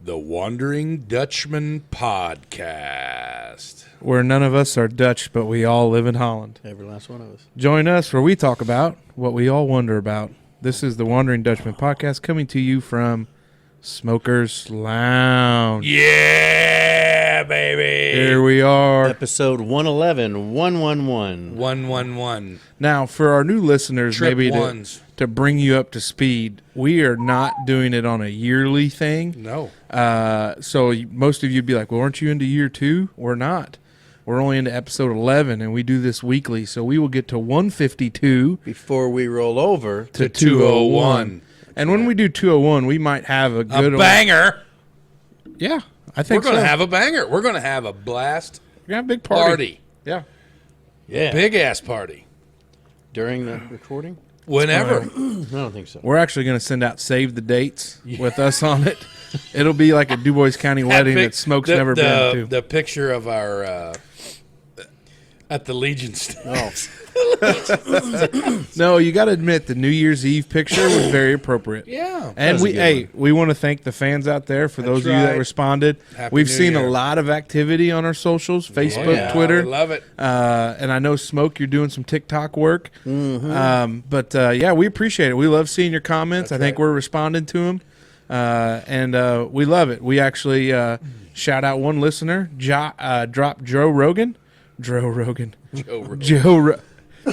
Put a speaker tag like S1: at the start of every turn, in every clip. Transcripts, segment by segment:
S1: The Wondering Dutchmen podcast.
S2: Where none of us are Dutch, but we all live in Holland.
S3: Every last one of us.
S2: Join us where we talk about what we all wonder about. This is the Wondering Dutchmen podcast coming to you from Smokers Lounge.
S1: Yeah, baby.
S2: Here we are.
S3: Episode 111, 111.
S1: 111.
S2: Now, for our new listeners,
S1: Trip
S2: maybe
S1: ones.
S2: to bring you up to speed, we are not doing it on a yearly thing.
S1: No.
S2: So most of you would be like, well, aren't you into year 2? We're not. We're only into episode 11, and we do this weekly. So we will get to 152
S3: Before we roll over
S2: to 201. And when we do 201, we might have a good
S1: banger.
S2: Yeah, I think
S1: We're going to
S2: so.
S1: have a banger. We're going to have a blast
S2: We're gonna have a big party. Yeah.
S3: Yeah.
S1: Big-ass party.
S3: During the recording?
S1: Whenever.
S3: I don't think so.
S2: We're actually going to send out save the dates with us on it. It'll be like a Du Bois County wedding that Smoke's never been to.
S1: The picture of our... at the Legion stand.
S3: Oh.
S2: No, you got to admit the New Year's Eve picture was very appropriate.
S1: Yeah.
S2: And we want to thank the fans out there for those of you that
S1: right.
S2: responded.
S1: Happy
S2: We've
S1: New
S2: seen
S1: Year.
S2: a lot of activity on our socials, Facebook, Twitter.
S1: I love it.
S2: And I know, Smoke, you're doing some TikTok work.
S3: Mm-hmm.
S2: But yeah, we appreciate it. We love seeing your comments. I think we're responding to them. And we love it. We actually shout out one listener, dropped Joe Rogan.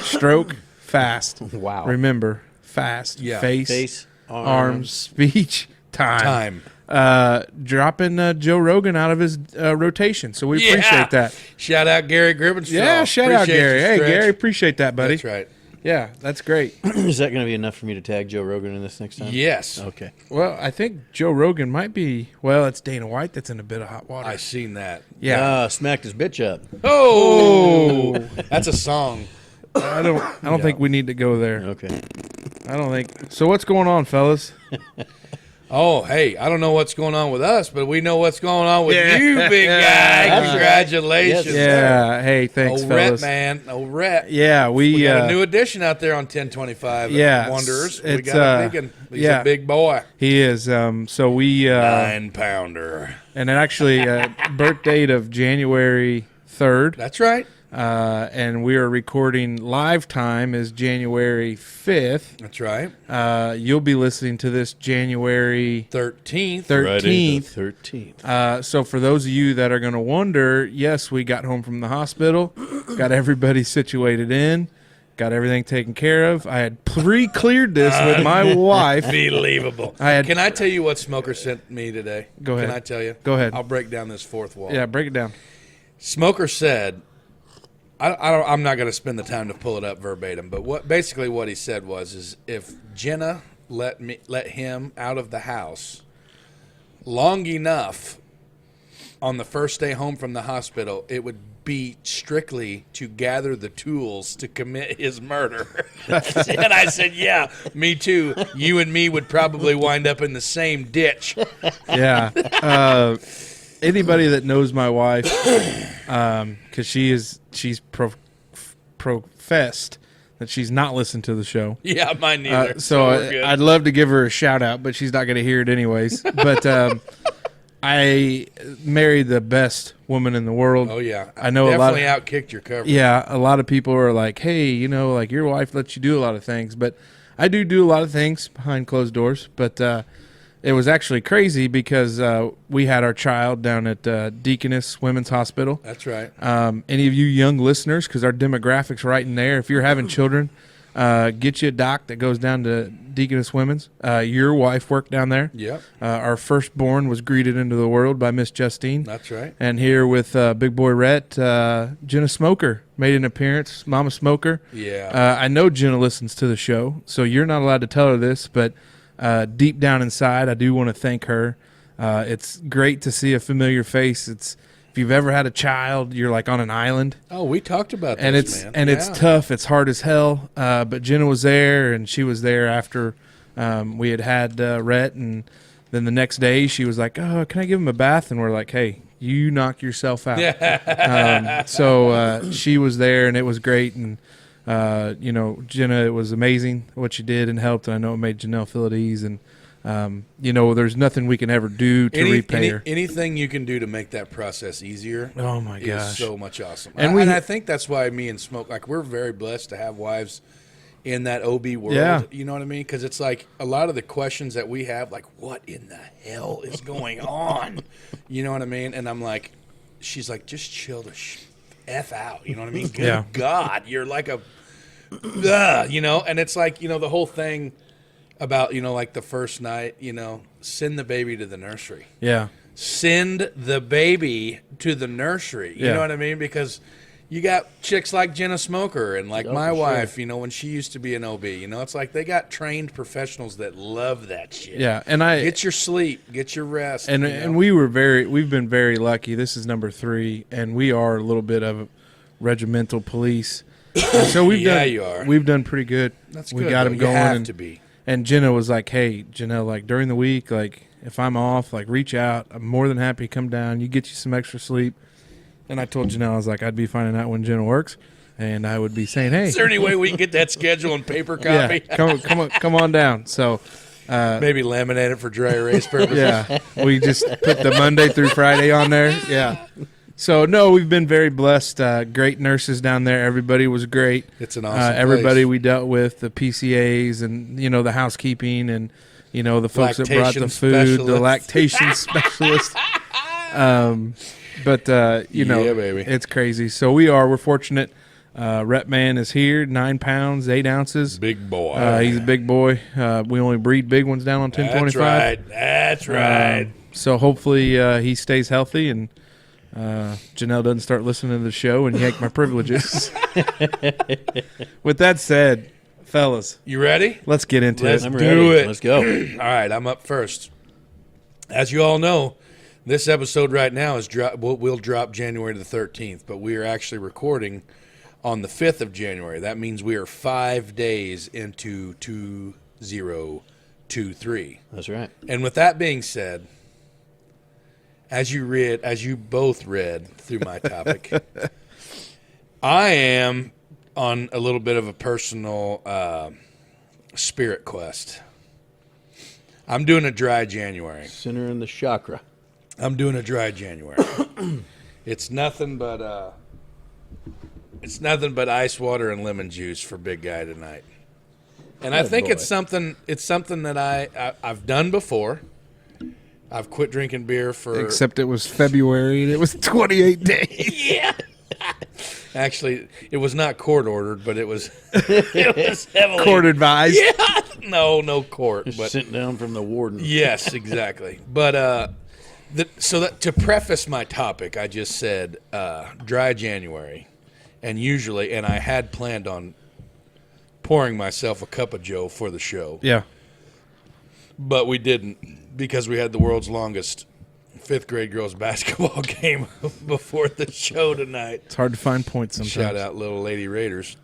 S2: Stroke, fast.
S3: Wow.
S2: Remember, fast.
S1: Yeah.
S2: Face, arms, speech, time. Dropping Joe Rogan out of his rotation. So we appreciate that.
S1: Shout out Gary Gribbenstraw.
S2: Yeah, shout out
S1: Appreciate
S2: Gary.
S1: you,
S2: Hey,
S1: Stretch.
S2: Gary, appreciate that, buddy.
S1: That's right.
S2: Yeah, that's great.
S3: Is that going to be enough for me to tag Joe Rogan in this next time?
S1: Yes.
S3: Okay.
S2: Well, I think Joe Rogan might be, well, it's Dana White that's in a bit of hot water.
S1: I seen that.
S2: Yeah.
S3: Smacked his bitch up.
S1: Oh, that's a song.
S2: I don't think we need to go there.
S3: Okay.
S2: I don't think. So what's going on, fellas?
S1: Oh, hey, I don't know what's going on with us, but we know what's going on with you, big guy.
S3: That's right.
S1: Congratulations.
S3: Yes,
S2: Yeah. Hey, thanks,
S1: Old
S2: fellas.
S1: Rhett, man. Old Rhett.
S2: Yeah,
S1: We got a new addition out there on 1025
S2: yeah,
S1: Wanderers. We
S2: it's,
S1: got a big one. He's a big boy.
S2: He is. So we
S1: 9-pounder.
S2: and it actually birth date of January 3rd.
S1: That's right.
S2: And we are recording live time is January 5th.
S1: That's right.
S2: You'll be listening to this January
S1: 13th.
S2: 13th.
S3: Friday the 13th.
S2: So for those of you that are going to wonder, yes, we got home from the hospital, got everybody situated in, got everything taken care of. I had pre-cleared this with my wife.
S1: Unbelievable. Can I tell you what Smoker sent me today?
S2: Go ahead.
S1: Can I tell you?
S2: Go ahead.
S1: I'll break down this fourth wall.
S2: Yeah, break it down.
S1: Smoker said, I'm not going to spend the time to pull it up verbatim, but what he said was if Jenna let him out of the house long enough on the first day home from the hospital, it would be strictly to gather the tools to commit his murder. And I said, yeah, me too. You and me would probably wind up in the same ditch.
S2: Yeah. Anybody that knows my wife, because she's professed that she's not listened to the show.
S1: Yeah, mine neither.
S2: So
S1: we're good.
S2: I'd love to give her a shout out, but she's not going to hear it anyways. But I married the best woman in the world.
S1: Oh, yeah.
S2: I know a lot of,
S1: Definitely outkicked your coverage.
S2: Yeah, a lot of people are like, hey, like your wife lets you do a lot of things. But I do a lot of things behind closed doors. But it was actually crazy because we had our child down at Deaconess Women's Hospital.
S1: That's right.
S2: Any of you young listeners, because our demographic's right in there, if you're having children, get you a doc that goes down to Deaconess Women's. Your wife worked down there.
S1: Yep.
S2: Our firstborn was greeted into the world by Miss Justine.
S1: That's right.
S2: And here with Big Boy Rhett, Jenna Smoker made an appearance, Mama Smoker.
S1: Yeah.
S2: I know Jenna listens to the show, so you're not allowed to tell her this, but deep down inside, I do want to thank her. It's great to see a familiar face. If you've ever had a child, you're like on an island.
S1: Oh, we talked about
S2: And
S1: this, man.
S2: it's tough. It's hard as hell. But Jenna was there, and she was there after we had Rhett. And then the next day, she was like, "Oh, can I give him a bath?" And we're like, "Hey, you knock yourself out." So she was there, and it was great. And Jenna, it was amazing what you did and helped. And I know it made Janelle feel at ease. And there's nothing we can ever do to repay her.
S1: Anything you can do to make that process easier.
S2: Oh my gosh,
S1: is so much awesome.
S2: And
S1: I think that's why me and Smoke, like, we're very blessed to have wives in that OB world.
S2: Yeah.
S1: You know what I mean? Because it's like a lot of the questions that we have, like, what in the hell is going on? You know what I mean? And I'm like, she's like, just chill the F out. You know what I mean? Good God, you're like a, and it's like, the whole thing about, like the first night, send the baby to the nursery.
S2: Yeah.
S1: Send the baby to the nursery. You know what I mean? Because you got chicks like Jenna Smoker and like my wife, when she used to be an OB, it's like they got trained professionals that love that shit.
S2: Yeah, and
S1: get your sleep, get your rest.
S2: And we've been very lucky. This is number 3, and we are a little bit of regimental police. And so we've done pretty good.
S1: That's
S2: we
S1: good.
S2: got them going.
S1: You have to be.
S2: And Jenna was like, "Hey, Janelle, like during the week, like if I'm off, like reach out. I'm more than happy to come down. You get you some extra sleep." And I told Janelle, I was like, I'd be finding out when Jenna works, and I would be saying, "Hey,
S1: is there any way we can get that schedule and paper copy?
S2: Yeah, come on down." So
S1: maybe laminate it for dry erase purposes.
S2: Yeah, we just put the Monday through Friday on there. Yeah. So no, we've been very blessed. Great nurses down there. Everybody was great.
S1: It's an awesome
S2: everybody
S1: place.
S2: We dealt with, the PCAs and the housekeeping and the folks that brought the food, the lactation specialist. But
S1: baby.
S2: It's crazy. So we're fortunate. Rep Man is here, 9 pounds, 8 ounces.
S1: Big boy.
S2: He's a big boy. We only breed big ones down on 1025.
S1: That's right.
S2: So hopefully he stays healthy and Janelle doesn't start listening to the show and yank my privileges. With that said, fellas,
S1: you ready?
S2: Let's get into it.
S3: I'm
S1: do
S3: ready.
S1: it.
S3: Let's go.
S1: All right, I'm up first. As you all know, this episode right now will drop January the 13th, but we are actually recording on the 5th of January. That means we are 5 days into 2023.
S3: That's right.
S1: And with that being said, as you both read through my topic, I am on a little bit of a personal spirit quest. I'm doing a dry January.
S3: Center in the chakra.
S1: I'm doing a dry January. It's nothing but ice water and lemon juice for big guy tonight. And I think it's something that I've done before. I've quit drinking beer for
S2: Except it was February and it was 28 days.
S1: Yeah. Actually, it was not court ordered, but it was heavily
S2: Court advised.
S1: Yeah. No court,
S3: Just
S1: but
S3: sent down from the warden.
S1: yes, exactly. But to preface my topic, I just said dry January, and I had planned on pouring myself a cup of Joe for the show.
S2: Yeah.
S1: But we didn't because we had the world's longest 5th grade girls basketball game before the show tonight.
S2: It's hard to find points sometimes.
S1: Shout out Little Lady Raiders.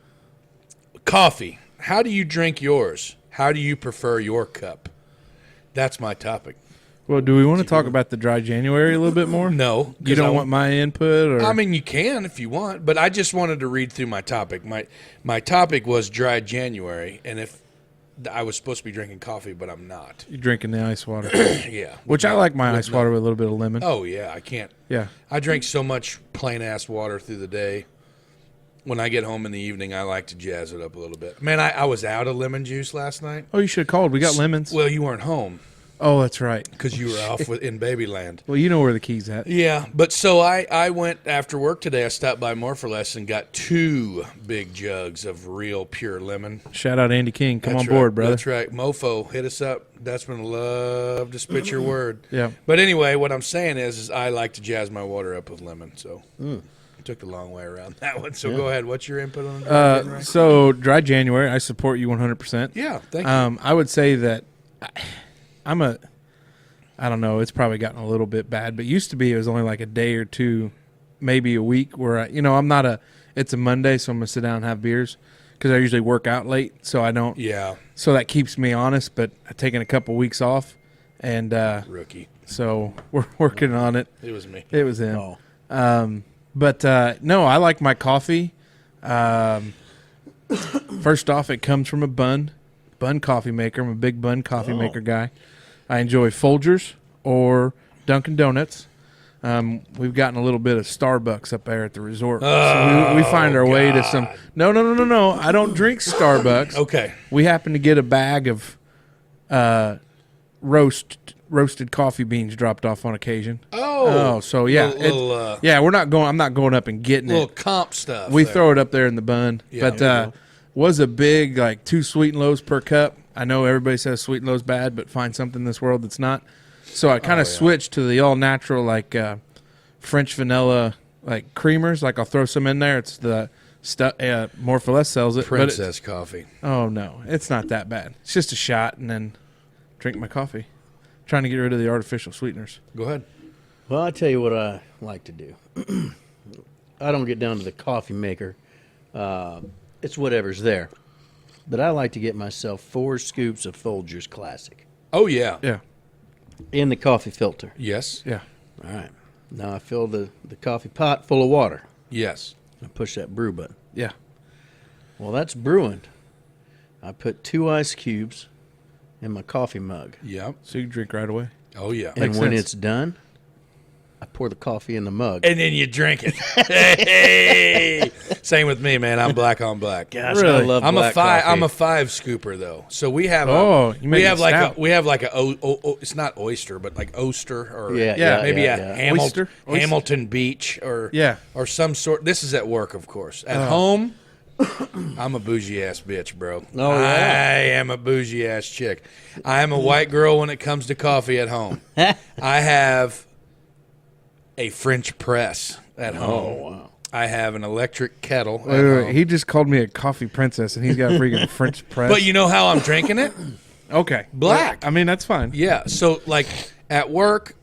S1: Coffee. How do you drink yours? How do you prefer your cup? That's my topic.
S2: Well, do we want to talk about the dry January a little bit more?
S1: No.
S2: You don't want my input? Or?
S1: I mean, you can if you want, but I just wanted to read through my topic. My topic was dry January, and if I was supposed to be drinking coffee, but I'm not.
S2: You're drinking the ice water.
S1: Yeah.
S2: Which I like my ice water with a little bit of lemon.
S1: Oh, yeah, I can't.
S2: Yeah.
S1: I drink so much plain-ass water through the day. When I get home in the evening, I like to jazz it up a little bit. Man, I was out of lemon juice last night.
S2: Oh, you should have called. We got lemons.
S1: Well, you weren't home.
S2: Oh, that's right.
S1: Because you were off in Babyland.
S2: Well, you know where the key's at.
S1: Yeah, but so I went after work today. I stopped by More for Less and got 2 big jugs of real pure lemon.
S2: Shout out Andy King. Come
S1: That's
S2: on board,
S1: right.
S2: brother.
S1: That's right. Mofo, hit us up. Dutchman love to spit your word.
S2: Yeah.
S1: But anyway, what I'm saying is I like to jazz my water up with lemon. So I took the long way around that one. So go ahead. What's your input on January?
S2: So dry January, I support you 100%.
S1: Yeah, thank you.
S2: I would say that I don't know, it's probably gotten a little bit bad, but used to be it was only like a day or two, maybe a week where it's a Monday, so I'm going to sit down and have beers because I usually work out late, so I don't.
S1: Yeah.
S2: So that keeps me honest, but I've taken a couple weeks off, and
S1: Rookie.
S2: so we're working on it.
S1: It was me.
S2: It was him.
S3: Oh.
S2: But no, I like my coffee. First off, it comes from a bun coffee maker. I'm a big bun coffee maker guy. I enjoy Folgers or Dunkin' Donuts. We've gotten a little bit of Starbucks up there at the resort. So we find our way to some. No. I don't drink Starbucks.
S1: Okay.
S2: We happen to get a bag of roasted coffee beans dropped off on occasion. So yeah, we're not going. I'm not going up and getting
S1: little
S2: it.
S1: comp stuff.
S2: We
S1: there.
S2: throw it up there in the bun.
S1: Yeah,
S2: But was a big like 2 sweet and lows per cup. I know everybody says sweet and low's bad, but find something in this world that's not. So I kind of switched to the all natural like French vanilla like creamers. Like I'll throw some in there. It's the stuff. More for Less sells it.
S1: Princess coffee.
S2: Oh no, it's not that bad. It's just a shot and then drink my coffee. Trying to get rid of the artificial sweeteners.
S1: Go ahead.
S3: Well, I tell you what I like to do. I don't get down to the coffee maker. It's whatever's there. But I like to get myself 4 scoops of Folgers Classic
S1: Oh yeah.
S2: Yeah.
S3: in the coffee filter.
S1: Yes.
S2: Yeah.
S3: All right. Now I fill the coffee pot full of water.
S1: Yes.
S3: I push that brew button.
S2: Yeah.
S3: Well, that's brewing. I put 2 ice cubes in my coffee mug.
S1: Yep.
S2: So you can drink right away.
S1: Oh yeah.
S3: And
S2: Makes
S3: when
S2: sense.
S3: it's done, I pour the coffee in the mug.
S1: And then you drink it. Hey! Same with me, man. I'm black on black.
S3: Gosh,
S2: Really?
S3: I love
S1: I'm
S3: black
S1: a five.
S3: coffee.
S1: I'm a 5 scooper though. So we have.
S2: You make
S1: we have
S2: it
S1: like
S2: stout.
S1: we have like it's not oyster, but like oyster or
S3: Yeah,
S1: maybe
S3: yeah,
S1: a
S3: yeah.
S2: Oyster?
S1: Hamilton Beach or some sort. This is at work, of course. At home, I'm a bougie ass bitch, bro.
S3: Oh, yeah.
S1: I am a bougie ass chick. I am a white girl when it comes to coffee at home. I have a French press at home.
S3: Oh, wow.
S1: I have an electric kettle. At
S2: Wait,
S1: home.
S2: he just called me a coffee princess, and he's got a freaking French press.
S1: But you know how I'm drinking it?
S2: okay,
S1: Black.
S2: I mean, that's fine.
S1: Yeah. So like at work,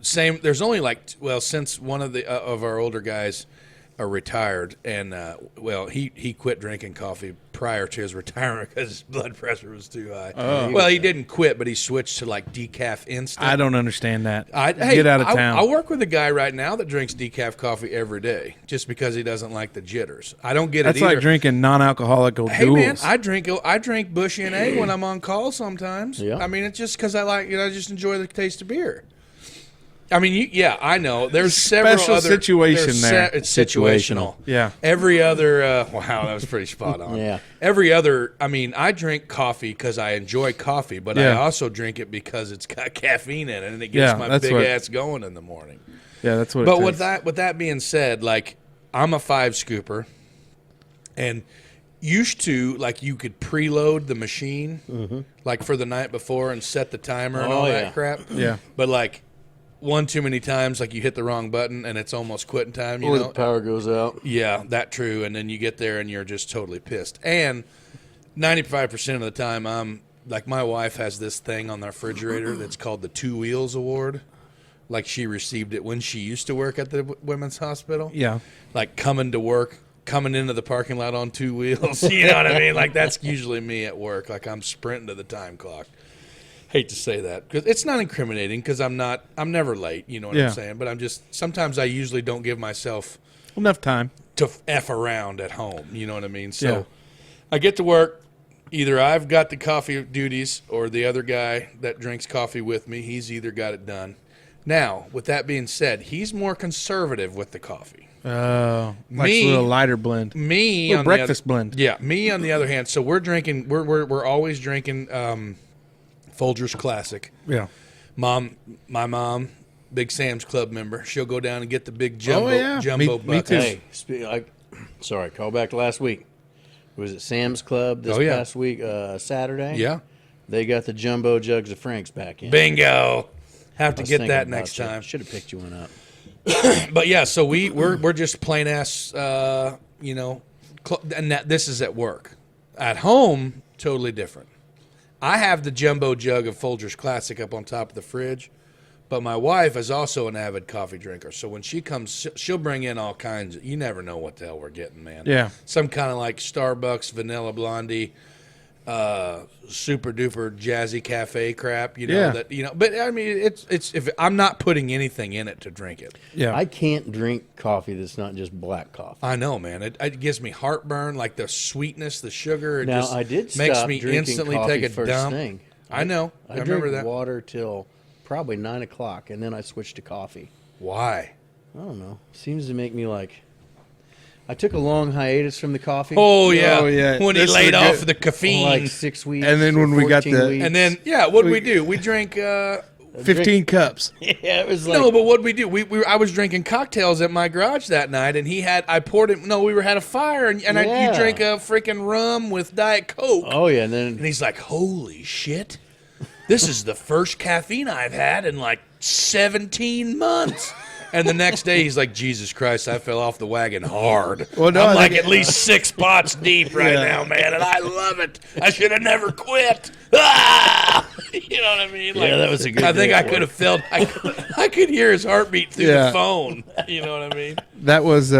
S1: same. There's only like since one of the of our older guys are retired, and he quit drinking coffee prior to his retirement because his blood pressure was too high. Well, he didn't quit, but he switched to like decaf instant.
S2: I don't understand that.
S1: Hey,
S2: Get out of town.
S1: I work with a guy right now that drinks decaf coffee every day just because he doesn't like the jitters. I don't get
S2: That's
S1: it either.
S2: like drinking non-alcoholic O'Doul's.
S1: Hey man, I drink Bush NA when I'm on call sometimes.
S3: Yeah.
S1: I mean, it's just because I just enjoy the tace of beer. I mean, I know. There's several
S2: Special
S1: other
S2: situation there.
S1: It's situational.
S2: Yeah.
S1: Every other, wow, that was pretty spot on.
S3: Yeah.
S1: Every other, I mean, I drink coffee because I enjoy coffee, but I
S2: Yeah.
S1: also drink it because it's got caffeine in it and it gets
S2: Yeah,
S1: my
S2: that's
S1: big
S2: what-
S1: ass going in the morning.
S2: Yeah, that's what.
S1: But
S2: it
S1: with
S2: takes.
S1: that being said, like I'm a 5 scooper, and used to like you could preload the machine like for the night before and set the timer and
S3: Oh,
S1: all
S3: yeah.
S1: that crap.
S2: Yeah.
S1: But like one too many times, like you hit the wrong button and it's almost quitting time. You
S3: Or
S1: know,
S3: the power goes out.
S1: yeah, that true. And then you get there and you're just totally pissed. And 95% of the time, I'm like my wife has this thing on the refrigerator that's called the 2 Wheels Award. Like she received it when she used to work at the women's hospital.
S2: Yeah.
S1: Like coming to work, coming into the parking lot on 2 wheels. You know what I mean? Like that's usually me at work. Like I'm sprinting to the time clock. Hate to say that because it's not incriminating because I'm never late. You know what
S2: Yeah.
S1: I'm saying? But sometimes I usually don't give myself
S2: Enough time.
S1: to F around at home. You know what I mean? So
S2: Yeah.
S1: I get to work. Either I've got the coffee duties or the other guy that drinks coffee with me, he's either got it done. Now, with that being said, he's more conservative with the coffie.
S2: Like
S1: Me-
S2: a little lighter blend.
S1: Me
S2: Little
S1: on
S2: breakfast
S1: the other,
S2: blend.
S1: Yeah, me on the other hand. So we're drinking. We're always drinking Folgers Classic.
S2: Yeah.
S1: My mom, big Sam's Club member. She'll go down and get the big jumbo
S2: yeah.
S1: jumbo
S2: Me
S1: bucket.
S2: too.
S3: Hey, sorry, call back to last week. Was it Sam's Club this
S1: Oh, yeah.
S3: past week, Saturday?
S1: Yeah,
S3: They got the jumbo jugs of Frank's back in.
S1: bingo. Have to
S3: I was
S1: get
S3: thinking
S1: that
S3: about
S1: next
S3: you.
S1: time.
S3: Should have picked you one up.
S1: But yeah, so we're just plain ass, and this is at work. At home, totally different. I have the jumbo jug of Folgers Classic up on top of the fridge, but my wife is also an avid coffee drinker. So when she comes, she'll bring in all kinds. You never know what the hell we're getting, man.
S2: Yeah.
S1: Some kind of like Starbucks vanilla blondie, super duper jazzy cafe crap.
S2: Yeah.
S1: But I mean, it's if I'm not putting anything in it to drink it.
S2: Yeah.
S3: I can't drink coffee that's not just black coffee.
S1: I know, man. It gives me heartburn, like the sweetness, the sugar. It
S3: Now,
S1: just
S3: I did
S1: makes
S3: stop
S1: me
S3: drinking
S1: instantly
S3: coffee
S1: take a
S3: first
S1: dump.
S3: thing.
S1: I know. I remember
S3: drink
S1: that.
S3: water till probably 9 o'clock, and then I switched to coffee.
S1: Why?
S3: I don't know. Seems to make me like. I took a long hiatus from the coffee.
S1: Oh yeah,
S2: Oh, yeah.
S1: When he
S2: This is
S1: laid
S2: a
S1: off
S2: good-
S1: the caffeine,
S3: like 6 weeks.
S2: And then
S3: or
S2: when we got
S3: 14
S2: the-
S3: weeks.
S1: and then what'd we do? We drank.
S2: 15 cups.
S3: yeah, it was like
S1: No, but what'd we do? I was drinking cocktails at my garage that night, and I poured it. No, we had a fire, and you
S3: Yeah.
S1: drank a freaking rum with Diet Coke.
S3: oh yeah, and
S1: And
S3: then
S1: he's like, "Holy shit, this is the first caffeine I've had in like 17 months." And the next day, he's like, "Jesus Christ, I fell off the wagon hard.
S2: Well, no,
S1: I'm
S2: I
S1: like
S2: think-
S1: at least 6 pots deep right
S2: Yeah.
S1: now, man, and I love it. I should have never quit." Ah! You know what I mean?
S3: Yeah, that was a good
S1: I think
S3: day
S1: I
S3: for
S1: could
S3: it.
S1: have felt. I could hear his heartbeat through
S2: Yeah.
S1: the phone. You know what I mean?
S2: That was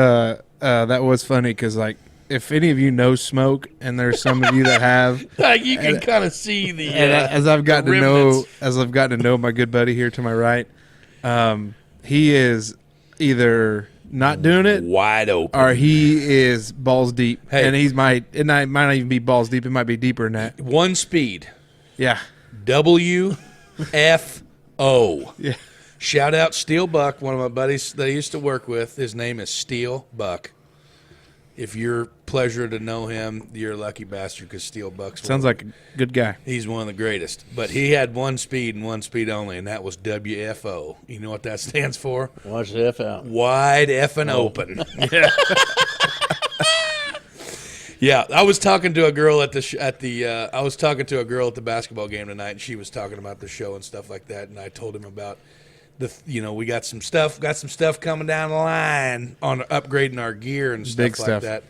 S2: funny because, like, if any of you know smoke, and there's some of you that have,
S1: Like you can kind of see the.
S2: and as I've gotten
S1: the
S2: to know,
S1: remnants.
S2: my good buddy here to my right, he is either not doing it
S1: Wide open.
S2: or he is balls deep,
S1: Hey.
S2: and it might not even be balls deep. It might be deeper than that.
S1: One speed.
S2: Yeah,
S1: WFO.
S2: yeah.
S1: Shout out Steel Buck, one of my buddies that I used to work with. His name is Steel Buck. If you're pleasure to know him, you're a lucky bastard because Steel Buck's
S2: Sounds like a good guy.
S1: he's one of the greatest. But he had one speed and one speed only, and that was WFO. You know what that stands for?
S3: watch the F out.
S1: Wide effing open. Yeah. Yeah, I was talking to a girl at the basketball game tonight, and she was talking about the show and stuff like that. And I told him about we got some stuff coming down the line on upgrading our gear and stuff
S2: Big
S1: like
S2: stuff.
S1: that.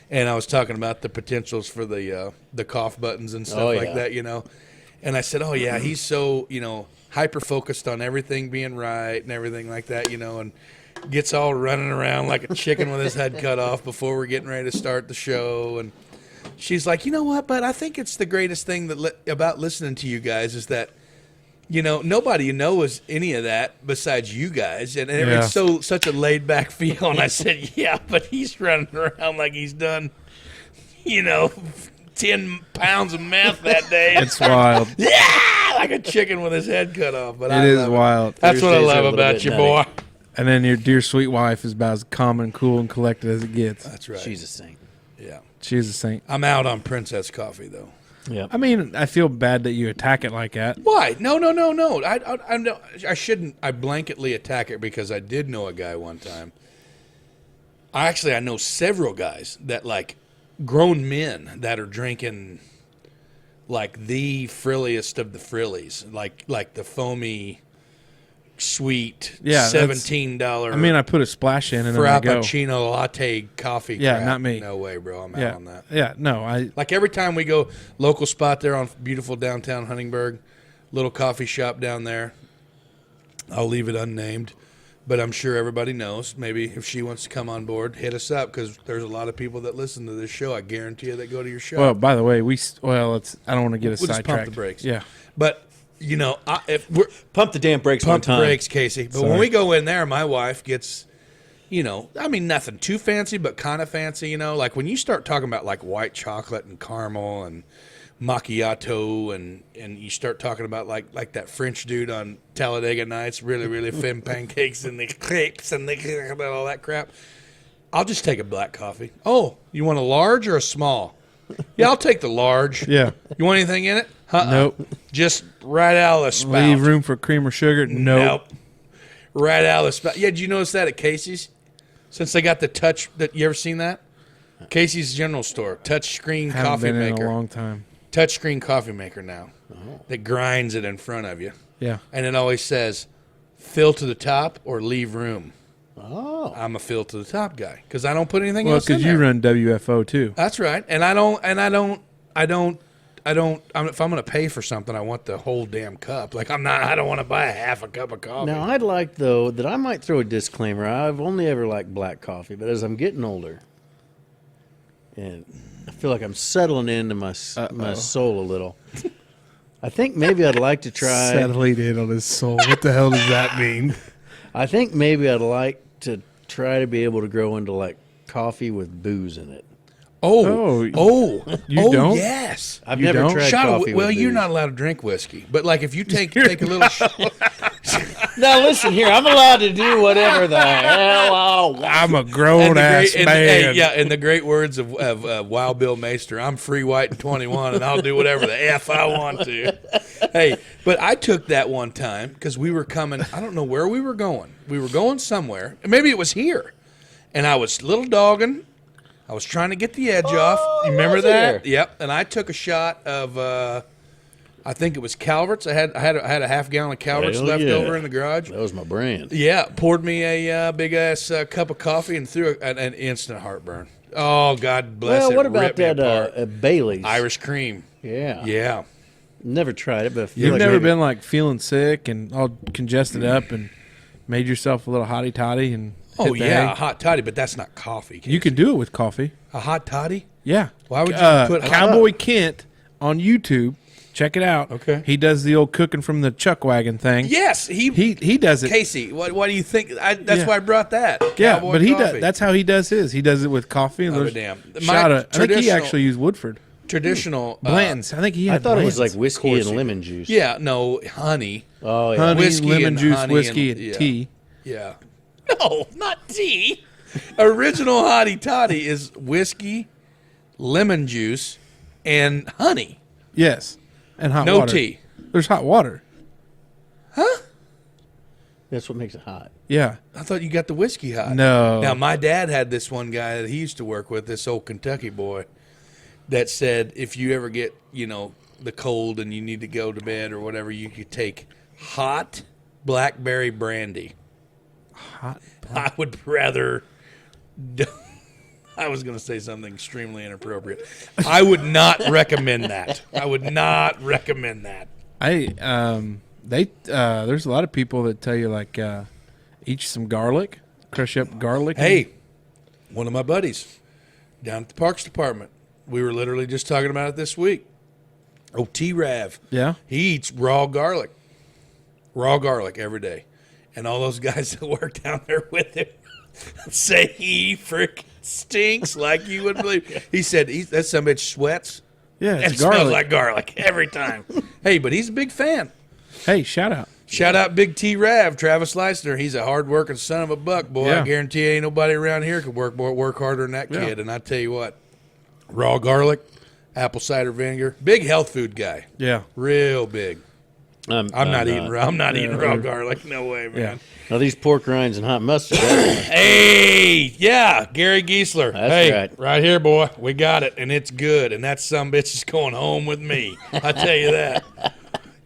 S1: And I was talking about the potentials for the cough buttons and stuff
S3: Oh,
S1: like
S3: yeah.
S1: that, And I said, "Oh yeah, he's so hyper focused on everything being right and everything like that, and gets all running around like a chicken with his head cut off before we're getting ready to start the show." And she's like, "You know what? But I think it's the greatest thing about listening to you guys is that, nobody knows any of that besides you guys, and
S2: Yeah.
S1: it's such a laid back feel." And I said, "Yeah, but he's running around like he's done, 10 pounds of meth that day."
S2: It's wild.
S1: Yeah, like a chicken with his head cut off. But
S2: It is wild.
S1: That's what I
S3: Thursdays are a
S1: love
S3: little
S1: about
S3: bit
S1: you,
S3: nutty.
S1: boy.
S2: And then your dear sweet wife is about as calm and cool and collected as it gets.
S1: That's right.
S3: She's a saint.
S1: Yeah.
S2: She's a saint.
S1: I'm out on Princess Coffee though.
S3: Yeah.
S2: I mean, I feel bad that you attack it like that.
S1: Why? No. I shouldn't. I blanketly attack it because I did know a guy one time. I know several guys that like grown men that are drinking like the frilliest of the frillies, like the foamy, sweet,
S2: Yeah, that's-
S1: $17.
S2: I mean, I put a splash in and then I go.
S1: Frappuccino latte coffee.
S2: Yeah,
S1: crap.
S2: not me.
S1: No way, bro. I'm out
S2: Yeah,
S1: on that.
S2: yeah. No,
S1: Like every time we go, local spot there on beautiful downtown Huntingburg, little coffee shop down there. I'll leave it unnamed, but I'm sure everybody knows. Maybe if she wants to come on board, hit us up because there's a lot of people that listen to this show. I guarantee you that go to your show.
S2: Well, by the way, I don't want to get us
S1: We'll just pump
S2: sidetracked.
S1: the brakes.
S2: Yeah.
S1: But if we're
S3: Pump the damn brakes one
S1: pump the
S3: time.
S1: brakes, Casey. But when
S2: Sorry.
S1: we go in there, my wife gets, nothing too fancy, but kind of fancy. Like when you start talking about like white chocolate and caramel and macchiato, and you start talking about like that French dude on Talladega Nights, really thin pancakes and the crepes and all that crap. I'll just take a black coffee. Oh, you want a large or a small? Yeah, I'll take the large.
S2: Yeah.
S1: You want anything in it?
S2: Nope.
S1: Just right out of the spout.
S2: Leave room for cream or sugar? Nope.
S1: Right out of the spout. Yeah, did you notice that at Casey's? Since they got the touch, you ever seen that? Casey's General Store, touch screen
S2: Haven't
S1: coffee
S2: been in
S1: maker.
S2: a long time.
S1: Touch screen coffee maker now. That grinds it in front of you.
S2: Yeah.
S1: And it always says, fill to the top or leave room.
S3: Oh.
S1: I'm a fill to the top guy because I don't put anything
S2: Well,
S1: else in
S2: because
S1: there.
S2: you run WFO too.
S1: That's right. And I don't. If I'm going to pay for something, I want the whole damn cup. Like I don't want to buy a half a cup of coffee.
S3: Now, I'd like, though, that I might throw a disclaimer. I've only ever liked black coffee, but as I'm getting older, and I feel like I'm settling into my soul a little, I think maybe I'd like to try.
S2: Settling in on his soul. What the hell does that mean?
S3: I think maybe I'd like to try to be able to grow into, like, coffee with booze in it.
S1: Oh,
S2: You don't?
S1: Yes.
S3: I've
S2: You
S3: never
S2: don't?
S3: tried
S1: Shot of,
S3: coffee.
S1: well,
S3: with
S1: you're
S3: booze.
S1: not allowed to drink whiskey, but like if you take a little,
S3: Now listen here. I'm allowed to do whatever the hell I want.
S2: I'm a grown ass man.
S1: in the great words of Wild Bill Maester, I'm free, white, and 21, and I'll do whatever the f I want to. Hey, but I took that one time because we were coming. I don't know where we were going. We were going somewhere. Maybe it was here, and I was little dogging. I was trying to get the edge off. You remember
S3: was
S1: that?
S3: there?
S1: Yep. And I took a shot of, I think it was Calvert's. I had a half gallon of Calvert's
S3: Hell
S1: left
S3: yeah.
S1: over in the garage.
S3: That was my brand.
S1: Yeah, poured me a big ass cup of coffee and threw an instant heartburn. Oh, God bless
S3: Well,
S1: it.
S3: what about
S1: ripped me
S3: that
S1: apart.
S3: Bailey's?
S1: Irish cream?
S3: Yeah.
S1: Yeah.
S3: Never tried it, but I feel
S2: You've
S3: like
S2: never
S3: maybe-
S2: been like feeling sick and all congested up and made yourself a little hotty toddy and
S1: Oh,
S2: hit the
S1: yeah, a
S2: hay?
S1: hot toddy, but that's not coffee.
S2: You can do it with coffee.
S1: A hot toddy?
S2: Yeah.
S1: Why would you put
S2: Cowboy Kent on YouTube? Check it out.
S1: Okay.
S2: He does the old cooking from the chuck wagon thing.
S1: Yes,
S2: He does it.
S1: Casey, what do you think? That's
S2: Yeah.
S1: why I brought that.
S2: Yeah,
S1: Cowboy
S2: but he
S1: coffee.
S2: does. That's how he does his. He does it with coffee and
S1: Oh,
S2: those
S1: damn.
S2: shot
S1: My
S2: of, I think he
S1: traditional-
S2: actually used Woodford.
S1: Traditional.
S2: Blanton's. I think he
S3: I
S2: had
S3: thought it was like
S2: Blanton's.
S3: whiskey
S1: course
S3: and
S1: you
S3: lemon juice.
S1: Yeah, no, honey.
S3: Oh, yeah.
S2: honey,
S1: Whiskey
S2: lemon
S1: and
S2: juice,
S1: honey
S2: whiskey,
S1: and-
S2: and
S1: yeah.
S2: tea.
S1: Yeah. No, not tea. Original hottie toddy is whiskey, lemon juice, and honey.
S2: Yes, and hot
S1: No
S2: water.
S1: tea.
S2: There's hot water.
S3: That's what makes it hot.
S2: Yeah.
S1: I thought you got the whiskey hot.
S2: No.
S1: Now, my dad had this one guy that he used to work with, this old Kentucky boy, that said if you ever get, the cold and you need to go to bed or whatever, you could take hot blackberry brandy.
S2: Hot.
S1: I would rather. I was going to say something extremely inappropriate. I would not recommend that. I would not recommend that.
S2: There's a lot of people that tell you like eat some garlic, crush up garlic.
S1: Hey, one of my buddies down at the Parks Department, we were literally just talking about it this week. Oh, T-Rav.
S2: Yeah.
S1: He eats raw garlic every day. And all those guys that work down there with him say he freaking stinks like you wouldn't believe. He said that some bitch sweats
S2: Yeah,
S1: and
S2: it's
S1: it smells
S2: garlic.
S1: like garlic every time. Hey, but he's a big fan.
S2: Hey, shout out.
S1: Shout out Big T-Rav, Travis Leisner. He's a hard-working son of a buck, boy.
S2: Yeah.
S1: I guarantee you ain't nobody around here could work harder than that kid. And I tell you what, raw garlic, apple cider vinegar, big health food guy,
S2: Yeah.
S1: real big. I'm not eating raw garlic. No way, man.
S2: Yeah.
S3: Now these pork rinds and hot mustard.
S1: Hey, yeah, Gary Giesler.
S3: That's
S1: hey,
S3: right.
S1: here, boy. We got it, and it's good. And that sumbitch is going home with me. I tell you that.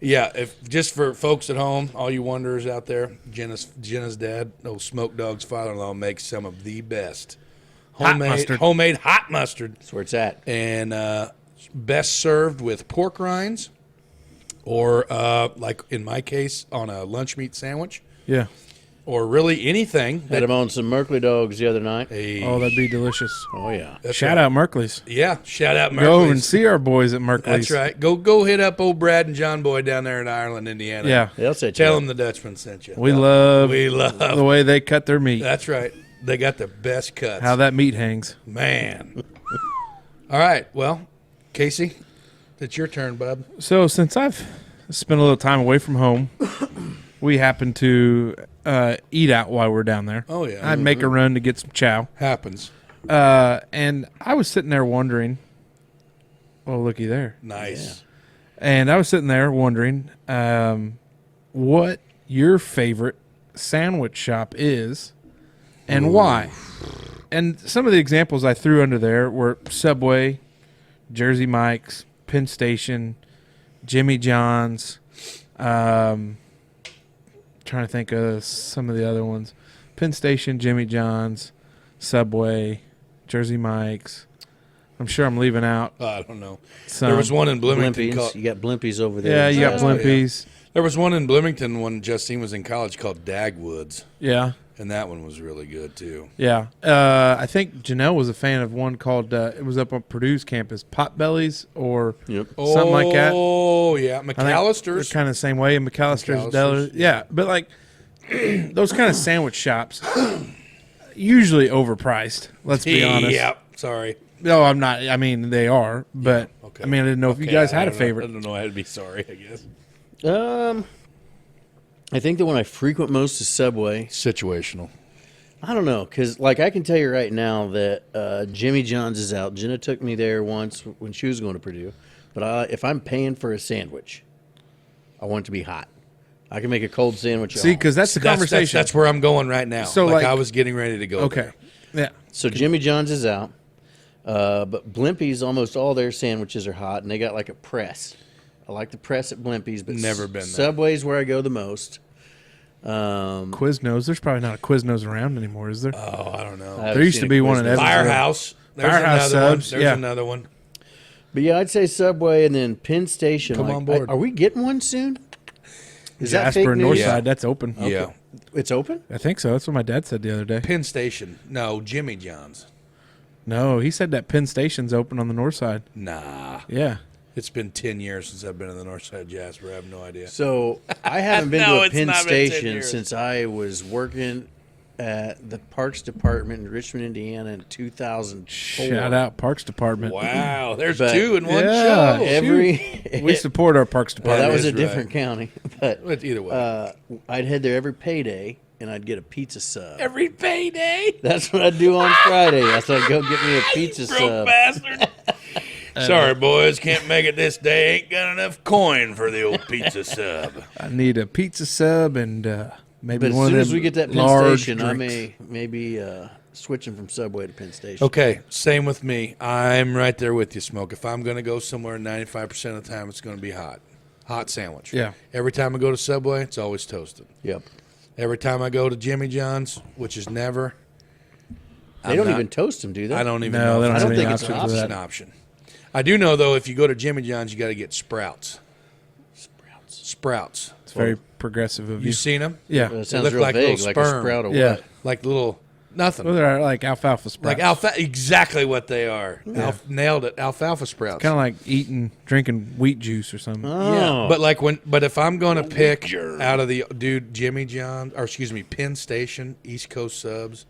S1: Yeah, if just for folks at home, all you wanderers out there, Jenna's dad, old Smoke Dog's father-in-law, makes some of the best homemade hot mustard,
S3: That's where it's at.
S1: and best served with pork rinds, or like in my case, on a lunch meat sandwich,
S2: Yeah.
S1: or really anything.
S3: Had them on some Merkley dogs the other night.
S1: Hey,
S2: Oh, that'd be delicious.
S3: Oh, yeah.
S1: that's
S2: Shout
S1: right.
S2: out Merkley's.
S1: Yeah, shout out
S2: Go over and
S1: Merkley's.
S2: see our boys at Merkley's.
S1: That's right. Go hit up old Brad and John Boy down there in Ireland, Indiana.
S2: Yeah.
S3: They'll set you
S1: Tell
S3: up.
S1: them the Dutchman sent you.
S2: We love
S1: love.
S2: the way they cut their meat.
S1: That's right. They got the best cuts.
S2: How that meat hangs.
S1: Man. All right. Well, Casey, it's your turn, bub.
S2: So since I've spent a little time away from home, we happened to eat out while we're down there.
S1: Oh, yeah.
S2: I'd make a run to get some chow.
S1: Happens.
S2: And I was sitting there wondering, oh, looky there.
S1: Nice.
S2: And I was sitting there wondering what your favorite sandwich shop is and why. And some of the examples I threw under there were Subway, Jersey Mike's, Penn Station, Jimmy John's. Trying to think of some of the other ones. Penn Station, Jimmy John's, Subway, Jersey Mike's. I'm sure I'm leaving out
S1: I don't know.
S2: some.
S1: There was one in Bloomington
S3: Blimpies.
S1: called.
S3: You got Blimpies over there.
S2: Yeah, you got
S1: Oh, yeah.
S2: Blimpies.
S1: There was one in Bloomington when Justine was in college called Dagwoods,
S2: Yeah.
S1: and that one was really good too.
S2: Yeah. I think Janelle was a fan of one called, it was up on Purdue's campus, Potbellies or
S3: Yep.
S2: something like that.
S1: Oh yeah,
S2: I think
S1: McAllister's.
S2: they're kind of the same way. And McAllister's
S1: McAllister's,
S2: Deli. Yeah. But like those kind of sandwich shops, usually overpriced. Let's be honest.
S1: Yeah. Sorry.
S2: No, I'm not. I mean, they are, but
S1: okay.
S2: I mean, I didn't know if you guys had a favorite.
S1: I don't know. I had to be sorry, I guess.
S3: I think the one I frequent most is Subway.
S1: Situational.
S3: I don't know, because like I can tell you right now that Jimmy John's is out. Jenna took me there once when she was going to Purdue. But if I'm paying for a sandwich, I want it to be hot. I can make a cold sandwich.
S2: See, because that's the conversation.
S1: That's where I'm going right now.
S2: So,
S1: like
S2: like-
S1: I was getting ready to go.
S2: Okay. Yeah.
S3: So Jimmy John's is out. But Blimpies, almost all their sandwiches are hot, and they got like a press. I like the press at Blimpies, but
S1: Never been there.
S3: Subway's where I go the most.
S2: Quiznos. There's probably not a Quiznos around anymore, is there?
S1: Oh, I don't know.
S3: I haven't
S2: There used
S3: seen
S2: to
S3: a
S2: be one in
S3: Quiznos.
S2: Evansville.
S1: Firehouse. There's
S2: Firehouse
S1: another
S2: subs,
S1: one. There's
S2: yeah.
S1: another one.
S3: But yeah, I'd say Subway and then Penn Station.
S1: Come
S3: like,
S1: on board.
S3: Are we getting one soon? Is that
S2: Jasper
S3: fake
S2: and
S3: news?
S2: Northside,
S1: Yeah.
S2: that's open.
S1: Yeah.
S3: It's open?
S2: I think so. That's what my dad said the other day.
S1: Penn Station. No, Jimmy John's.
S2: No, he said that Penn Station's open on the north side.
S1: Nah.
S2: Yeah.
S1: It's been 10 years since I've been in the north side of Jasper. I have no idea.
S3: So I haven't been
S1: No,
S3: to a
S1: it's
S3: Penn
S1: not been 10
S3: Station
S1: years.
S3: since I was working at the Parks Department in Richmond, Indiana in 2004.
S2: Shout out Parks Department.
S1: Wow. There's
S3: But-
S1: two in one
S2: Yeah.
S1: show.
S3: Every
S2: We support our Parks
S3: well,
S2: Department.
S3: that was a
S1: is
S3: different county, but
S1: But either way.
S3: I'd head there every payday and I'd get a pizza sub.
S1: Every payday.
S3: That's what I'd do on Friday. I said, go get me a pizza
S1: Broke
S3: sub.
S1: bastard. Sorry, boys. Can't make it this day. Ain't got enough coin for the old pizza sub.
S2: I need a pizza sub and maybe
S3: But as
S2: one
S3: soon
S2: of
S3: as
S2: them
S3: we get that Penn
S2: large
S3: Station,
S2: drinks.
S3: I may be switching from Subway to Penn Station.
S1: Okay, same with me. I'm right there with you, Smoke. If I'm going to go somewhere, 95% of the time, it's going to be hot. Hot sandwich.
S2: Yeah.
S1: Every time I go to Subway, it's always toasted.
S3: Yep.
S1: Every time I go to Jimmy John's, which is never.
S3: They don't even toast them, do they?
S1: I don't even
S2: No,
S1: know.
S2: they
S1: if
S2: don't
S3: I don't
S2: have
S3: think
S2: any
S3: it's
S2: option
S3: an
S2: for
S1: It's
S2: that.
S1: an option. I do know, though, if you go to Jimmy John's, you got to get Sprouts. Sprouts.
S2: It's very progressive of you.
S1: You seen them?
S2: Yeah.
S3: It sounds
S1: look
S3: real
S1: like
S3: vague,
S1: little
S3: like a
S1: sperm.
S3: sprout or
S2: Yeah.
S3: what?
S1: Like little nothing.
S2: Well, they're like alfalfa sprouts.
S1: Like exactly what they are. Nailed it. Alfalfa sprouts.
S2: Kind of like drinking wheat juice or something.
S3: Oh.
S1: Yeah, but if I'm going to pick out of the Jimmy John, or excuse me, Penn Station East Coast subs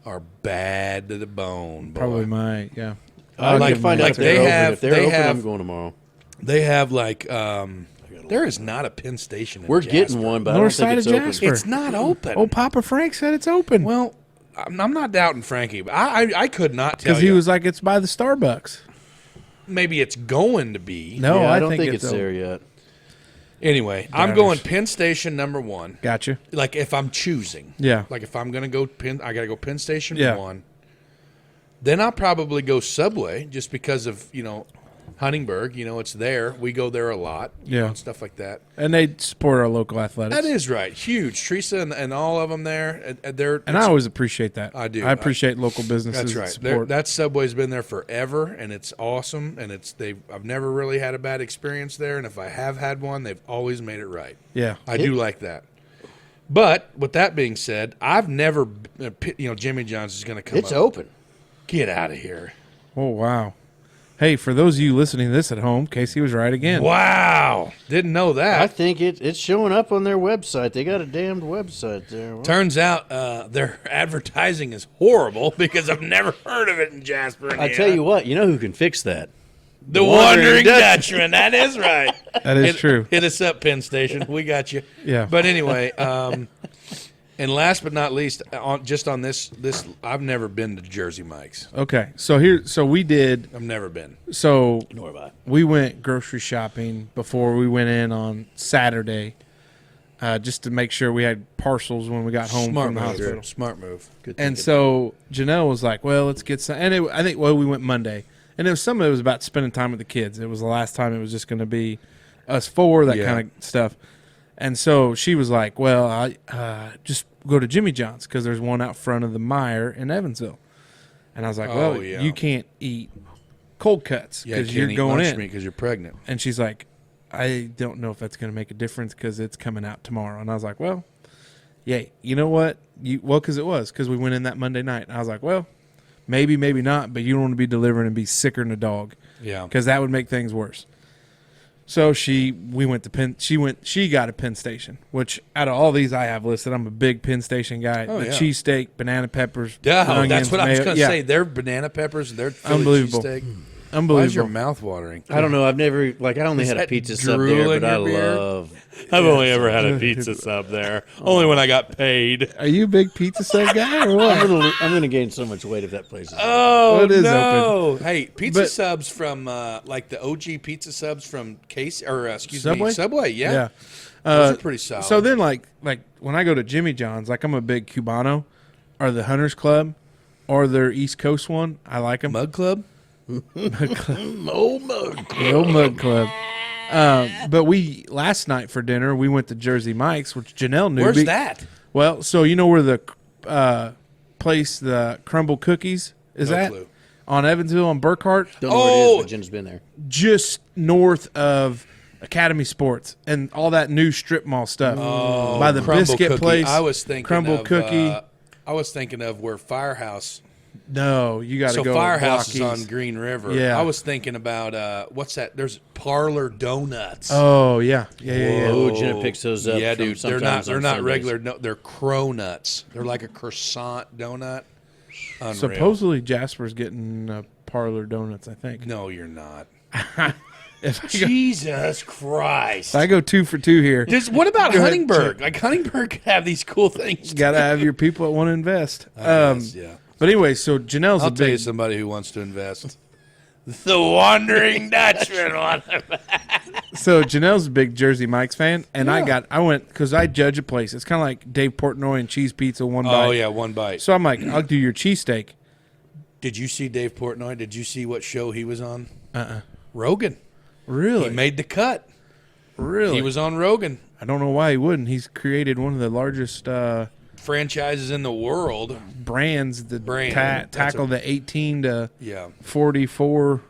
S1: are bad to the bone. Boy.
S2: Probably my, yeah.
S3: I'd like to find out
S1: like
S3: if they're
S1: they
S3: open.
S1: have-
S3: If they're
S1: they
S3: open,
S1: have-
S3: I'm going tomorrow.
S1: They have like there is not a Penn Station. In
S3: We're
S1: Jasper.
S3: getting one, but
S2: North
S3: I don't
S2: side
S3: think
S2: of
S3: it's
S2: Jasper.
S3: open.
S1: It's not open.
S2: Oh, Papa Frank said it's open.
S1: Well, I'm not doubting Frankie, but I could not tell
S2: because
S1: you.
S2: he was like, it's by the Starbucks.
S1: Maybe it's going to be.
S2: No,
S3: Yeah,
S2: I,
S3: I don't think
S2: it's
S3: it's there
S2: open.
S3: yet.
S1: Anyway, I'm going Penn Station #1.
S2: Gotcha.
S1: Like if I'm choosing.
S2: Yeah.
S1: Like if I'm gonna go I gotta go Penn Station
S2: Yeah.
S1: 1. Then I'll probably go Subway just because of, Huntingburg, it's there. We go there a lot.
S2: Yeah.
S1: And stuff like that.
S2: And they support our local athletics.
S1: That is right. Huge. Teresa and all of them there.
S2: And I always appreciate that.
S1: I do.
S2: I appreciate local businesses.
S1: That's
S2: that
S1: right.
S2: support.
S1: That Subway's been there forever, and it's awesome. And I've never really had a bad experience there. And if I have had one, they've always made it right.
S2: Yeah.
S1: I do like that. But with that being said, I've never, Jimmy John's is going to come.
S3: It's
S1: up.
S3: open.
S1: Get out of here!
S2: Oh, wow. Hey, for those of you listening to this at home, Casey was right again.
S1: Wow, didn't know
S3: I
S1: that.
S3: think it's showing up on their website. They got a damned website there.
S1: Turns out their advertising is horrible because I've never heard of it in Jasper.
S3: I
S1: Indiana.
S3: tell you what, you know who can fix that?
S1: the Wondering Dutchmen. That is right.
S2: That is true.
S1: Hit us up, Penn Station. We got you.
S2: Yeah.
S1: But anyway, and last but not least, on this, I've never been to Jersey Mike's.
S2: Okay. So we did.
S1: I've never been.
S2: So
S3: Nor have I.
S2: we went grocery shopping before we went in on Saturday, just to make sure we had parcels when we got home
S1: Smart
S2: from the
S1: move.
S2: hospital.
S1: Smart move.
S3: Good
S2: And
S3: thinking.
S2: so Janelle was like, "Well, let's get some." And I think we went Monday, and it was some of it was about spending time with the kids. It was the last time it was just going to be us four, that
S1: Yeah.
S2: kind of stuff. And so she was like, "Well, I just go to Jimmy John's because there's one out front of the Meijer in Evansville." And I was like,
S1: Oh,
S2: "Well,
S1: yeah.
S2: you can't eat cold cuts
S1: Yeah,
S2: because you're going in."
S1: because you're pregnant.
S2: And she's like, "I don't know if that's going to make a difference because it's coming out tomorrow." And I was like, "Well, yeah, you know what? Because we went in that Monday night." And I was like, "Well, maybe, maybe not, but you don't want to be delivering and be sicker than a dog
S1: Yeah.
S2: because that would make things worse." So we went to Penn. She got a Penn Station, which out of all these I have listed, I'm a big Penn Station guy.
S1: Oh,
S2: the
S1: yeah.
S2: cheesesteak, banana peppers,
S1: Yeah,
S2: onions,
S1: that's what I was
S2: mayo.
S1: going to
S2: Yeah.
S1: say. Their banana peppers, their Philly
S2: Unbelievable.
S1: cheesesteak.
S2: Unbelievable.
S1: Why is your mouth watering?
S3: I don't know. I've never I only
S1: Is
S3: had a
S1: that
S3: pizza sub
S1: drool
S3: there,
S1: in
S3: but I
S1: your beer?
S3: love.
S4: I've only ever had a pizza sub there. Only when I got paid.
S2: Are you a big pizza sub guy or what?
S3: I'm gonna gain so much weight if that place is.
S1: Oh,
S2: It is
S1: no. Hey, pizza
S2: But-
S1: subs from, like the OG pizza subs from Case, or excuse
S2: Subway?
S1: me, Subway, yeah.
S2: Yeah.
S1: Those are pretty solid.
S2: So then, like when I go to Jimmy John's, like I'm a big Cubano, or the Hunters Club, or their East Coast one. I like them.
S1: Mug Club?
S3: Old mug.
S2: The old Mug Club. But last night for dinner we went to Jersey Mike's, which Janelle knew.
S1: Where's that?
S2: Well, so you know where the place, the Crumble Cookies, is
S1: No
S2: that
S1: clue.
S2: on Evansville on Burkhart,
S3: Don't know where it
S1: Oh!
S3: is, but Jen's been there.
S2: just north of Academy Sports and all that new strip mall stuff by the
S1: Crumble
S2: biscuit
S1: Cookie.
S2: place.
S1: I was thinking
S2: Crumble
S1: of,
S2: Cookie.
S1: I was thinking of where Firehouse.
S2: No, you got to
S1: So
S2: go.
S1: Firehouse is
S2: Block
S1: on
S2: East.
S1: Green River.
S2: Yeah.
S1: I was thinking about what's that? There's Parlor Donuts.
S2: Oh yeah.
S3: Oh, Jenna picks those up.
S1: yeah,
S3: from
S1: dude. They're
S3: sometimes
S1: not
S3: on Sundays.
S1: regular. No, they're cronuts. They're like a croissant donut. Unreal.
S2: Supposedly Jasper's getting Parlor Donuts. I think.
S1: No, you're not.
S2: If I go,
S1: Jesus Christ.
S2: I go 2 for 2 here.
S1: What about
S2: Go ahead,
S1: Huntingburg? Like Huntingburg could have these cool things.
S2: Got to have your people that want to invest.
S1: Yeah.
S2: But anyway, so Janelle's
S1: I'll
S2: a
S1: tell you
S2: big.
S1: somebody who wants to invest. The Wondering Dutchman.
S2: So Janelle's a big Jersey Mike's fan, and
S1: Yeah.
S2: I went because I judge a place. It's kind of like Dave Portnoy and cheese pizza one bite.
S1: Oh yeah, one bite.
S2: So I'm like, I'll do your cheesesteak.
S1: Did you see Dave Portnoy? Did you see what show he was on? Rogan.
S2: Really?
S1: He made the cut.
S2: really?
S1: He was on Rogan.
S2: I don't know why he wouldn't. He's created one of the largest
S1: Franchises in the world.
S2: brands that
S1: Brand. That's
S2: tackle the 18 to
S1: Yeah.
S2: 44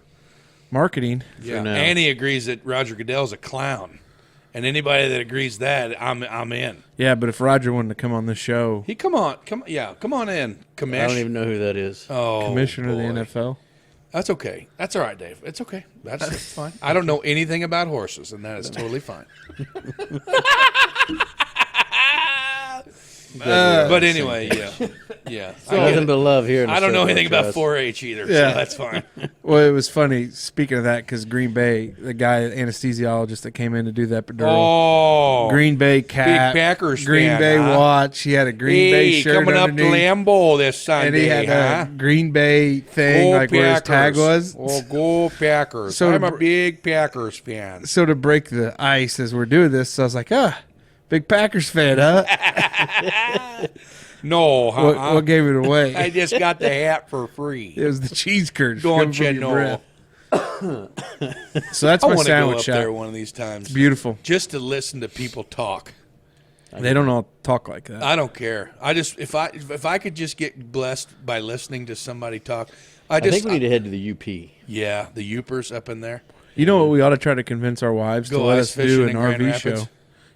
S2: marketing.
S1: Yeah.
S3: now.
S1: And he agrees that Roger Goodell's a clown. And anybody that agrees that, I'm in.
S2: Yeah, but if Roger wanted to come on this show,
S1: Come on in,
S3: I
S1: Commish.
S3: don't even know who that is.
S1: Oh,
S2: commissioner
S1: boy.
S2: of the NFL.
S1: That's okay. That's all right, Dave. It's okay. That's fine. I don't know anything about horses, and that is totally fine. But anyway, yeah. I get
S3: Nothing
S1: it.
S3: but love here. In the
S1: I don't know
S3: circle,
S1: anything about
S3: trust.
S1: 4-H either,
S2: Yeah.
S1: so that's fine.
S2: Well, it was funny. Speaking of that, because Green Bay, the guy, anesthesiologist that came in to do the epidural,
S1: Oh,
S2: Green Bay cap,
S1: Big Packers
S2: Green
S1: fan,
S2: Bay
S1: huh?
S2: watch. He had a Green Bay
S1: hey,
S2: shirt
S1: coming up to
S2: underneath,
S1: Lambeau this Sunday,
S2: and he had
S1: huh?
S2: a Green Bay thing,
S1: Go
S2: like where his tag was.
S1: Oh, go Packers.
S2: So
S1: I'm
S2: to
S1: a
S2: br-
S1: big Packers fan.
S2: So to break the ice as we're doing this, so I was like, big Packers fan, huh?
S1: No,
S2: What gave it away?
S1: I just got the hat for free.
S2: It was the cheese curds.
S1: Don't
S2: coming from
S1: you
S2: your
S1: know?
S2: breath. So that's
S1: I
S2: my
S1: want to go
S2: sandwich
S1: up
S2: shop.
S1: there one of these times.
S2: Beautiful.
S1: Just to listen to people talk.
S2: They don't all talk like that.
S1: I don't care. I just if I could just get blessed by listening to somebody talk. I
S3: I think we need to head to the UP.
S1: Yeah, the Yoopers up in there.
S2: You know what we ought to try to convince our wives
S1: Go
S2: to let
S1: ice
S2: us do
S1: fishing
S2: an
S1: in Grand
S2: RV
S1: Rapids.
S2: show.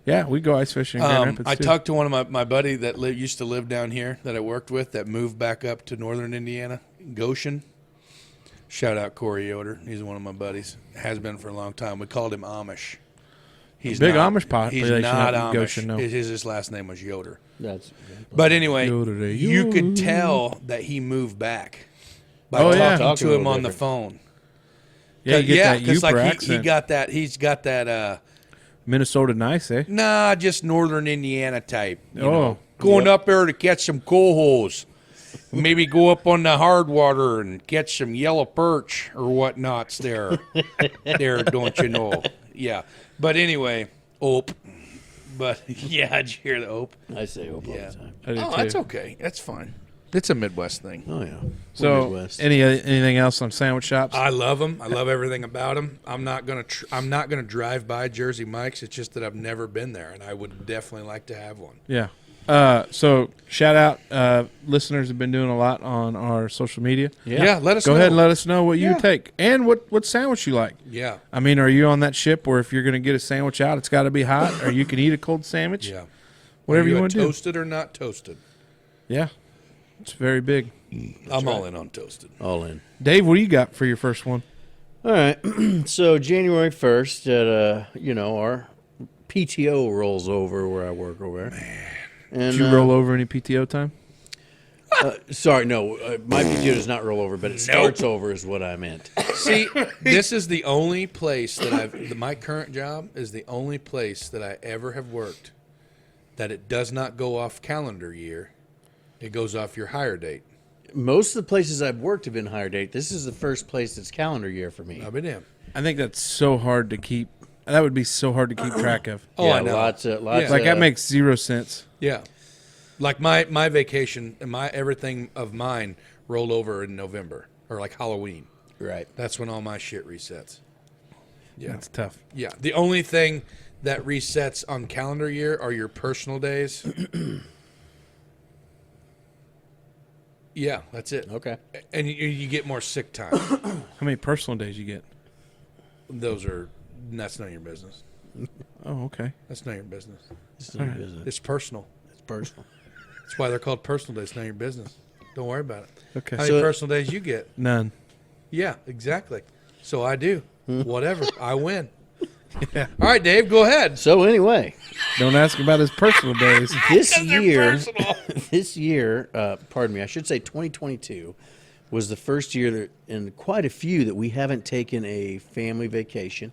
S2: Yeah, we go ice fishing in Grand Rapids
S1: I
S2: too.
S1: talked to one of my buddy that used to live down here that I worked with that moved back up to northern Indiana, Goshen. Shout out Corey Yoder. He's one of my buddies. Has been for a long time. We called him Amish. He's
S2: Big
S1: not,
S2: Amish population
S1: He's not
S2: up in
S1: Amish.
S2: Goshen, no.
S1: His last name was Yoder.
S3: That's
S1: But anyway,
S2: Yoder,
S1: you
S2: Yoder.
S1: could tell that he moved back by
S2: Oh, yeah.
S1: talking
S3: Talking
S1: to
S3: a
S1: him
S3: little
S1: on the
S3: different.
S1: phone.
S2: yeah, you get that Yooper
S1: like
S2: accent.
S1: he's got that
S2: Minnesota nice, eh?
S1: nah, just northern Indiana type. You
S2: Oh,
S1: know, going up there to catch some cohos. Maybe go up on the hard water and catch some yellow perch or whatnots there. There, don't you know? Yeah. But anyway, ope. But yeah, did you hear the ope?
S3: I say Opa all
S1: Yeah.
S3: the time.
S2: I do
S1: Oh,
S2: too.
S1: that's okay. That's fine. It's a Midwest thing.
S3: Oh yeah.
S2: So,
S3: Midwest.
S2: anything else on sandwich shops?
S1: I love them. I love everything about them. I'm not gonna drive by Jersey Mike's. It's just that I've never been there, and I would definitely like to have one.
S2: Yeah. So shout out, listeners have been doing a lot on our social media.
S1: Yeah, let us
S2: Go
S1: know.
S2: ahead and let us know what you
S1: Yeah.
S2: take and what sandwich you like.
S1: Yeah,
S2: I mean, are you on that ship where if you're going to get a sandwich out, it's got to be hot, or you can eat a cold sandwich?
S1: yeah.
S2: Whatever
S1: Are
S2: you
S1: a
S2: want to do.
S1: toasted or not toasted?
S2: Yeah, it's very big.
S1: I'm all in on toasted.
S3: All in.
S2: Dave, what do you got for your first one?
S3: All right. So January 1st, our PTO rolls over where I work over there. Man. And,
S2: Did you roll over any PTO time?
S3: Sorry, no. My PTO does not roll over, but it starts over is what I meant.
S1: See, this is the only place that my current job is the only place that I ever have worked that it does not go off calendar year. It goes off your hire date.
S3: Most of the places I've worked have been hire date. This is the first place that's calendar year for me.
S1: I'll be damned.
S2: I think that's so hard to keep. That would be so hard to keep track of.
S1: Oh,
S3: yeah,
S1: I know.
S3: Lots.
S2: Like that makes 0 sense.
S1: Yeah. Like my vacation and everything of mine rolled over in November or like Halloween.
S3: Right.
S1: That's when all my shit resets. Yeah.
S2: That's tough.
S1: Yeah. The only thing that resets on calendar year are your personal days. Yeah, that's it.
S3: Okay.
S1: And you get more sick time.
S2: How many personal days you get?
S1: That's none of your business.
S2: Oh, okay.
S1: That's none of your business.
S3: It's not business.
S1: It's personal.
S3: It's personal.
S1: That's why they're called personal days. It's none of your business. Don't worry about it.
S2: Okay.
S1: How many personal days you get?
S2: None.
S1: Yeah, exactly. So I do. Whatever. I win. Yeah. All right, Dave, go ahead.
S3: So anyway,
S2: Don't ask about his personal days.
S3: this year, pardon me, I should say 2022 was the first year that, in quite a few, that we haven't taken a family vacation.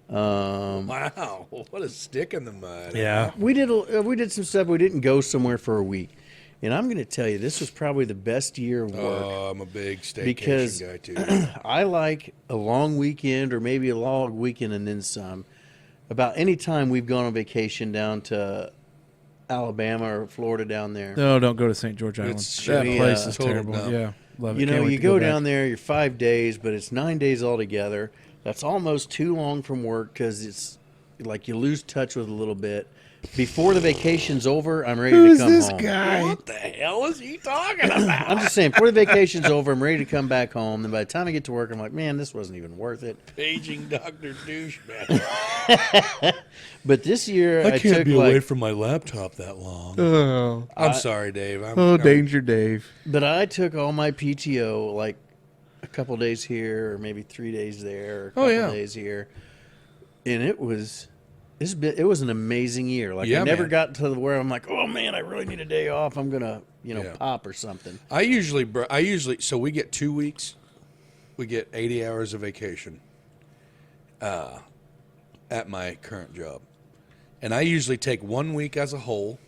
S1: Wow, what a stick in the mud.
S2: Yeah.
S3: We did some stuff. We didn't go somewhere for a week, and I'm going to tell you, this was probably the best year of work.
S1: Oh, I'm a big staycation
S3: Because
S1: guy, too.
S3: I like a long weekend or maybe a long weekend and then some. About any time we've gone on vacation down to Alabama or Florida down there.
S2: No, don't go to St. George Island.
S1: It's
S2: That
S1: shitty.
S2: place is
S1: Total
S2: terrible.
S1: dump.
S2: Yeah. Love it.
S3: You know,
S2: Can't wait
S3: you
S2: to
S3: go
S2: back.
S3: down there, you're 5 days, but it's 9 days altogether. That's almost too long from work because it's like you lose touch with it a little bit. Before the vacation's over, I'm ready to come home.
S2: guy?
S1: What the hell is he talking about?
S3: I'm just saying, before the vacation's over, I'm ready to come back home. Then by the time I get to work, I'm like, man, this wasn't even worth it.
S1: Paging Dr. Douchebag.
S3: But this year, I
S1: can't
S3: took
S1: be
S3: like,
S1: away from my laptop that long.
S2: Oh,
S1: I'm sorry, Dave.
S2: Danger Dave.
S3: but I took all my PTO, like a couple days here, or maybe 3 days there, or a couple days here, and it was an amazing year. Like
S1: Yeah,
S3: I never
S1: man.
S3: got to where I'm like, oh man, I really need a day off. I'm gonna, pop or something.
S1: I usually, so we get 2 weeks. We get 80 hours of vacation at my current job. And I usually take 1 week as a whole,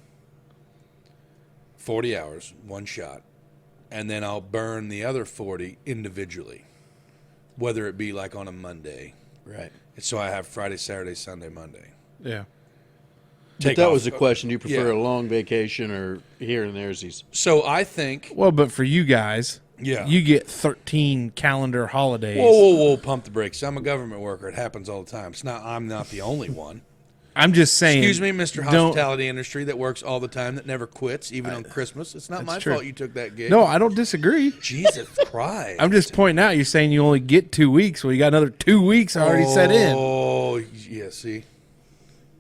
S1: 40 hours, one shot. And then I'll burn the other 40 individually, whether it be like on a Monday.
S3: Right.
S1: So I have Friday, Saturday, Sunday, Monday.
S2: Yeah.
S3: But that was the question. Do you prefer
S1: Yeah.
S3: a long vacation or here and there's?
S1: So I think,
S2: Well, but for you guys,
S1: Yeah.
S2: you get 13 calendar holidays.
S1: whoa, pump the brakes. I'm a government worker. It happens all the time. I'm not the only one.
S2: I'm just saying.
S1: Excuse me, Mr.
S2: don't-
S1: Hospitality Industry that works all the time, that never quits, even on Christmas. It's not my
S2: true.
S1: fault you took that gig.
S2: No, I don't disagree.
S1: Jesus Christ.
S2: I'm just pointing out. You're saying you only get 2 weeks. Well, you got another 2 weeks already set in.
S1: Oh, yeah, see?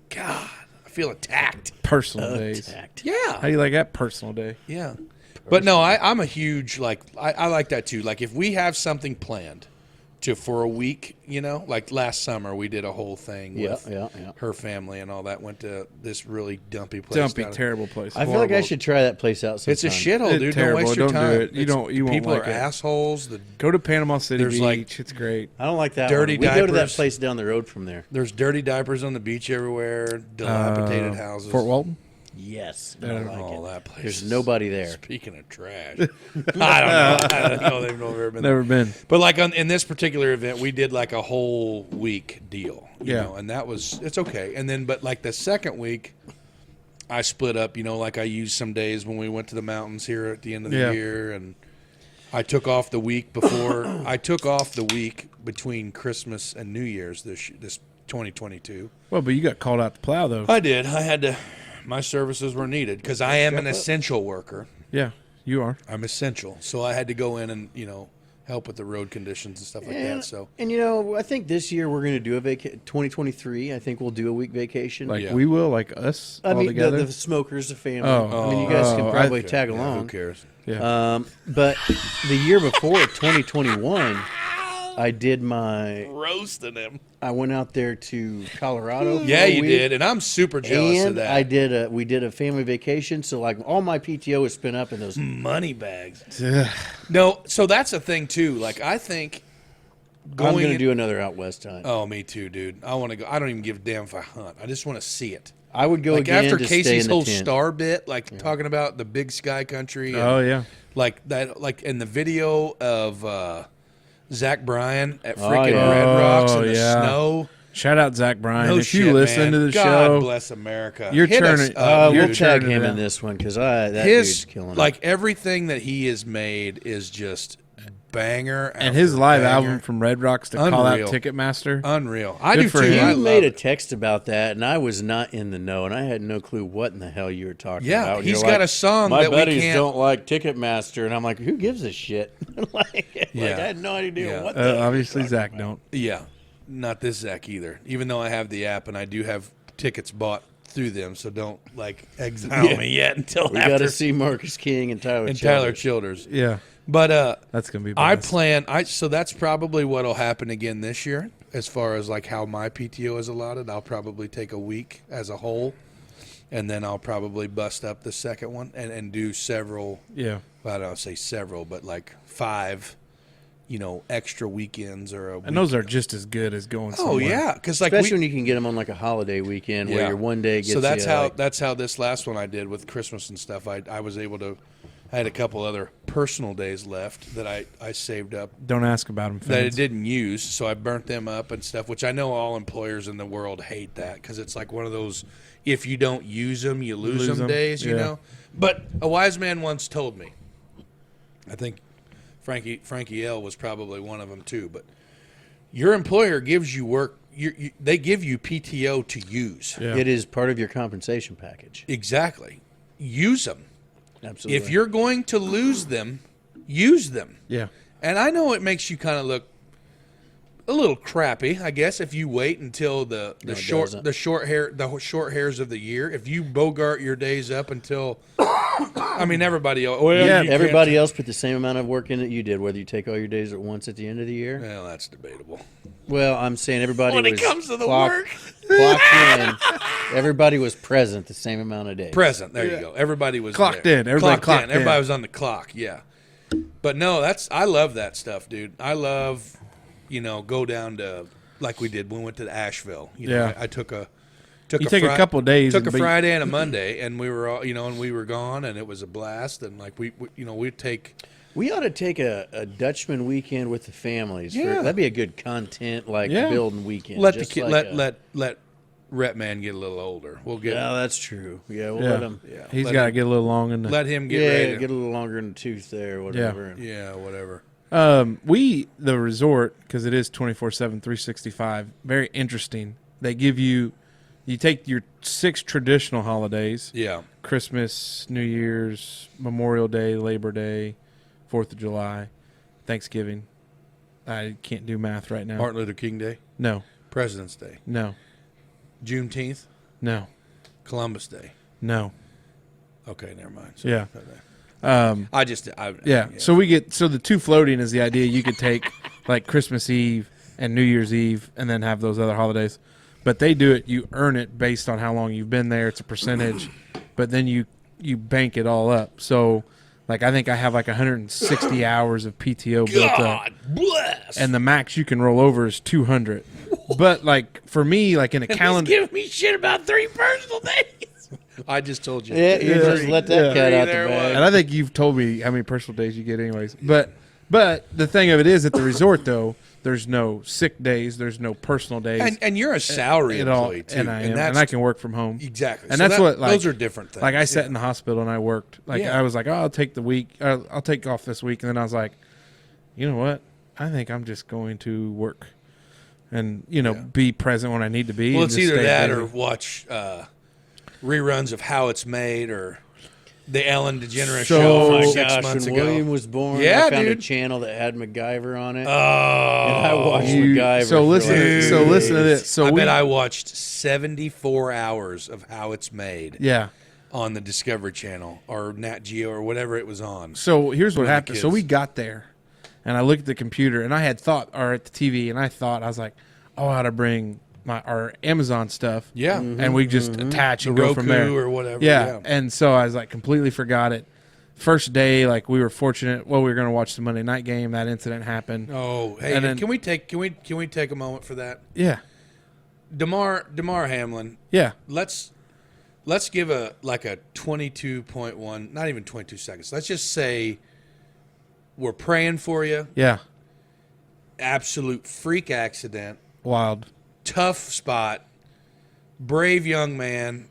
S1: God, I feel attacked.
S2: Personal days. How
S1: Yeah.
S2: do you like that personal day?
S1: Yeah. But no, I'm a huge, I like that too. Like, if we have something planned for a week, like last summer, we did a whole thing with her family and all that. Went to this really dumpy place.
S2: Dumpy,
S1: down-
S2: terrible place.
S3: I feel like I should try that place out sometime.
S1: It's a shithole,
S2: It's
S1: dude.
S2: terrible.
S1: Don't waste your
S2: Don't do
S1: time.
S2: it. You won't
S1: People
S2: like
S1: are
S2: it.
S1: assholes.
S2: Go to Panama City
S1: There's,
S2: Beach.
S1: like-
S2: It's great.
S3: I don't like that
S1: Dirty
S3: one. We go to that
S1: diapers.
S3: place down the road from there.
S1: There's dirty diapers on the beach everywhere, dilapidated houses.
S2: Fort Walton.
S3: Yes. I don't like
S1: Oh,
S3: it.
S1: that place.
S3: There's
S1: is-
S3: nobody there.
S1: Speaking of trash, I don't know. I don't know. They've never been there.
S2: Never been.
S1: But like in this particular event, we did like a whole week deal, you
S2: Yeah.
S1: know, and it's okay. And then, but like the second week, I split up, like I used some days when we went to the mountains here at the end of the
S2: Yeah.
S1: year, and I took off the week before. I took off the week between Christmas and New Year's this 2022.
S2: Well, but you got called out to plow though.
S1: I did. I had to. My services were needed because I am an essential worker.
S2: Yeah, you are.
S1: I'm essential, so I had to go in and help with the road conditions and stuff like that. So
S3: And I think this year we're going to do a 2023. I think we'll do a week vacation.
S2: Like
S1: Yeah.
S2: we will, like us
S3: I
S2: all
S3: mean,
S2: together.
S3: the smokers, the family.
S2: Oh.
S3: I mean, you guys can
S2: Oh,
S3: probably
S2: okay.
S3: tag
S1: yeah,
S3: along.
S1: who cares?
S2: yeah.
S3: But the year before, 2021, I did my.
S4: Roasting him.
S3: I went out there to Colorado. For
S1: Yeah,
S3: a
S1: you
S3: week,
S1: did, and I'm super jealous of
S3: And
S1: that.
S3: we did a family vacation. So like all my PTO was spent up in those.
S1: Money bags. No, so that's a thing too. Like I think
S3: I'm
S1: going.
S3: going to do another out west time.
S1: Oh, me too, dude. I want to go. I don't even give a damn if I hunt. I just want to see it.
S3: I would go
S1: Like
S3: again
S1: after
S3: to stay
S1: Casey's
S3: in the
S1: whole
S3: tent.
S1: star bit, like talking about the big sky country. And
S2: Oh yeah.
S1: like that, like in the video of Zach Bryan at freaking
S3: yeah.
S1: Red Rocks in
S2: Oh,
S1: the
S2: yeah.
S1: snow.
S2: Shout out Zach Bryan.
S1: No
S2: if
S1: shit,
S2: you listen
S1: man.
S2: to the
S1: God
S2: show,
S1: bless America.
S2: You're
S1: Hit us
S2: turning-
S1: up,
S2: you're
S3: We'll
S1: dude.
S3: tag
S2: turning
S3: him
S2: it
S3: in
S2: out.
S3: this one because that
S1: His
S3: dude's killing it.
S1: like everything that he has made is just banger.
S2: and his
S1: after
S2: live
S1: banger.
S2: album from Red Rocks to call out
S1: Unreal.
S2: Ticketmaster.
S1: Unreal. I
S2: Good
S1: do
S2: for
S1: too.
S2: him.
S1: I
S3: You
S1: love
S3: made a
S1: it.
S3: text about that, and I was not in the know, and I had no clue what in the hell you were talking
S1: Yeah,
S3: about. And
S1: he's
S3: you're
S1: got
S3: like,
S1: a song
S3: My
S1: that we
S3: buddies
S1: can't-
S3: don't like Ticketmaster, and I'm like, who gives a shit? like
S1: Yeah.
S3: I had no idea
S1: Yeah.
S3: what. The hell
S2: Obviously,
S3: you're
S2: Zach
S3: talking about.
S2: don't.
S1: Yeah, not this Zach either. Even though I have the app and I do have tickets bought through them, so don't like exile me yet until
S3: We got
S1: after.
S3: to see Marcus King and Tyler.
S1: And Tyler
S3: Childers.
S1: Childers.
S2: Yeah,
S1: But
S2: that's gonna be.
S1: I
S2: best.
S1: plan. So that's probably what'll happen again this year. As far as like how my PTO is allotted, I'll probably take a week as a whole, and then I'll probably bust up the second one and do several.
S2: Yeah.
S1: Well, I don't say several, but like 5, extra weekends or a.
S2: And those are just as good as going.
S1: Oh
S2: somewhere.
S1: yeah, because like
S3: Especially when you can get them on like a holiday weekend where your one day gets.
S1: So that's
S3: you,
S1: how
S3: like,
S1: that's how this last one I did with Christmas and stuff. I was able to. I had a couple other personal days left that I saved up
S2: Don't ask about them.
S1: that I didn't use, so I burnt them up and stuff. Which I know all employers in the world hate that because it's like one of those if you don't use them, you lose them days. You
S2: Yeah.
S1: know. But a wise man once told me. I think Frankie L was probably one of them too. But your employer gives you work. They give you PTO to use.
S2: Yeah.
S3: It is part of your compensation package.
S1: Exactly. Use them.
S3: Absolutely.
S1: If you're going to lose them, use them.
S2: Yeah.
S1: And I know it makes you kind of look a little crappy, I guess, if you wait until the
S3: it
S1: short
S3: doesn't.
S1: the short hairs of the year. If you bogart your days up until, I mean, everybody else. Well,
S2: Yeah,
S1: you can't-
S3: Everybody else put the same amount of work in that you did, whether you take all your days at once at the end of the year.
S1: Well, that's debatable.
S3: Well, I'm saying everybody
S1: When it
S3: was
S1: comes to the
S3: clocked,
S1: work.
S3: clocked in. Everybody was present the same amount of days.
S1: Present. There you go. Everybody was
S2: Clocked
S1: there.
S2: in. Everybody clocked in.
S1: Everybody was on the clock. Yeah. But no, I love that stuff, dude. I love, go down to like we did when we went to Asheville.
S2: Yeah.
S1: I took a
S2: You take a couple days
S1: Took
S2: and
S1: a
S2: be-
S1: Friday and a Monday, and we were all, and we were gone, and it was a blast. And like we'd take.
S3: We ought to take a Dutchman weekend with the families.
S1: Yeah.
S3: That'd be a good content,
S2: Yeah.
S3: building weekend.
S1: Let the
S3: Just
S1: kid
S3: like
S1: let Rhett Man get a little older. We'll get
S3: Yeah, that's true. Yeah, we'll
S2: Yeah.
S3: let him.
S1: yeah.
S2: He's
S1: let
S2: got to
S1: him,
S2: get a little long in the.
S1: let him get
S3: Yeah,
S1: ready.
S3: get a little longer in the tooth there, whatever.
S1: Yeah, whatever.
S2: The resort, because it is 24/7, 365, very interesting. They give you take your 6 traditional holidays:
S1: Yeah.
S2: Christmas, New Year's, Memorial Day, Labor Day, 4th of July, Thanksgiving. I can't do math right now.
S1: Martin Luther King Day,
S2: No,
S1: President's Day,
S2: no,
S1: Juneteenth,
S2: no,
S1: Columbus Day.
S2: no.
S1: Okay, never mind. So,
S2: Yeah.
S1: Yeah.
S2: So the 2 floating is the idea. You could take like Christmas Eve and New Year's Eve and then have those other holidays. But they do it, you earn it based on how long you've been there. It's a percentage, but then you bank it all up. So like I think I have like 160 hours of PTO built up.
S1: God bless.
S2: And the max you can roll over is 200. But like for me, like in a calendar,
S1: Give me shit about 3 personal days. I just told you.
S3: Yeah, you just let that cat out the
S1: There
S3: bag.
S2: and I think you've told me how many personal days you get anyways. But the thing of it is at the resort though, there's no sick days, there's no personal days.
S1: And you're a salary
S2: It all,
S1: employee too,
S2: and I am,
S1: that's
S2: and I can work from home.
S1: exactly.
S2: And
S1: So
S2: that's what like
S1: those are different things.
S2: Like I sat in the hospital and I worked. Like
S1: Yeah.
S2: I was like, oh, I'll take the week. I'll take off this week, and then I was like, you know what? I think I'm just going to work, and be present when I need to be.
S1: Well,
S2: and
S1: it's
S2: just
S1: either
S2: stay
S1: that
S2: busy.
S1: or watch reruns of How It's Made or the Ellen DeGeneres
S2: So-
S1: show
S3: Oh
S1: from
S3: my
S1: 6
S3: gosh,
S1: months
S3: when
S1: ago.
S3: William was born,
S1: Yeah,
S3: I found a
S1: dude.
S3: channel that had MacGyver on it.
S1: Oh,
S3: and I watched MacGyver.
S2: So listen.
S3: for
S2: So
S3: like
S2: listen to
S3: days.
S2: this. So
S1: I
S2: we,
S1: bet I watched 74 hours of How It's Made
S2: yeah.
S1: on the Discovery Channel or Nat Geo or whatever it was on.
S2: So here's what
S1: With the
S2: happened. So
S1: kids.
S2: we got there, and I looked at the computer, and I had thought, or at the TV, and I was like, oh, I ought to bring our Amazon stuff.
S1: Yeah.
S2: And we just attach and
S1: The
S2: go from there.
S1: Roku or whatever.
S2: Yeah. And so I was like, completely forgot it. First day, like, we were fortunate. Well, we were going to watch the Monday night game. That incident happened.
S1: Oh, hey,
S2: And then-
S1: can we take a moment for that?
S2: Yeah.
S1: DeMar Hamlin.
S2: Yeah.
S1: Let's give a 22.1, not even 22 seconds. Let's just say we're praying for you.
S2: Yeah.
S1: Absolute freak accident.
S2: Wild.
S1: Tough spot. Brave young man.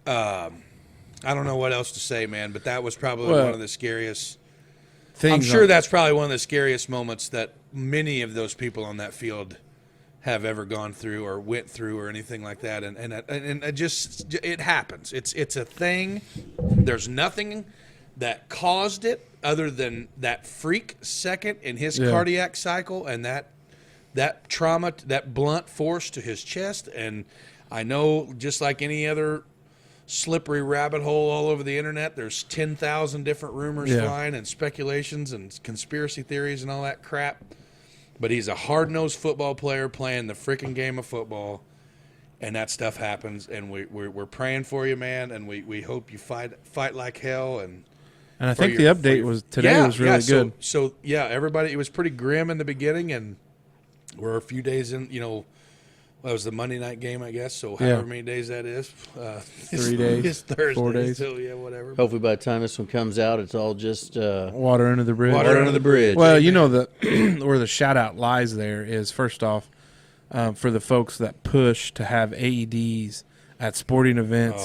S1: I don't know what else to say, man, but that was probably one of the scariest. I'm sure that's probably one of the scariest moments that many of those people on that field have ever gone through or went through or anything like that. And it happens. It's a thing. There's nothing that caused it other than that freak second in his cardiac cycle and that trauma, that blunt force to his chest. And I know, just like any other slippery rabbit hole all over the internet, there's 10,000 different rumors flying and speculations and conspiracy theories and all that crap. But he's a hard-nosed football player playing the freaking game of football, and that stuff happens. And we're praying for you, man, and we hope you fight like hell. And
S2: I think the update was today was really good.
S1: So everybody, it was pretty grim in the beginning, and we're a few days in. That was the Monday night game, I guess. So however many days that is,
S2: 3 days,
S1: it's Thursday,
S2: 4 days.
S1: So whatever.
S3: Hopefully by the time this one comes out, it's all just
S2: Water under the bridge.
S3: water under the bridge.
S2: Well, where the shout out lies there is, first off, for the folks that push to have AEDs at sporting events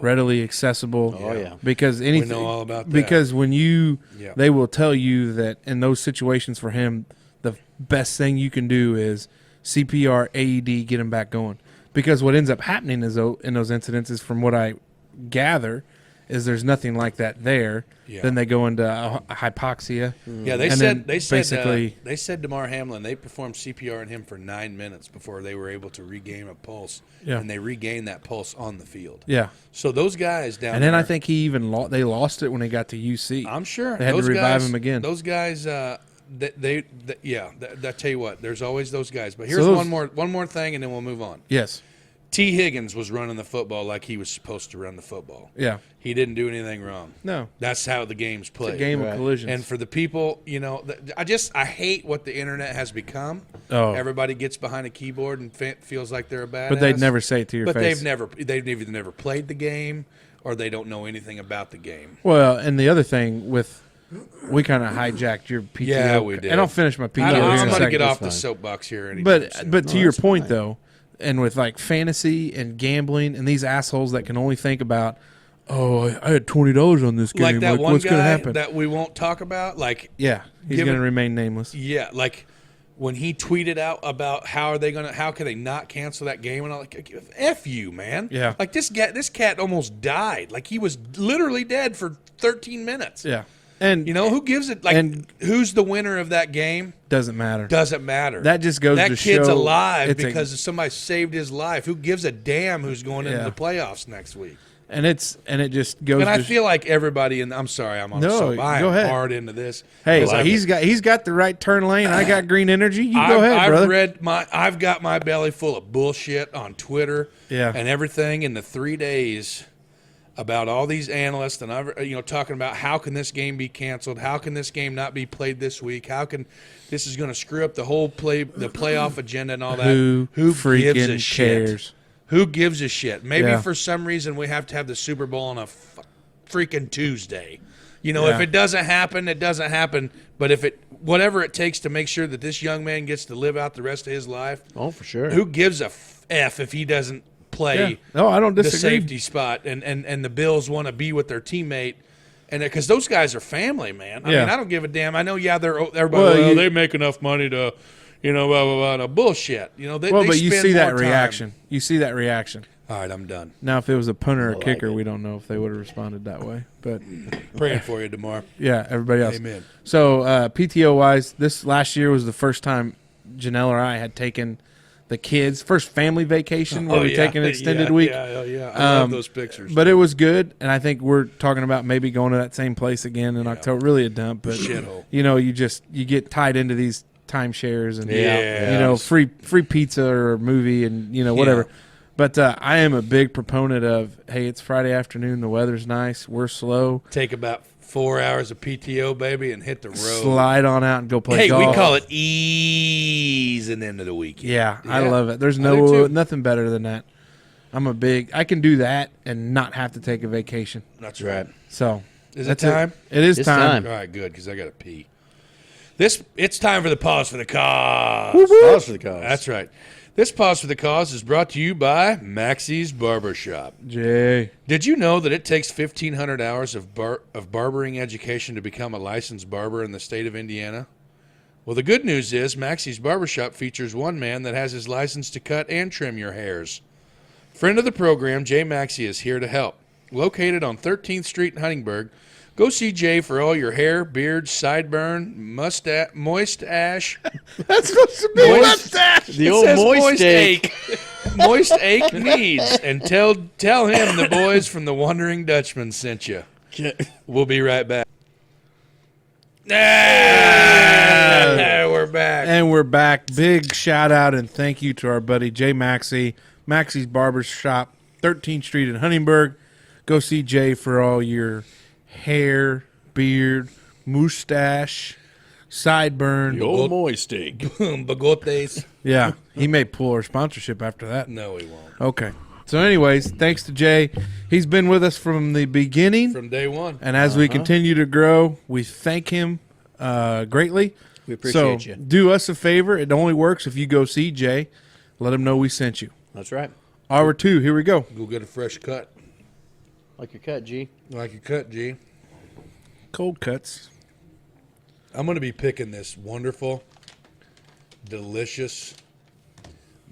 S2: readily accessible.
S3: Oh, yeah.
S2: Because anything,
S1: We know all about that.
S2: Because when they will tell you that in those situations for him, the best thing you can do is CPR, AED, get him back going. Because what ends up happening is, in those incidents, is from what I gather, is there's nothing like that there.
S1: Yeah.
S2: Then they go into hypoxia.
S1: Yeah, they
S2: And
S1: said
S2: then basically
S1: they said DeMar Hamlin, they performed CPR on him for 9 minutes before they were able to regain a pulse, and they regained that pulse on the field.
S2: Yeah.
S1: So those guys down
S2: And then
S1: there,
S2: I think he even they lost it when they got to UC.
S1: I'm sure
S2: they had
S1: those
S2: to revive
S1: guys,
S2: him again.
S1: Those guys, I tell you what, there's always those guys. But here's one more thing, and then we'll move on.
S2: Yes.
S1: T. Higgins was running the football like he was supposed to run the football.
S2: Yeah.
S1: He didn't do anything wrong.
S2: No.
S1: That's how the game's played.
S2: It's a game of collisions.
S1: And for the people, I hate what the internet has become.
S2: Oh.
S1: Everybody gets behind a keyboard and feels like they're a badass.
S2: But they'd never say it to your
S1: But
S2: face.
S1: they've either never played the game or they don't know anything about the game.
S2: Well, and the other thing we kind of hijacked your PTO.
S1: Yeah, we did.
S2: And I'll finish my PTO
S1: I'm
S2: here in a
S1: going to
S2: second.
S1: get off
S3: fine.
S1: the soapbox here. Anytime soon.
S2: But to your
S3: that's
S2: point,
S3: fine.
S2: though, and with like fantasy and gambling and these assholes that can only think about, I had $20 on this game.
S1: like that one
S2: what's going to
S1: guy
S2: happen?
S1: that we won't talk about, like
S2: Yeah, he's
S1: Give
S2: going to
S1: it-
S2: remain nameless.
S1: yeah, like when he tweeted out about how can they not cancel that game, and I'm like, F you, man.
S2: Yeah.
S1: Like this cat almost died. Like he was literally dead for 13 minutes.
S2: Yeah. And
S1: who gives it? Like,
S2: and-
S1: who's the winner of that game?
S2: doesn't matter.
S1: Doesn't matter.
S2: That just goes
S1: that
S2: to
S1: kid's
S2: show
S1: alive
S2: it's
S1: because somebody saved his life. Who gives a damn who's going into
S2: Yeah.
S1: the playoffs next week?
S2: and it just goes.
S1: And I
S2: to
S1: feel like everybody, and I'm sorry, I'm on
S2: No,
S1: a soap. I
S2: go
S1: am
S2: ahead.
S1: hard into this.
S2: Hey,
S1: 'Cause I've-
S2: he's got the right turn lane. I got green energy. You go ahead,
S1: I've
S2: brother.
S1: I've got my belly full of bullshit on Twitter,
S2: Yeah.
S1: and everything in the 3 days about all these analysts and talking about how can this game be canceled? How can this game not be played this week? How can this is going to screw up the whole the playoff agenda and all that?
S2: Who freaking
S1: gives a shit?
S2: cares?
S1: Who gives a shit? Maybe
S2: Yeah.
S1: for some reason we have to have the Super Bowl on a freaking Tuesday.
S2: Yeah.
S1: If it doesn't happen, it doesn't happen. But if whatever it takes to make sure that this young man gets to live out the rest of his life,
S3: Oh, for sure.
S1: who gives a F if he doesn't play
S2: Yeah. No, I don't
S1: the
S2: disagree.
S1: safety spot and the Bills want to be with their teammate? And because those guys are family, man. I
S2: Yeah.
S1: mean, I don't give a damn. I know, everybody.
S2: Well,
S1: They make enough money to, blah blah blah. No, bullshit. They
S2: But you
S1: spend
S2: see that
S1: more time.
S2: reaction. You see that reaction.
S1: All right, I'm done.
S2: Now, if it was a punter or
S3: like
S2: kicker,
S3: it.
S2: we don't know if they would have responded that way. But
S1: Praying for you, DeMar.
S2: yeah, everybody else.
S1: Amen.
S2: So PTO wise, this last year was the first time Janelle or I had taken the kids. First family vacation where
S1: Oh,
S2: we
S1: yeah.
S2: take an extended week.
S1: Yeah. I love those pictures.
S2: But it was good, and I think we're talking about maybe going to that same place again in October. Really a dump, but
S1: Shithole.
S2: you get tied into these timeshares and
S1: Yeah.
S2: free pizza or movie and whatever. But I am a big proponent of, hey, it's Friday afternoon, the weather's nice, we're slow,
S1: Take about 4 hours of PTO, baby, and hit the road.
S2: slide on out and go play
S1: Hey,
S2: golf.
S1: we call it easing into the weekend.
S2: Yeah, I love it. There's
S1: I do too.
S2: nothing better than that. I can do that and not have to take a vacation.
S1: That's right.
S2: So
S1: Is it
S2: that's
S1: time?
S2: It is
S3: It's
S2: time.
S3: time.
S1: All right, good, because I got to pee. It's time for the Pause for the Cause.
S3: Pause for the cause.
S1: That's right. This Pause for the Cause is brought to you by Maxie's Barbershop.
S2: Jay.
S1: Did you know that it takes 1,500 hours of barbering education to become a licensed barber in the state of Indiana? Well, the good news is Maxie's Barbershop features one man that has his license to cut and trim your hairs. Friend of the program, Jay Maxie, is here to help. Located on 13th Street in Huntingburg, go see Jay for all your hair, beard, sideburn, moist ash.
S2: That's supposed to be mustache.
S3: The
S1: It
S3: old
S1: says
S3: moist ache.
S1: moist ache needs. And tell him the boys from the Wondering Dutchmen sent you. We'll be right back. We're back.
S2: And we're back. Big shout out and thank you to our buddy Jay Maxie, Maxie's Barbershop, 13th Street in Huntingburg. Go see Jay for all your hair, beard, mustache, sideburn.
S3: The old moist ache.
S1: Bagotes.
S2: Yeah, he may pull our sponsorship after that.
S1: No, he won't.
S2: Okay. So, anyways, thanks to Jay. He's been with us from the beginning.
S1: From day one.
S2: And as we continue to grow, we thank him greatly.
S3: We appreciate
S2: so
S3: you.
S2: Do us a favor. It only works if you go see Jay. Let him know we sent you.
S3: That's right.
S2: Hour 2, here we go.
S1: Go get a fresh cut.
S3: Like your cut, G.
S1: Like your cut, G.
S2: Cold cuts.
S1: I'm going to be picking this wonderful, delicious,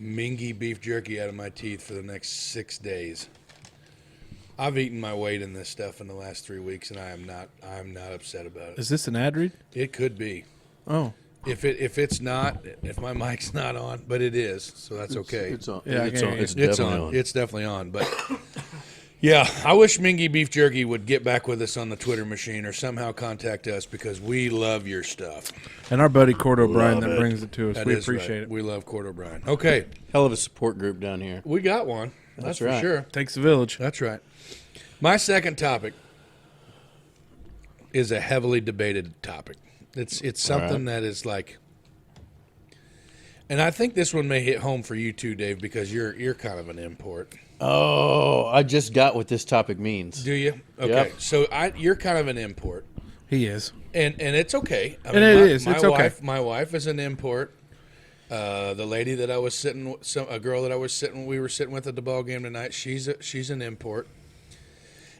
S1: mingy beef jerky out of my teeth for the next 6 days. I've eaten my weight in this stuff in the last 3 weeks, and I am not upset about it.
S2: Is this an ad read?
S1: It could be.
S2: Oh.
S1: If it's not, if my mic's not on, but it is, so that's okay.
S3: It's on.
S2: Yeah,
S3: it's
S2: I
S3: on.
S2: can
S3: It's
S2: hear
S1: It's
S3: definitely
S1: on.
S3: on.
S1: It's definitely on. But yeah, I wish Mingy Beef Jerky would get back with us on the Twitter machine or somehow contact us because we love your stuff.
S2: And our buddy Cord O'Brien
S3: Love
S2: that
S3: it.
S2: brings it to us.
S1: That
S2: We
S1: is
S2: appreciate
S1: right.
S2: it.
S1: We love Cord O'Brien. Okay,
S3: Hell of a support group down here.
S1: we got one. That's for
S3: right.
S1: sure.
S2: Takes a village.
S1: That's right. My second topic is a heavily debated topic. It's something that is like, and I think this one may hit home for you too, Dave, because you're kind of an import.
S3: Oh, I just got what this topic means.
S1: Do you? Okay,
S3: Yep.
S1: so you're kind of an import,
S2: He is.
S1: and it's okay. I
S2: And it is.
S1: My
S2: It's okay.
S1: My wife is an import. The lady that I was sitting, a girl that we were sitting with at the ball game tonight. She's an import,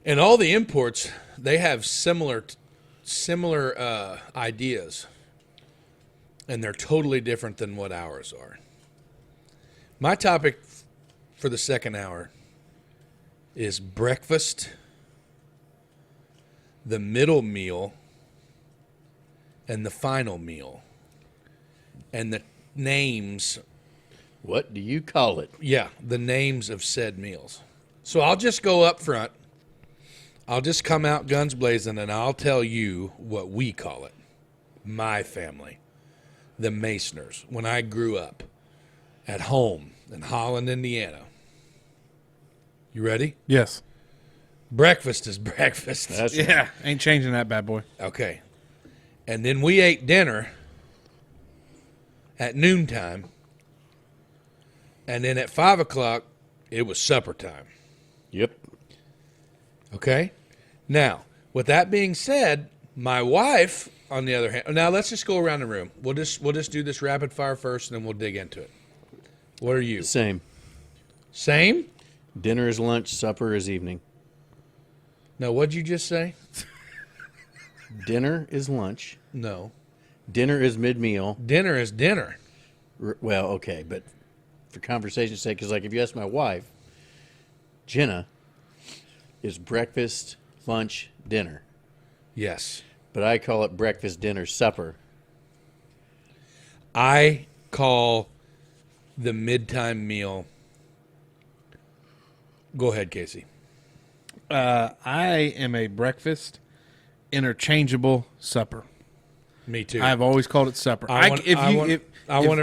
S1: and all the imports they have similar ideas, and they're totally different than what ours are. My topic for the second hour is breakfast, the middle meal, and the final meal, and the names.
S3: What do you call it?
S1: Yeah, the names of said meals. So I'll just go up front. I'll just come out guns blazing, and I'll tell you what we call it. My family, the Masoners, when I grew up at home in Holland, Indiana. You ready?
S2: Yes.
S1: Breakfast is breakfast.
S3: That's
S2: Yeah. Ain't changing that bad boy.
S1: Okay. And then we ate dinner at noontime. And then at 5 o'clock, it was supper time.
S3: Yep.
S1: Okay? Now, with that being said, my wife, on the other hand, now let's just go around the room. We'll just do this rapid fire first, and then we'll dig into it. What are you?
S3: Same.
S1: Same?
S3: Dinner is lunch, supper is evening.
S1: No, what'd you just say?
S3: Dinner is lunch.
S1: No.
S3: Dinner is mid-meal.
S1: Dinner is dinner.
S3: Well, okay, but for conversation's sake, because like if you ask my wife, Jenna is breakfast, lunch, dinner.
S1: Yes.
S3: But I call it breakfast, dinner, supper.
S1: I call the midtime meal. Go ahead, Casey.
S2: I am a breakfast interchangeable supper.
S1: Me too.
S2: I've always called it supper.
S1: I want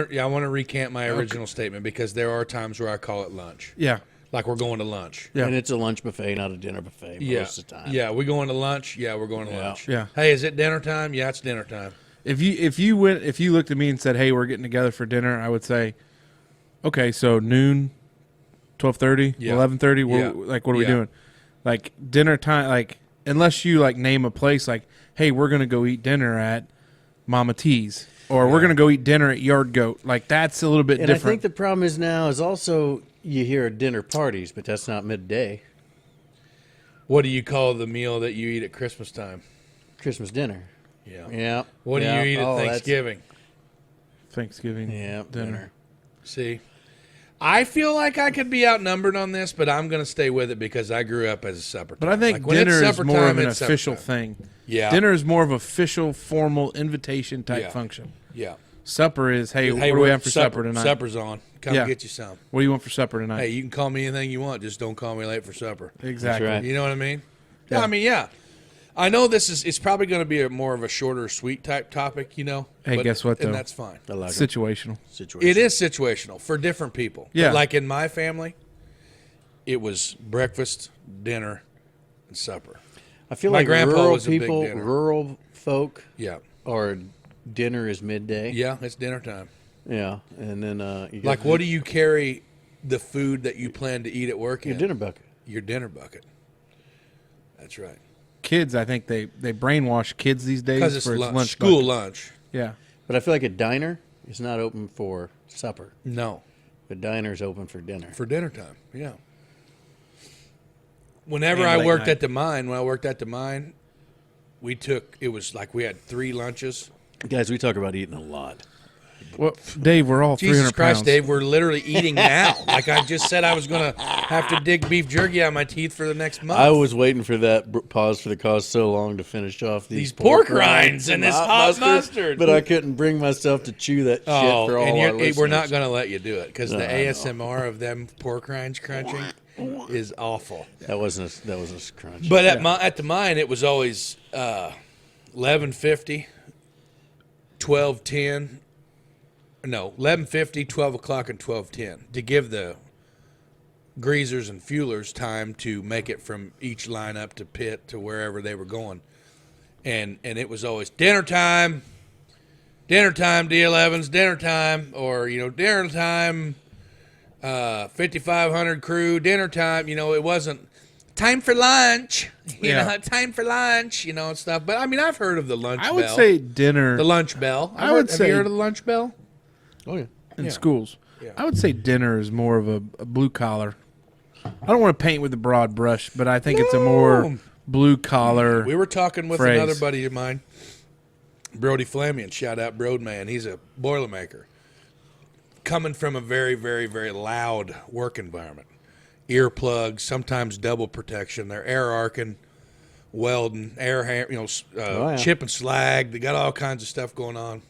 S1: to recant my original statement because there are times where I call it lunch.
S2: Yeah.
S1: Like we're going to lunch.
S2: Yeah.
S3: And it's a lunch buffet, not a dinner buffet most of the time.
S1: Yeah, we going to lunch. Yeah, we're going to lunch.
S2: Yeah.
S1: Hey, is it dinner time? Yeah, it's dinner time.
S2: If you looked at me and said, "Hey, we're getting together for dinner," I would say, "Okay, so noon, 12:30,
S1: Yeah.
S2: 11:30.
S1: Yeah.
S2: Like, what are we
S1: Yeah.
S2: doing? Like dinner time? Like, unless you like name a place, like, hey, we're gonna go eat dinner at Mama T's, or we're gonna go eat dinner at Yard Goat. Like, that's a little bit
S3: And I
S2: different.
S3: think the problem is now is also you hear dinner parties, but that's not midday.
S1: What do you call the meal that you eat at Christmas time?
S3: Christmas dinner.
S1: Yeah.
S3: Yeah.
S1: What
S3: Yeah.
S1: do you eat at
S3: Oh, that's-
S1: Thanksgiving?
S2: Thanksgiving
S3: Yeah,
S2: dinner.
S1: See, I feel like I could be outnumbered on this, but I'm going to stay with it because I grew up as a supper time.
S2: But I think
S1: Like, when it's
S2: dinner is
S1: supper
S2: more
S1: time,
S2: of an
S1: it's supper
S2: official
S1: time.
S2: thing.
S1: Yeah.
S2: Dinner is more of official, formal invitation type
S1: Yeah.
S2: function.
S1: Yeah.
S2: Supper is, hey,
S1: Hey,
S2: what do we
S1: we're-
S2: have for supper tonight?
S1: Supper's on. Come
S2: Yeah.
S1: get you some.
S2: What do you want for supper tonight?
S1: Hey, you can call me anything you want. Just don't call me late for supper.
S2: Exactly.
S3: That's right.
S1: You know what I mean?
S2: Yeah.
S1: I mean, yeah. I know it's probably going to be more of a shorter, sweet type topic, you know.
S2: Hey, guess what, though?
S1: And that's fine.
S3: I like it.
S2: Situational.
S3: Situation.
S1: It is situational for different people.
S2: Yeah.
S1: But like in my family, it was breakfast, dinner, and supper.
S3: I feel
S1: My
S3: like
S1: grandpa
S3: rural
S1: was a big
S3: people,
S1: dinner.
S3: rural folk,
S1: Yeah.
S3: or dinner is midday.
S1: Yeah, it's dinner time.
S3: Yeah, and then you got
S1: Like, what do you carry the food that you plan to eat at work
S3: your
S1: in?
S3: dinner bucket.
S1: Your dinner bucket. That's right.
S2: Kids, I think they brainwash kids these days
S1: Because it's
S2: for its
S1: lunch,
S2: lunch
S1: school
S2: bucket.
S1: lunch.
S2: Yeah.
S3: But I feel like a diner is not open for supper.
S1: No,
S3: The diner's open for dinner.
S1: for dinner time. Yeah. Whenever
S2: And
S1: I
S2: late
S1: worked
S2: night.
S1: at the mine, it was like we had 3 lunches.
S3: Guys, we talk about eating a lot.
S2: Well, Dave, we're all
S1: Jesus
S2: 300
S1: Christ,
S2: pounds.
S1: Dave, we're literally eating now. Like I just said, I was going to have to dig beef jerky out of my teeth for the next month.
S3: I was waiting for that pause for the cause so long to finish off these
S1: pork rinds and this hot mustard.
S3: But I couldn't bring myself to chew that shit for all our listeners.
S1: we're not going to let you do it because the
S3: No, I know.
S1: ASMR of them pork rinds crunching is awful.
S3: That wasn't a crunch.
S1: But at the mine, it was always 11:50, 12:10. No, 11:50, 12 o'clock, and 12:10 to give the greasers and fuelers time to make it from each line up to pit to wherever they were going. And it was always dinner time, D11's dinner time, or, dinner time, 5500 crew, dinner time. It wasn't time for lunch, time for lunch, and stuff. But, I mean, I've heard of the lunch bell.
S2: I would say dinner
S1: The lunch bell.
S2: Have
S1: Have you heard of the lunch bell?
S3: Oh yeah.
S2: in
S1: yeah.
S2: schools.
S1: Yeah.
S2: I would say dinner is more of a blue collar. I don't want to paint with a broad brush, but I think it's a more blue collar.
S1: We were talking with
S2: phrase.
S1: another buddy of mine, Brody Flamian. Shout out Broadman. He's a Boilermaker. Coming from a very, very, very loud work environment. Earplugs, sometimes double protection. They're air arcing, welding, chip and slag. They got all kinds of stuff going on.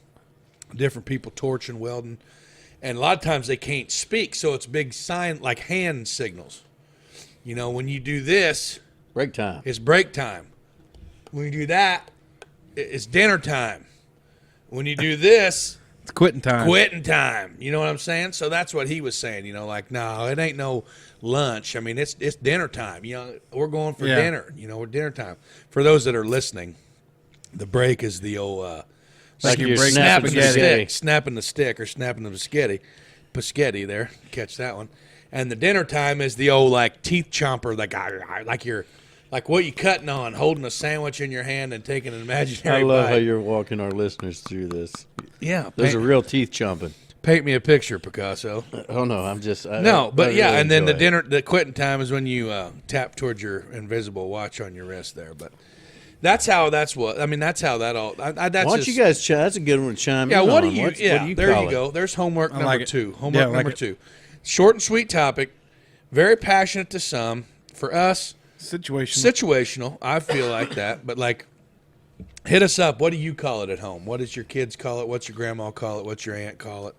S1: Different people torching, welding. And a lot of times they can't speak, so it's big sign, like hand signals. When you do this,
S3: Break time.
S1: it's break time. When you do that, it's dinner time. When you do this,
S2: It's quitting time.
S1: quitting time. You know what I'm saying? So that's what he was saying. Like, no, it ain't no lunch. I mean, it's dinner time. We're going for
S2: Yeah.
S1: dinner. We're dinner time. For those that are listening, the break is the old
S2: Like
S3: you're
S2: you're breaking
S1: snapping the
S2: spaghetti.
S1: stick, snapping the stick, or snapping the Paschetti there. Catch that one. And the dinner time is the old like teeth chomper, like what you cutting on, holding a sandwich in your hand and taking an imaginary
S3: I love
S1: bite.
S3: how you're walking our listeners through this.
S1: Yeah,
S3: Those are real teeth chomping.
S1: paint me a picture, Picasso.
S3: Oh no, I'm just
S1: No, but
S3: I
S1: yeah,
S3: really
S1: and then
S3: enjoy it.
S1: the quitting time is when you tap towards your invisible watch on your wrist there. But that's how that all. That's
S3: Why don't
S1: just,
S3: you guys? That's a good one, to chime.
S1: Yeah,
S3: in
S1: what
S3: on.
S1: do you?
S3: What
S1: Yeah,
S3: do you
S1: there
S3: call
S1: you
S3: it?
S1: go. There's homework number
S2: like it.
S1: 2. Homework
S2: Yeah, I like
S1: number
S2: it.
S1: 2. Short and sweet topic. Very passionate to some. For us,
S2: Situation.
S1: situational. I feel like that. But like, hit us up. What do you call it at home? What does your kids call it? What's your grandma call it? What's your aunt call it?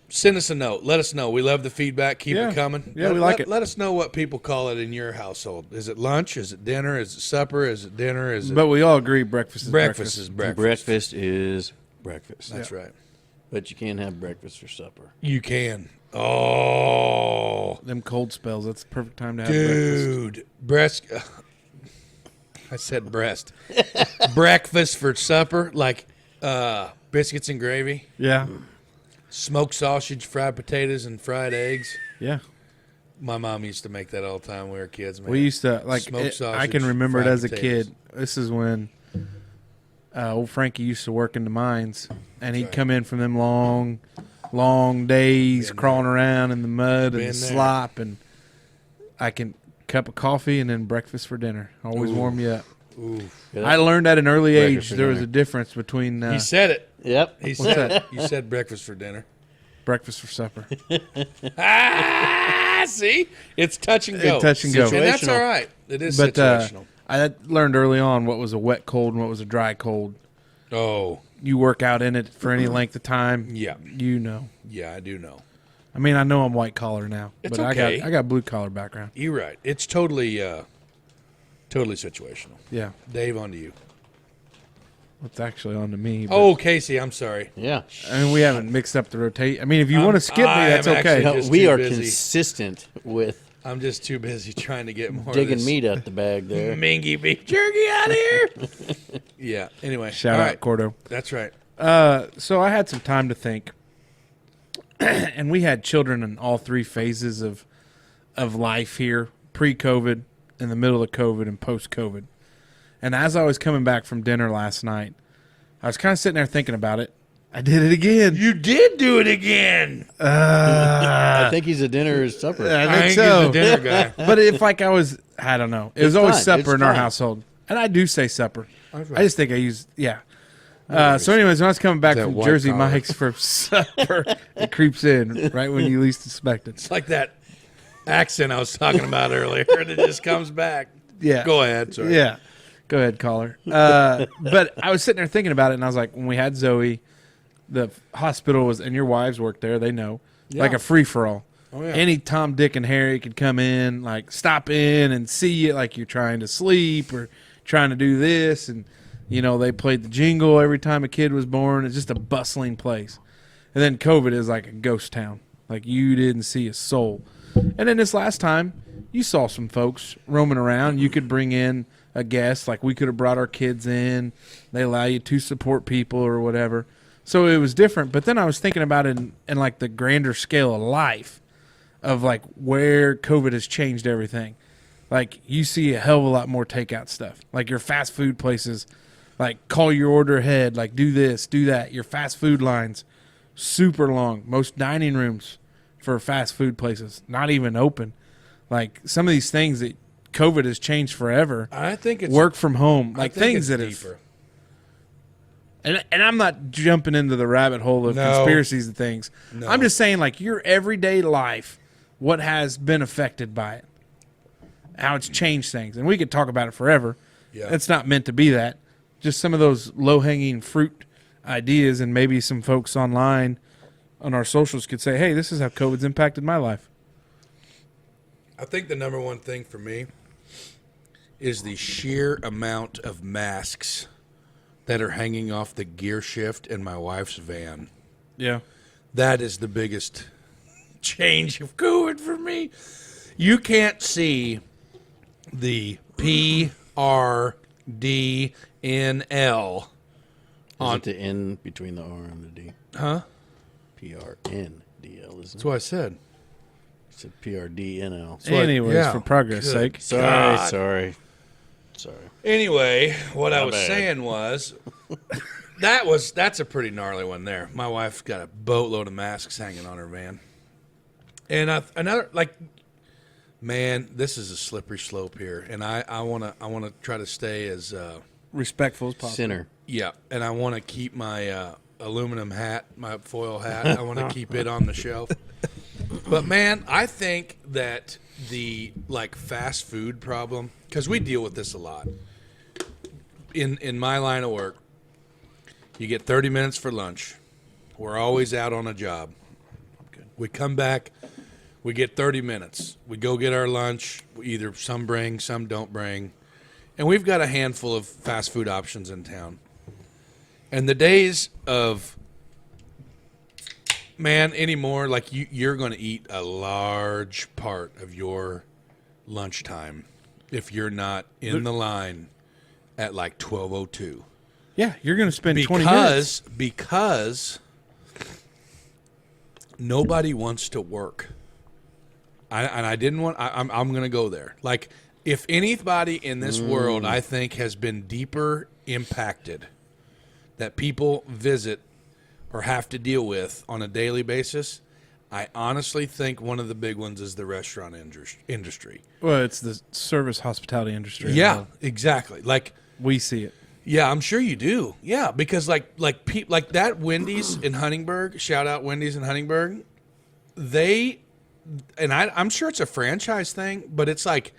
S1: send us a note. Let us know. We love the feedback. Keep
S2: Yeah.
S1: it coming.
S2: Yeah, we like it.
S1: Let us know what people call it in your household. Is it lunch? Is it dinner? Is it supper? Is it dinner? Is it
S2: But we all agree breakfast is
S1: breakfast? Is breakfast.
S3: Breakfast is breakfast.
S1: That's right.
S3: But you can't have breakfast for supper.
S1: You can. Oh,
S2: Them cold spells. That's the perfect time to have breakfast.
S1: dude, breast. I said breast. Breakfast for supper, like biscuits and gravy,
S2: Yeah.
S1: smoked sausage, fried potatoes, and fried eggs.
S2: Yeah.
S1: My mom used to make that all the time when we were kids. Man.
S2: We used to like.
S1: Smoked
S2: I
S1: sausage,
S2: can remember it
S1: fried
S2: as a
S1: potatoes.
S2: kid. This is when old Frankie used to work in the mines, and he'd
S1: right.
S2: come in from them long days
S1: Been
S2: crawling
S1: there.
S2: around in the mud and
S1: Been
S2: the
S1: there.
S2: slop, and I can cup of coffee and then breakfast for dinner. Always warm you up.
S1: Ooh.
S3: Yeah,
S2: I learned at an early
S3: Breakfast
S2: age
S3: for
S2: there was
S3: dinner.
S2: a difference between
S1: He said it.
S3: Yep.
S1: He
S2: What's
S1: said
S2: that?
S1: it. You said breakfast for dinner.
S2: breakfast for supper.
S1: See, it's touch and go.
S2: Touch and go.
S1: And that's
S3: Situational.
S1: all right. It is
S2: But
S1: situational.
S2: I learned early on what was a wet cold and what was a dry cold.
S1: Oh,
S2: You work out in it for any length of time.
S1: yeah,
S2: You know.
S1: yeah. I do know.
S2: I mean, I know I'm white collar now,
S1: It's
S2: but
S1: okay.
S2: I got blue collar background.
S1: You're right. It's totally situational.
S2: Yeah,
S1: Dave, on to you.
S2: it's actually on to me. But,
S1: Oh, Casey, I'm sorry.
S3: Yeah.
S2: I mean, we haven't mixed up the rotate. I mean, if you want to skip me,
S1: I
S2: that's
S1: am
S2: okay.
S1: actually
S3: No,
S1: just
S3: we
S1: too
S3: are
S1: busy.
S3: consistent with
S1: I'm just too busy trying to get more
S3: digging
S1: of this
S3: meat out the bag there.
S1: mingy beef jerky out of here. Yeah. Anyway,
S2: Shout
S1: all
S2: out
S1: right.
S2: Cordo.
S1: That's right.
S2: So I had some time to think, and we had children in all three phases of life here: pre-COVID, in the middle of COVID, and post-COVID. And as I was coming back from dinner last night, I was kind of sitting there thinking about it. I did it again.
S1: You did do it again.
S3: I think he's a dinner or supper.
S2: I
S1: I
S2: think
S1: ain't
S2: so.
S1: the dinner guy.
S2: But if like I was, I don't know. It was
S3: It's
S2: always
S3: fine.
S2: supper
S3: It's
S2: in our
S3: fine.
S2: household, and I do say supper.
S1: That's
S2: I just think I use yeah. So, anyways, when I was coming back
S1: That
S2: from
S1: white
S2: Jersey
S1: collar.
S2: Mike's for supper, it creeps in right when you least expect it.
S1: It's like that accent I was talking about earlier. And it just comes back.
S2: Yeah.
S1: Go ahead. Sorry.
S2: Yeah. Go ahead, caller. But I was sitting there thinking about it, and I was like, when we had Zoe, the hospital was, and your wives worked there, they know, like a free for all.
S1: Oh, yeah.
S2: Any Tom, Dick, and Harry could come in, like stop in and see you, like you're trying to sleep or trying to do this, and you know they played the jingle every time a kid was born. It's just a bustling place. And then COVID is like a ghost town, like you didn't see a soul. And then this last time, you saw some folks roaming around. You could bring in a guest, like we could have brought our kids in. They allow you to support people or whatever. So it was different. But then I was thinking about it in like the grander scale of life, of like where COVID has changed everything. Like you see a hell of a lot more takeout stuff. Like your fast food places, like call your order ahead, like do this, do that. Your fast food lines, super long. Most dining rooms for fast food places, not even open. Like some of these things that COVID has changed forever.
S1: I think it's
S2: Work from home,
S1: I
S2: like
S1: think
S2: things
S1: it's
S2: that have.
S1: deeper.
S2: And I'm not jumping into the rabbit hole of
S1: No.
S2: conspiracies and things.
S1: No.
S2: I'm just saying, like your everyday life, what has been affected by it, how it's changed things, and we could talk about it forever.
S1: Yeah.
S2: It's not meant to be that. Just some of those low hanging fruit ideas, and maybe some folks online on our socials could say, "Hey, this is how COVID's impacted my life."
S1: I think the number one thing for me is the sheer amount of masks that are hanging off the gear shift in my wife's van.
S2: Yeah.
S1: That is the biggest change of COVID for me. You can't see the PRDNL
S3: Is it the N between the R and the D?
S1: Huh?
S3: PRNDL, isn't
S1: That's
S3: it?
S1: what I said.
S3: It's a PRDNL.
S1: what-
S2: Anyways,
S1: yeah.
S2: for progress'
S1: Good.
S2: sake,
S3: Sorry.
S1: Anyway, what I
S4: My
S1: was
S4: bad.
S1: saying was that's a pretty gnarly one there. My wife's got a boatload of masks hanging on her van. And another, like, man, this is a slippery slope here, and I wanna try to stay as
S2: respectful as possible.
S3: Sinner.
S1: yeah, and I want to keep my aluminum hat, my foil hat. I want to keep it on the shelf. But man, I think that the like fast food problem, because we deal with this a lot in my line of work. You get 30 minutes for lunch. We're always out on a job. We come back, we get 30 minutes. We go get our lunch. Either some bring, some don't bring. And we've got a handful of fast food options in town. And the days of, man, anymore, like you're going to eat a large part of your lunchtime if you're not in the line at like 12:02.
S2: Yeah, you're going to spend 20 minutes.
S1: Because nobody wants to work. I didn't want, I'm going to go there. Like, if anybody in this world, I think, has been deeper impacted that people visit or have to deal with on a daily basis, I honestly think one of the big ones is the restaurant industry.
S2: Well, it's the service hospitality industry.
S1: Yeah, exactly. Like,
S2: we see it.
S1: yeah, I'm sure you do. Yeah, because like that Wendy's in Huntingburg, shout out Wendy's in Huntingburg, I'm sure it's a franchise thing, but it's like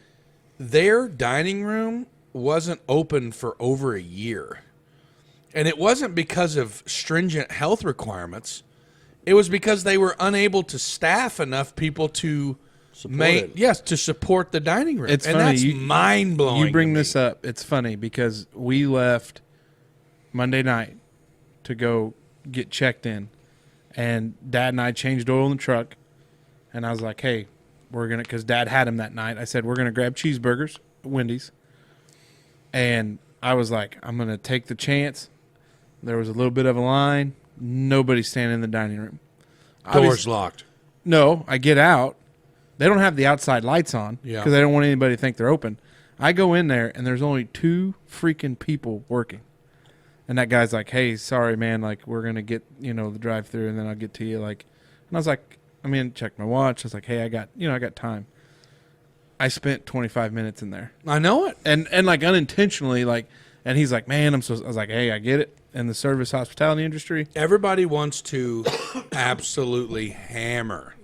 S1: their dining room wasn't open for over a year. And it wasn't because of stringent health requirements. It was because they were unable to staff enough people to to support the dining room.
S2: It's
S1: and
S2: funny.
S1: that's mind-blowing.
S2: You bring
S1: to
S2: this
S1: me.
S2: up. It's funny because we left Monday night to go get checked in, and Dad and I changed oil in the truck, and I was like, hey, we're going to, because Dad had him that night, I said, we're going to grab cheeseburgers at Wendy's. And I was like, I'm going to take the chance. There was a little bit of a line. Nobody standing in the dining room.
S1: Doors locked.
S2: No, I get out. They don't have the outside lights on
S1: Yeah.
S2: because they don't want anybody to think they're open. I go in there, and there's only 2 freaking people working. And that guy's like, hey, sorry, man. Like, we're going to get, the drive-thru, and then I'll get to you. Like, and I was like, check my watch. I was like, hey, I got time. I spent 25 minutes in there.
S1: I know it.
S2: And like, unintentionally, like, and he's like, man, I was like, hey, I get it. In the service hospitality industry,
S1: Everybody wants to absolutely hammer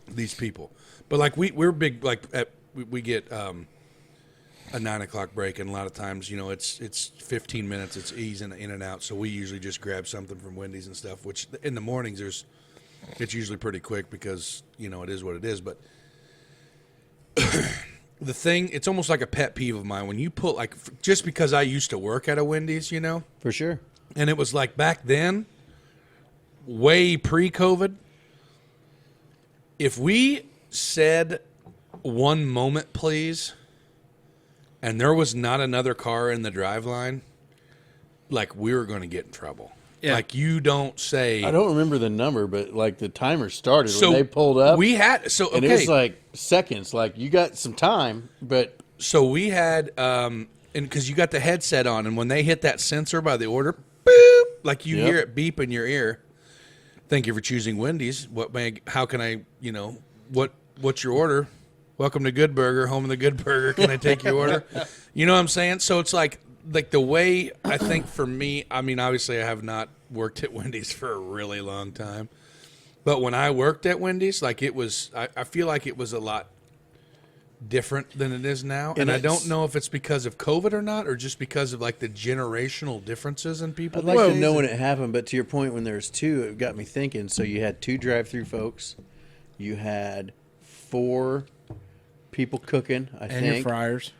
S1: these people. But like we're big, like we get a 9:00 break, and a lot of times, it's 15 minutes. It's easing in and out. So we usually just grab something from Wendy's and stuff. Which in the mornings it's usually pretty quick because it is what it is. But the thing, it's almost like a pet peeve of mine when you put just because I used to work at a Wendy's,
S3: For sure.
S1: and it was like back then, way pre-COVID. If we said one moment, please, and there was not another car in the drive line, like we were going to get in trouble.
S2: Yeah.
S1: Like you don't say.
S3: I don't remember the number, but like the timer started
S1: So
S3: when they pulled up.
S1: We had okay.
S3: And it was like seconds. Like you got some time, but
S1: So we had, and because you got the headset on, and when they hit that sensor by the order, boop, like you hear it beep in your ear. Thank you for choosing Wendy's. How can I, what's your order? Welcome to Good Burger, home of the Good Burger. Can I take your order? You know what I'm saying? So it's like the way, I think for me, obviously I have not worked at Wendy's for a really long time. But when I worked at Wendy's, like it was, I feel like it was a lot different than it is now. And I don't know if it's because of COVID or not, or just because of like the generational differences in people.
S3: I'd like to know when it happened. But to your point, when there's 2, it got me thinking. So you had 2 drive-through folks. You had 4 people cooking, I think.
S2: and your fryers.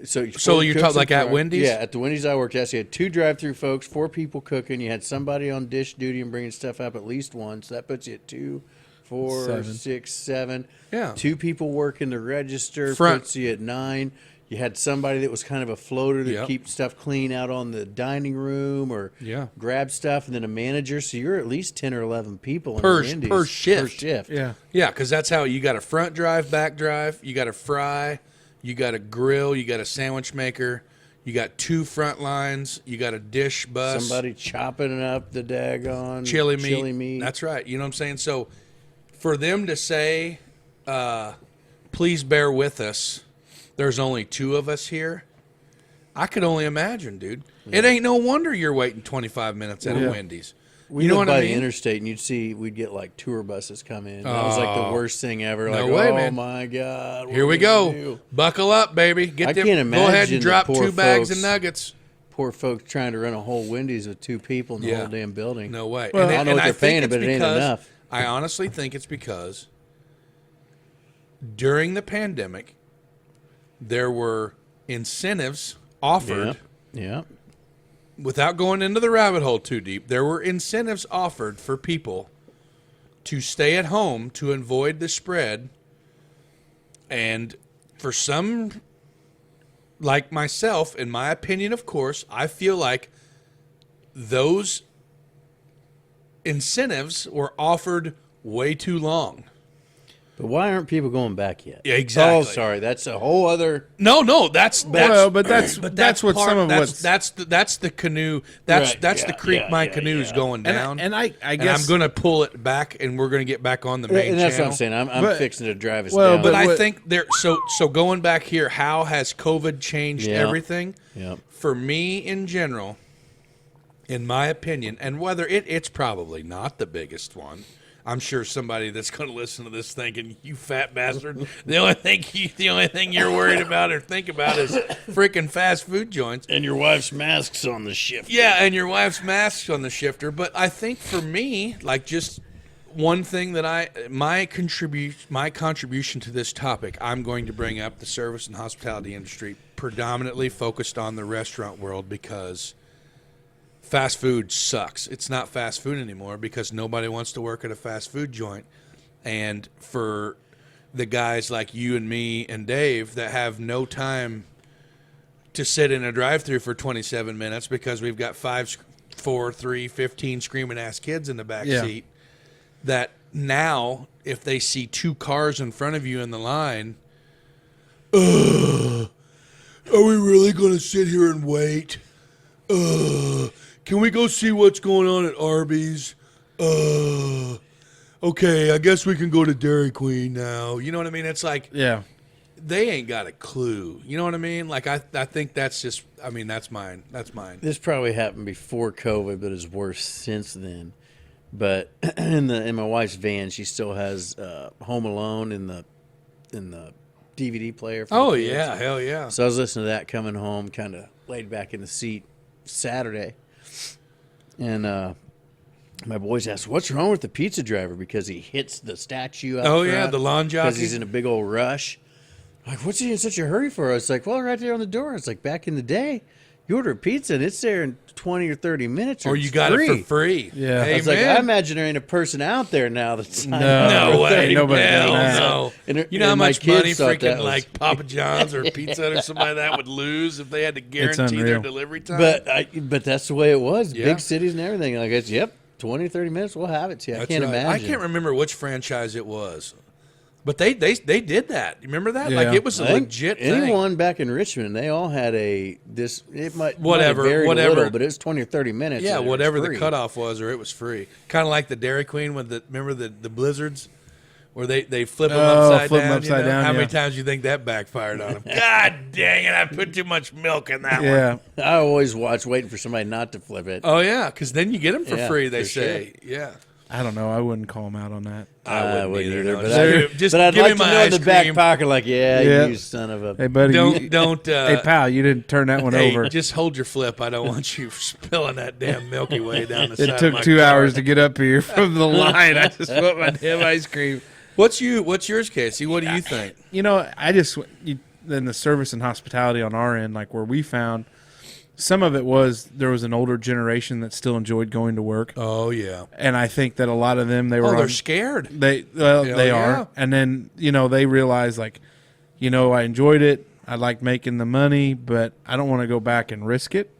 S3: So
S1: you're talking like at Wendy's?
S3: Yeah, at the Wendy's I worked at. So you had 2 drive-through folks, 4 people cooking. You had somebody on dish duty and bringing stuff up at least once. That puts you at 2, 4,
S2: 7.
S3: 6, 7.
S1: Yeah.
S3: 2 people working the register
S1: Front.
S3: puts you at 9. You had somebody that was kind of a floater to
S1: Yep.
S3: keep stuff clean out on the dining room or grab stuff, and then a manager. So you're at least 10 or 11 people
S1: Per-
S3: in Wendy's
S1: per shift.
S2: Yeah.
S1: Yeah, because that's how you got a front drive, back drive, you got a fry, you got a grill, you got a sandwich maker, you got 2 front lines, you got a dish bus.
S3: Somebody chopping up the daggone
S1: chili meat.
S3: Chili meat.
S1: That's right. You know what I'm saying? So for them to say, please bear with us, there's only 2 of us here, I could only imagine, dude. Yeah. It ain't no wonder you're waiting 25 minutes at a Wendy's.
S3: We
S1: You know
S3: lived
S1: what
S3: by
S1: I
S3: the
S1: mean?
S3: interstate, and we'd get like tour buses come in. That was like the worst thing ever.
S1: No
S3: like,
S1: way,
S3: oh
S1: man.
S3: my God. what
S1: Here
S3: are
S1: we
S3: gonna
S1: go.
S3: do?
S1: Buckle up, baby. Get
S3: I
S1: them.
S3: can't
S1: Go ahead
S3: imagine
S1: and
S3: the
S1: drop
S3: poor
S1: 2 bags of
S3: folks.
S1: nuggets.
S3: Poor folks trying to run a whole Wendy's with 2 people in the
S1: Yeah.
S3: whole damn building.
S1: No way.
S3: Well, I don't know what they're
S1: think
S3: paying,
S1: it's
S3: but it ain't
S1: because-
S3: enough.
S1: I honestly think it's because during the pandemic, there were incentives offered.
S3: Yeah.
S1: Without going into the rabbit hole too deep, there were incentives offered for people to stay at home to avoid the spread. And for some, like myself, in my opinion, of course, I feel like those incentives were offered way too long.
S3: But why aren't people going back yet?
S1: Yeah, exactly.
S3: Oh, sorry. That's a whole other.
S1: No, that's
S2: Well, but that's what
S1: part-
S2: some of
S1: that's the canoe. That's
S3: Right,
S1: that's
S3: yeah,
S1: the creek
S3: yeah,
S1: my
S3: yeah,
S1: canoe's
S3: yeah.
S1: going down.
S2: and I
S1: And
S2: guess
S1: I'm going to pull it back, and we're going to get back on the main
S3: And that's
S1: channel.
S3: what I'm saying. I'm
S2: But-
S3: fixing to drive us
S2: well,
S3: down.
S1: But I
S2: what-
S1: think there. So going back here, how has COVID changed
S3: Yeah.
S1: everything?
S3: Yep.
S1: For me, in general, in my opinion, and whether it's probably not the biggest one. I'm sure somebody that's going to listen to this thinking, "You fat bastard! The only thing you're worried about or think about is freaking fast food joints."
S3: And your wife's mask's on the shift.
S1: Yeah, and your wife's mask's on the shifter. But I think for me, like just one thing that my contribution to this topic, I'm going to bring up the service and hospitality industry, predominantly focused on the restaurant world, because fast food sucks. It's not fast food anymore because nobody wants to work at a fast food joint. And for the guys like you and me and Dave that have no time to sit in a drive-thru for 27 minutes because we've got 5, 4, 3, 15 screaming ass kids in the back seat, that now if they see 2 cars in front of you in the line, are we really going to sit here and wait? Can we go see what's going on at Arby's? Okay, I guess we can go to Dairy Queen now. You know what I mean? It's like,
S2: yeah.
S1: they ain't got a clue. You know what I mean? Like, I think that's just, I mean, that's mine. That's mine.
S3: This probably happened before COVID, but it's worse since then. But in my wife's van, she still has Home Alone in the DVD player. For
S1: Oh,
S3: the kids.
S1: yeah. Hell yeah.
S3: So I was listening to that coming home, kind of laid back in the seat Saturday. And my boys asked, "What's wrong with the pizza driver?" Because he hits the statue out
S1: Oh, yeah,
S3: front
S1: the lawn
S3: because
S1: jockey.
S3: he's in a big old rush. Like, what's he in such a hurry for? I was like, well, right there on the door. It's like, back in the day, you order a pizza and it's there in 20 or 30 minutes.
S1: Or
S3: it's
S1: you got
S3: free.
S1: it for free.
S2: Yeah.
S3: I was like,
S1: Amen.
S3: I imagine there ain't a person out there now that's
S2: No.
S1: No way.
S2: Nobody
S1: Hell
S2: doing that.
S1: no.
S3: And-
S1: You know how
S3: and my
S1: much
S3: kids
S1: money
S3: thought that
S1: freaking
S3: was-
S1: like Papa John's or Pizza Hut or somebody like that would lose if they had to guarantee their
S2: unreal.
S1: delivery time?
S3: But that's the way it was.
S1: Yeah.
S3: Big cities and everything. Like, it's, yep, 20, 30 minutes, we'll have it to you. I
S1: That's
S3: can't
S1: right.
S3: imagine.
S1: I can't remember which franchise it was. But they did that. You remember that? Like,
S2: Yeah.
S1: it was a
S3: I think
S1: legit thing.
S3: anyone back in Richmond, they all had it might
S1: Whatever,
S3: might have varied
S1: whatever.
S3: a little, but it was 20 or 30 minutes.
S1: Yeah,
S3: and it was
S1: whatever the
S3: free.
S1: cutoff was, or it was free. Kind of like the Dairy Queen with remember the blizzards, where they flip them upside
S2: flip 'em
S1: down.
S2: upside down,
S1: How many
S2: yeah.
S1: times do you think that backfired on them? God dang it! I put too much milk in that one.
S2: Yeah.
S3: I always watch waiting for somebody not to flip it.
S1: Oh yeah, because then you get them for
S3: Yeah,
S1: free. They
S3: for
S1: say, yeah.
S2: I don't know. I wouldn't call him out on that.
S3: I wouldn't either.
S1: No,
S3: But,
S1: just
S3: I'd
S1: give
S3: like
S1: me
S3: to
S1: my
S3: know in
S1: ice
S3: the back
S1: cream.
S3: pocket, like, yeah,
S2: Yeah.
S3: you son of a.
S2: Hey, buddy.
S1: Don't.
S2: Hey, pal, you didn't turn that one
S1: Hey,
S2: over.
S1: just hold your flip. I don't want you spilling that damn Milky Way down the side
S2: It
S1: of
S2: took
S1: my
S2: 2
S1: car.
S2: hours to get up here from the line. I just put my damn ice cream.
S1: What's yours, Casey? What do you think?
S2: You know, in the service and hospitality on our end, like where we found, some of it was there was an older generation that still enjoyed going to work.
S1: Oh yeah.
S2: And I think that a lot of them, they were
S1: They're
S2: on-
S1: scared.
S2: They
S1: Hell
S2: they
S1: yeah.
S2: are, and then they realize like, I enjoyed it. I liked making the money, but I don't want to go back and risk it.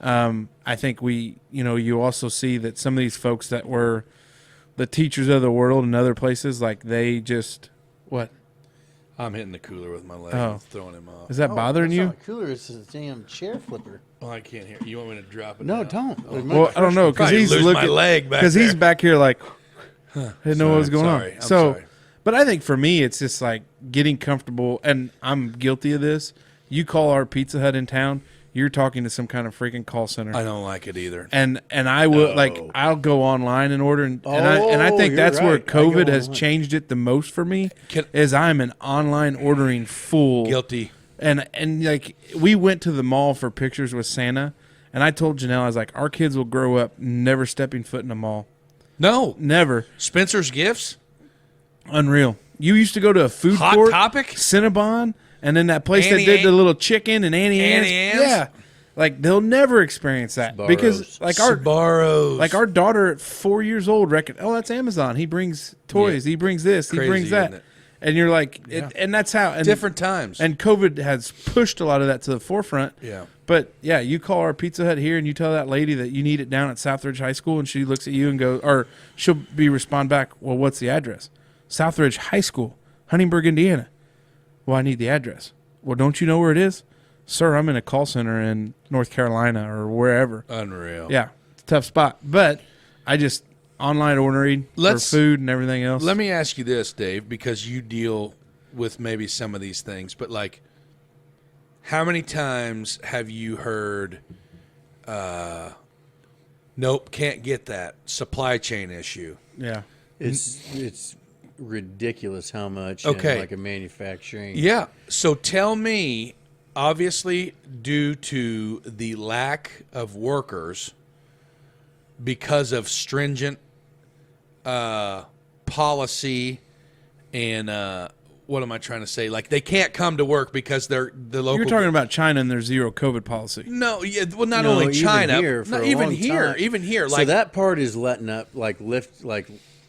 S2: I think you also see that some of these folks that were the teachers of the world in other places, like they just what
S1: I'm hitting the cooler with my leg,
S2: Oh.
S1: throwing him off.
S2: is that bothering
S3: That's
S2: you?
S3: not cooler. It's a damn chair flipper.
S1: Oh, I can't hear. You want me to drop it?
S3: No,
S1: now?
S3: don't.
S1: Oh.
S2: Well, I don't know because
S1: Probably
S2: he's
S1: lose
S2: looking
S1: my leg back
S2: because he's
S1: there.
S2: back here like didn't know what was going
S1: Sorry.
S2: on.
S1: I'm
S2: So,
S1: sorry.
S2: but I think for me, it's just like getting comfortable, and I'm guilty of this. You call our Pizza Hut in town, you're talking to some kind of freaking call center.
S1: I don't like it either.
S2: And I will I'll go online and order and I think
S3: you're
S2: that's where
S3: right. I go
S2: COVID has
S3: online.
S2: changed it the most for me.
S1: Can-
S2: is I'm an online ordering fool.
S1: Guilty.
S2: And like we went to the mall for pictures with Santa, and I told Janelle, I was like, our kids will grow up never stepping foot in a mall.
S1: No.
S2: Never.
S1: Spencer's Gifts?
S2: Unreal. You used to go to a food
S1: Hot
S2: court,
S1: Topic?
S2: Cinnabon, and then that place
S1: Annie
S2: that did
S1: Ann-
S2: the little chicken and Annie Ann's.
S1: Annie Ann's?
S2: Yeah. Like they'll never experience that
S3: Sbarro's.
S2: because
S1: Sbarro's.
S2: like our daughter at 4 years old reckon, oh, that's Amazon. He brings toys.
S1: Yeah.
S2: He brings this.
S1: Crazy,
S2: he brings that.
S1: isn't it?
S2: And you're like, and that's how. And,
S1: Different times.
S2: And COVID has pushed a lot of that to the forefront.
S1: Yeah.
S2: But yeah, you call our Pizza Hut here and you tell that lady that you need it down at Southridge High School, and she looks at you and goes, or she'll respond back, well, what's the address? Southridge High School, Huntingburg, Indiana. Well, I need the address. Well, don't you know where it is? Sir, I'm in a call center in North Carolina or wherever.
S1: Unreal.
S2: Yeah, it's a tough spot. But I just online ordering for food and everything else.
S1: Let me ask you this, Dave, because you deal with maybe some of these things, but like, how many times have you heard, nope, can't get that, supply chain issue?
S2: Yeah.
S3: It's ridiculous how much
S1: Okay.
S3: in like a manufacturing.
S1: Yeah. So tell me, obviously, due to the lack of workers because of stringent policy and what am I trying to say? Like they can't come to work because they're the local.
S2: You're talking about China and their zero COVID policy.
S1: No, yeah, well, not
S3: No,
S1: only
S3: even
S1: China,
S3: here, for
S1: not
S3: a
S1: even
S3: long
S1: here,
S3: time.
S1: even here.
S3: So
S1: Like
S3: that part is letting up, like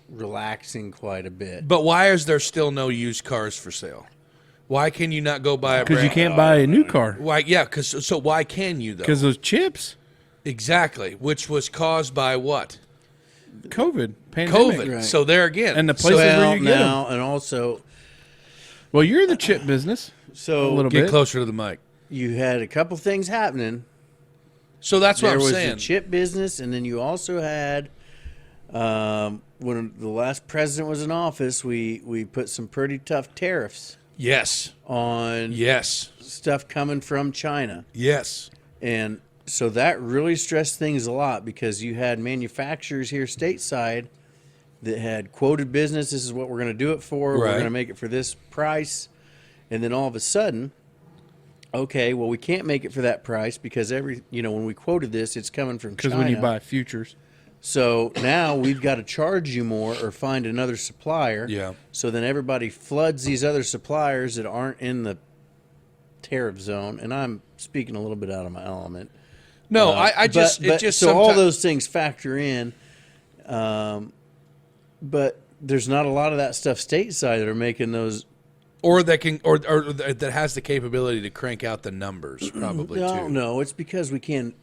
S3: relaxing quite a bit.
S1: But why is there still no used cars for sale? Why can you not go buy a
S2: Because you
S1: brand?
S2: can't buy a new car.
S1: Why? Yeah, because so why can you though?
S2: Because those chips,
S1: Exactly, which was caused by what?
S2: COVID, pandemic.
S1: COVID.
S3: Right.
S1: So there again,
S2: And the places where you get them.
S3: now, and also,
S2: Well, you're in the chip business.
S3: so
S2: A little
S1: get
S2: bit.
S1: closer to the mic.
S3: you had a couple things happening.
S1: So that's what
S3: There
S1: I'm
S3: was
S1: saying.
S3: the chip business, and then you also had, when the last president was in office, we put some pretty tough tariffs
S1: Yes,
S3: on
S1: yes,
S3: stuff coming from China.
S1: yes.
S3: And so that really stressed things a lot because you had manufacturers here stateside that had quoted business. This is what we're going to do it for. We're
S1: Right.
S3: going to make it for this price. And then all of a sudden, okay, well, we can't make it for that price because when we quoted this, it's coming from
S2: Because
S3: China.
S2: when you buy futures,
S3: So now we've got to charge you more or find another supplier.
S1: Yeah.
S3: So then everybody floods these other suppliers that aren't in the tariff zone. And I'm speaking a little bit out of my element.
S1: No, I just
S3: but
S1: it just
S3: so all
S1: someti-
S3: those things factor in, but there's not a lot of that stuff stateside that are making those.
S1: or that can or that has the capability to crank out the numbers probably too.
S3: No, it's because we can.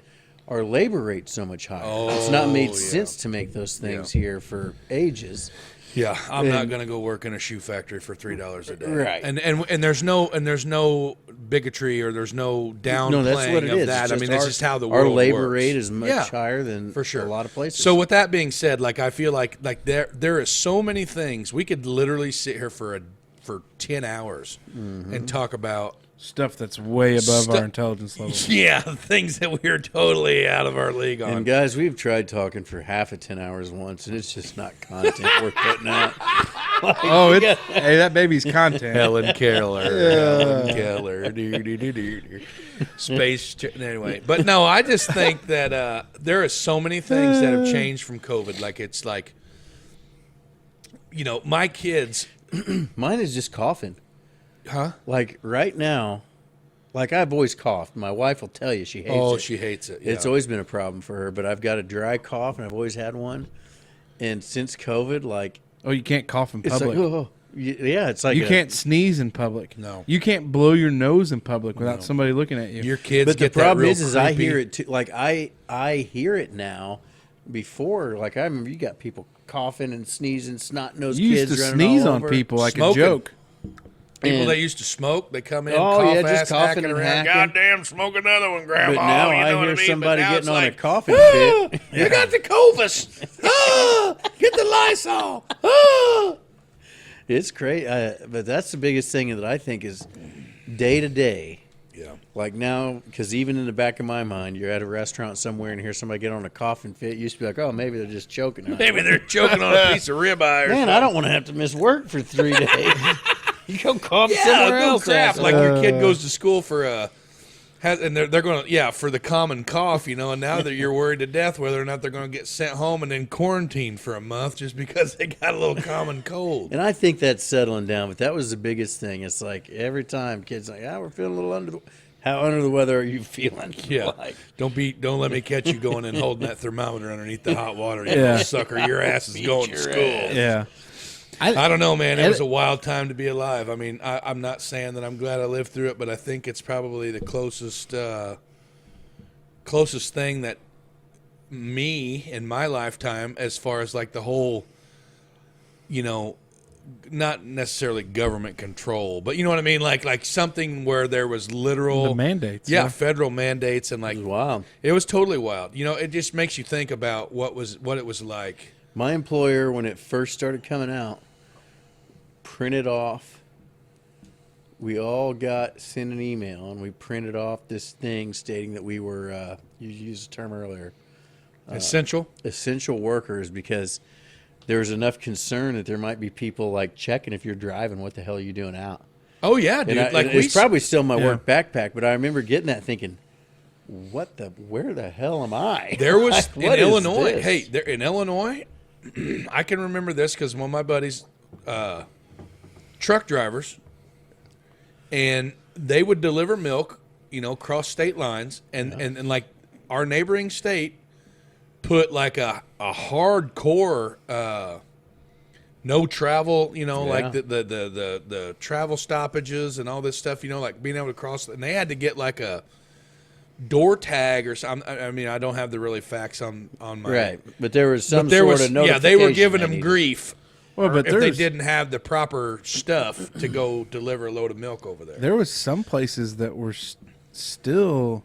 S3: Our labor rate's so much higher. It's not made
S1: yeah.
S3: sense to make those things here for ages.
S1: Yeah, I'm not
S3: And-
S1: going to go work in a shoe factory for $3 a day.
S3: Right.
S1: And there's no bigotry or there's no downplaying
S3: No, that's what it
S1: of
S3: is.
S1: that.
S3: It's
S1: I mean,
S3: just
S1: it's
S3: our-
S1: just how the
S3: our
S1: world
S3: labor
S1: works.
S3: rate is much
S1: Yeah,
S3: higher than
S1: for sure
S3: a lot of places.
S1: So with that being said, like I feel like there is so many things we could literally sit here for 10 hours and talk about.
S2: stuff that's way above
S1: Stu-
S2: our intelligence level.
S1: Yeah, things that we are totally out of our league on.
S3: And guys, we've tried talking for half of 10 hours once, and it's just not content worth putting out.
S2: Oh, hey, that baby's content.
S1: Helen Keller. Helen Keller. Space. Anyway. But no, I just think that there are so many things that have changed from COVID. Like, it's like, my kids.
S3: Mine is just coughing.
S1: Huh?
S3: Like right now, like I've always coughed. My wife will tell you she hates
S1: Oh,
S3: it.
S1: she hates it.
S3: It's
S1: yeah.
S3: always been a problem for her, but I've got a dry cough, and I've always had one. And since COVID, like,
S2: Oh, you can't cough in
S3: it's
S2: public.
S3: like, oh, yeah, it's like
S2: You can't sneeze in public.
S1: No.
S2: You can't blow your nose in public without somebody looking at you.
S1: Your kids
S3: But the
S1: get that
S3: problem
S1: real
S3: is I
S1: creepy-
S3: hear it too. Like I hear it now. Before, like I remember, you got people coughing and sneezing, snot nosed
S2: You
S3: kids
S2: used to
S3: running
S2: sneeze
S3: all
S2: on
S3: over.
S2: people like
S1: Smoking.
S2: a joke.
S1: People
S3: And-
S1: that used to smoke, they come in,
S3: Oh,
S1: cough
S3: yeah, just
S1: ass,
S3: coughing
S1: hacking
S3: and
S1: around.
S3: hacking.
S1: Goddamn, smoke another one, Grandma.
S3: But now
S1: you know
S3: I
S1: what
S3: hear
S1: mean?
S3: somebody
S1: But now
S3: getting
S1: it's
S3: on
S1: like,
S3: a coughing fit.
S1: You got the Covis. Get the Lysol.
S3: It's great, but that's the biggest thing that I think is day to day.
S1: Yeah.
S3: Like now, because even in the back of my mind, you're at a restaurant somewhere and hear somebody get on a coughing fit. You used to be like, oh, maybe they're just choking. on it.
S1: Maybe they're choking on a piece of ribeye or
S3: Man,
S1: something.
S3: I don't want to have to miss work for 3 days. You go cough
S1: Yeah,
S3: somewhere
S1: no
S3: else.
S1: crap.
S3: asshole.
S1: Like your kid goes to school for And they're going to, for the common cough, and now that you're worried to death whether or not they're going to get sent home and then quarantined for a month just because they got a little common cold.
S3: And I think that's settling down, but that was the biggest thing. It's like every time kids are like, we're feeling a little under the. How under the weather are you feeling?
S1: Yeah.
S3: Like,
S1: Don't let me catch you going and holding that thermometer underneath the hot water. You
S2: Yeah.
S1: sucker, your ass is going to school.
S2: Yeah.
S1: I don't know, man. It was a wild time to be alive. I mean, I'm not saying that I'm glad I lived through it, but I think it's probably the closest thing that me in my lifetime, as far as like the whole, not necessarily government control, but you know what I mean? Like something where there was literal
S2: The mandates.
S1: Yeah, federal mandates and like
S3: it was wild.
S1: it was totally wild. It just makes you think about what it was like.
S3: My employer, when it first started coming out, printed off. We all sent an email, and we printed off this thing stating that we were, you used the term earlier,
S1: Essential.
S3: essential workers, because there was enough concern that there might be people like checking if you're driving, what the hell are you doing out?
S1: Oh yeah, dude.
S3: And it's probably still my work backpack, but I remember getting that thinking, where the hell am I?
S1: There was
S3: Like,
S1: in
S3: what is
S1: Illinois.
S3: this?
S1: Hey, there in Illinois, I can remember this because one of my buddies, truck drivers, and they would deliver milk, cross state lines, and like our neighboring state put like a hardcore no travel, like the travel stoppages and all this stuff, like being able to cross, and they had to get like a door tag or something. I mean, I don't have the really facts on my
S3: Right, but there was some
S1: but there
S3: sort
S1: was
S3: of notification.
S1: they were giving them
S3: needed.
S1: grief.
S2: Well, but
S1: if they
S2: there's-
S1: didn't have the proper stuff to go deliver a load of milk over there.
S2: There was some places that were still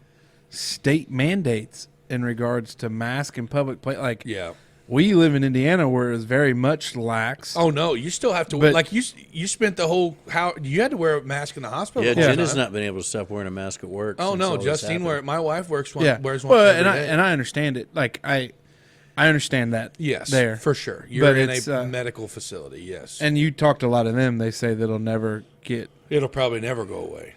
S2: state mandates in regards to mask in public place. Like,
S1: Yeah.
S2: we live in Indiana where it was very much lax.
S1: Oh no, you still have to
S2: But-
S1: like you spent the whole you had to wear a mask in the hospital.
S3: Yeah,
S1: the whole
S3: Jenna's
S1: time.
S3: not been able to stop wearing a mask at work.
S1: Oh
S3: since
S1: no,
S3: all this
S1: Justine
S3: happened.
S1: my wife wears one.
S2: Yeah.
S1: Wears one
S2: Well,
S1: every
S2: and
S1: day.
S2: I understand it. Like I understand that.
S1: Yes,
S2: there
S1: for sure. You're
S2: But
S1: in
S2: it's,
S1: a medical facility. Yes,
S2: And you talk to a lot of them. They say that it'll never get.
S1: it'll probably never go away.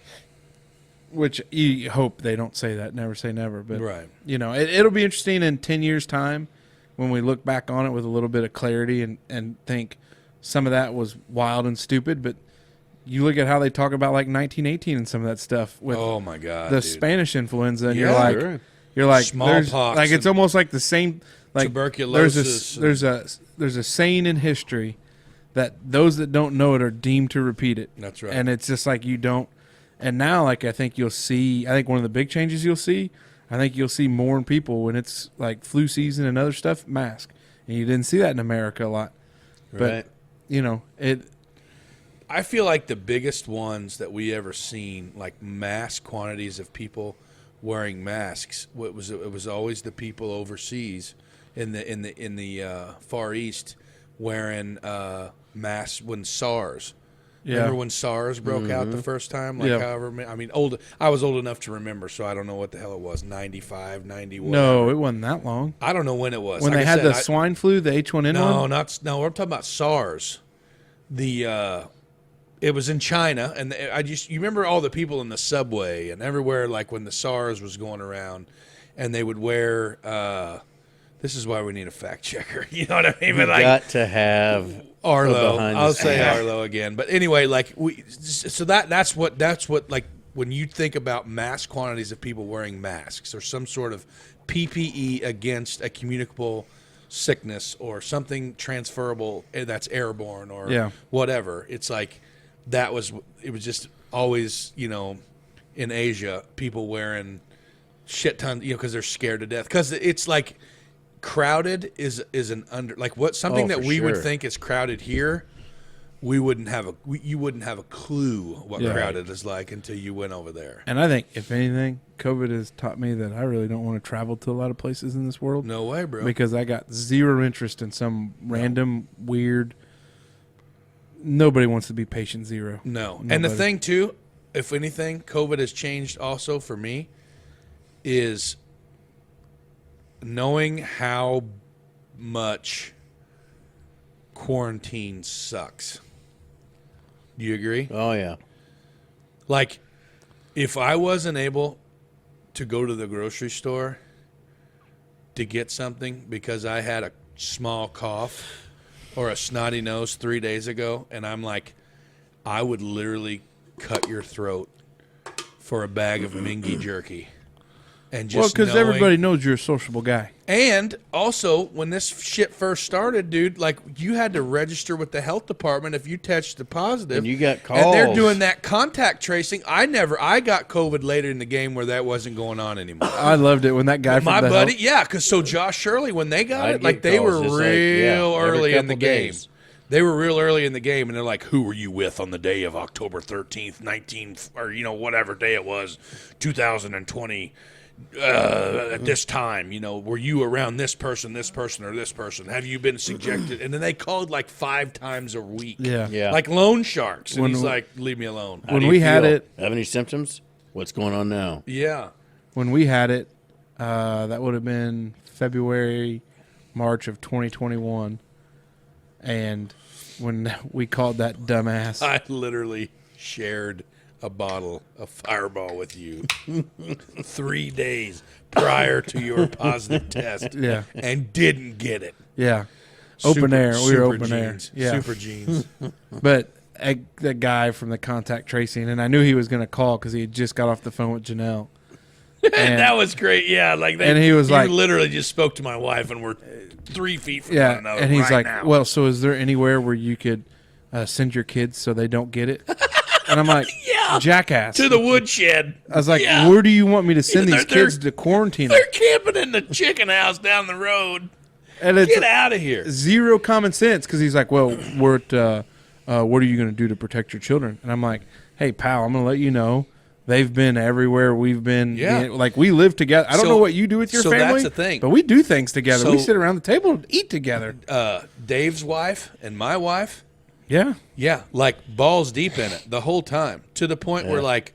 S2: Which you hope they don't say that. Never say never. But
S1: Right.
S2: It'll be interesting in 10 years' time when we look back on it with a little bit of clarity and think some of that was wild and stupid. But you look at how they talk about like 1918 and some of that stuff with
S1: Oh my god,
S2: the
S1: dude.
S2: Spanish influenza, and
S1: Yeah,
S3: sure.
S2: you're like
S1: Smallpox
S2: like it's
S1: and
S2: almost like the same like
S1: tuberculosis
S2: There's a saying in history that those that don't know it are deemed to repeat it.
S1: That's right.
S2: And it's just like you don't. And now, like I think you'll see. I think one of the big changes you'll see. I think you'll see more people when it's like flu season and other stuff. Mask, and you didn't see that in America a lot.
S3: Right.
S2: But it.
S1: I feel like the biggest ones that we ever seen, like mass quantities of people wearing masks, it was always the people overseas in the Far East wearing masks when SARS.
S2: Yeah.
S1: Remember when SARS broke out the first time? Like
S2: Yeah.
S1: I was old enough to remember, so I don't know what the hell it was. 95, 90. Whatever.
S2: No, it wasn't that long.
S1: I don't know when it was.
S2: When
S1: Like
S2: they
S1: I
S2: had
S1: said,
S2: the swine flu, the H1N1.
S1: No, we're talking about SARS. It was in China, and you remember all the people in the subway and everywhere, like when the SARS was going around, and they would wear. This is why we need a fact checker. You know what I mean?
S3: You
S1: But like
S3: got to have
S1: Arlo,
S3: behind the
S1: I'll say
S3: scenes.
S1: Arlo again. But anyway, like that's what like when you think about mass quantities of people wearing masks or some sort of PPE against a communicable sickness or something transferable that's airborne or whatever. It's like it was just always, in Asia, people wearing shit ton, because they're scared to death. Because it's like crowded is an under, like something that
S3: for
S1: we would
S3: sure.
S1: think is crowded here. You wouldn't have a clue what
S2: Yeah.
S1: crowded is like until you went over there.
S2: And I think, if anything, COVID has taught me that I really don't want to travel to a lot of places in this world.
S1: No way, bro.
S2: Because I got zero interest in some random, weird. Nobody wants to be patient zero.
S1: No.
S2: Nobody.
S1: And the thing, too, if anything, COVID has changed also for me is knowing how much quarantine sucks. Do you agree?
S3: Oh yeah.
S1: Like, if I wasn't able, to go to the grocery store to get something because I had a small cough or a snotty nose 3 days ago, and I'm like, I would literally cut your throat for a bag of Mingy jerky. And just
S2: Well, because
S1: knowing-
S2: everybody knows you're a sociable guy.
S1: And also, when this shit first started, dude, like you had to register with the health department if you tested positive.
S3: And you got
S1: And they're
S3: calls.
S1: doing that contact tracing. I got COVID later in the game where that wasn't going on anymore.
S2: I loved it when that guy from
S1: My
S2: the
S1: buddy,
S2: health-
S1: yeah, because so Josh Shirley, when they got
S3: I'd
S1: it, like
S3: get
S1: they
S3: calls
S1: were
S3: just
S1: real
S3: like, yeah, every
S1: early in the
S3: couple
S1: game.
S3: days.
S1: They were real early in the game, and they're like, "Who were you with on the day of October 13th, 19, or whatever day it was, 2020?" At this time, were you around this person, or this person? Have you been subjected? And then they called like 5 times a week.
S2: Yeah.
S3: Yeah.
S1: Like loan sharks. And
S2: When
S1: he's
S2: we-
S1: like, leave me alone.
S3: How
S2: when
S3: do you
S2: we had
S3: feel?
S2: it-
S3: Have any symptoms? What's going on now?
S1: Yeah.
S2: when we had it, that would have been February, March of 2021. And when we called that dumbass,
S1: I literally shared a bottle of Fireball with you 3 days prior to your positive test.
S2: Yeah.
S1: And didn't get it.
S2: yeah, open air. We were
S1: super
S2: open air.
S1: jeans.
S2: Yeah,
S1: Super jeans.
S2: but that guy from the contact tracing, and I knew he was going to call because he had just got off the phone with Janelle. And
S1: that was great. Yeah, like
S2: and he was
S1: you
S2: like-
S1: literally just spoke to my wife, and we're 3 feet from one
S2: yeah,
S1: another.
S2: and he's
S1: right
S2: like,
S1: now.
S2: "Well, so is there anywhere where you could send your kids so they don't get it?" And I'm like,
S1: Yeah.
S2: jackass."
S1: to the woodshed.
S2: I was like,
S1: Yeah.
S2: "Where do you want me to send
S1: Yeah,
S2: these
S1: they're-
S2: kids to quarantine?"
S1: They're camping in the chicken house down the road.
S2: And it's
S1: Get out of here.
S2: zero common sense because he's like, "Well, what are you going to do to protect your children?" And I'm like, "Hey, pal, I'm going to let you know they've been everywhere we've been.
S1: Yeah.
S2: Like we live together. I don't
S1: So-
S2: know what you do with your
S1: so that's
S2: family,
S1: the thing.
S2: but we do things together.
S1: So-
S2: we sit around the table and eat together.
S1: Dave's wife and my wife,
S2: Yeah,
S1: yeah, like balls deep in it the whole time, to the point where, like,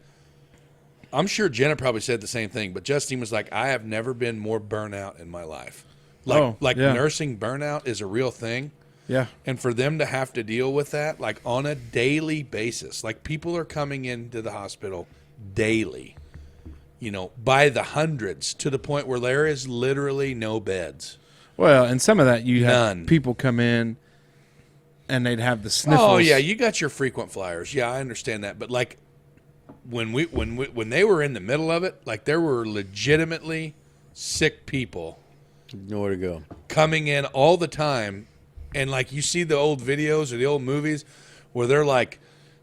S1: I'm sure Jenna probably said the same thing, but Justine was like, I have never been more burnout in my life. Like
S2: yeah.
S1: nursing burnout is a real thing.
S2: yeah,
S1: And for them to have to deal with that, like on a daily basis, like people are coming into the hospital daily, by the hundreds, to the point where there is literally no beds.
S2: Well, and some of that you
S1: None.
S2: have people come in and they'd have the sniffles.
S1: Oh yeah, you got your frequent flyers. Yeah, I understand that. But like when they were in the middle of it, like there were legitimately sick people
S3: Nowhere to go.
S1: coming in all the time, and like you see the old videos or the old movies where they're like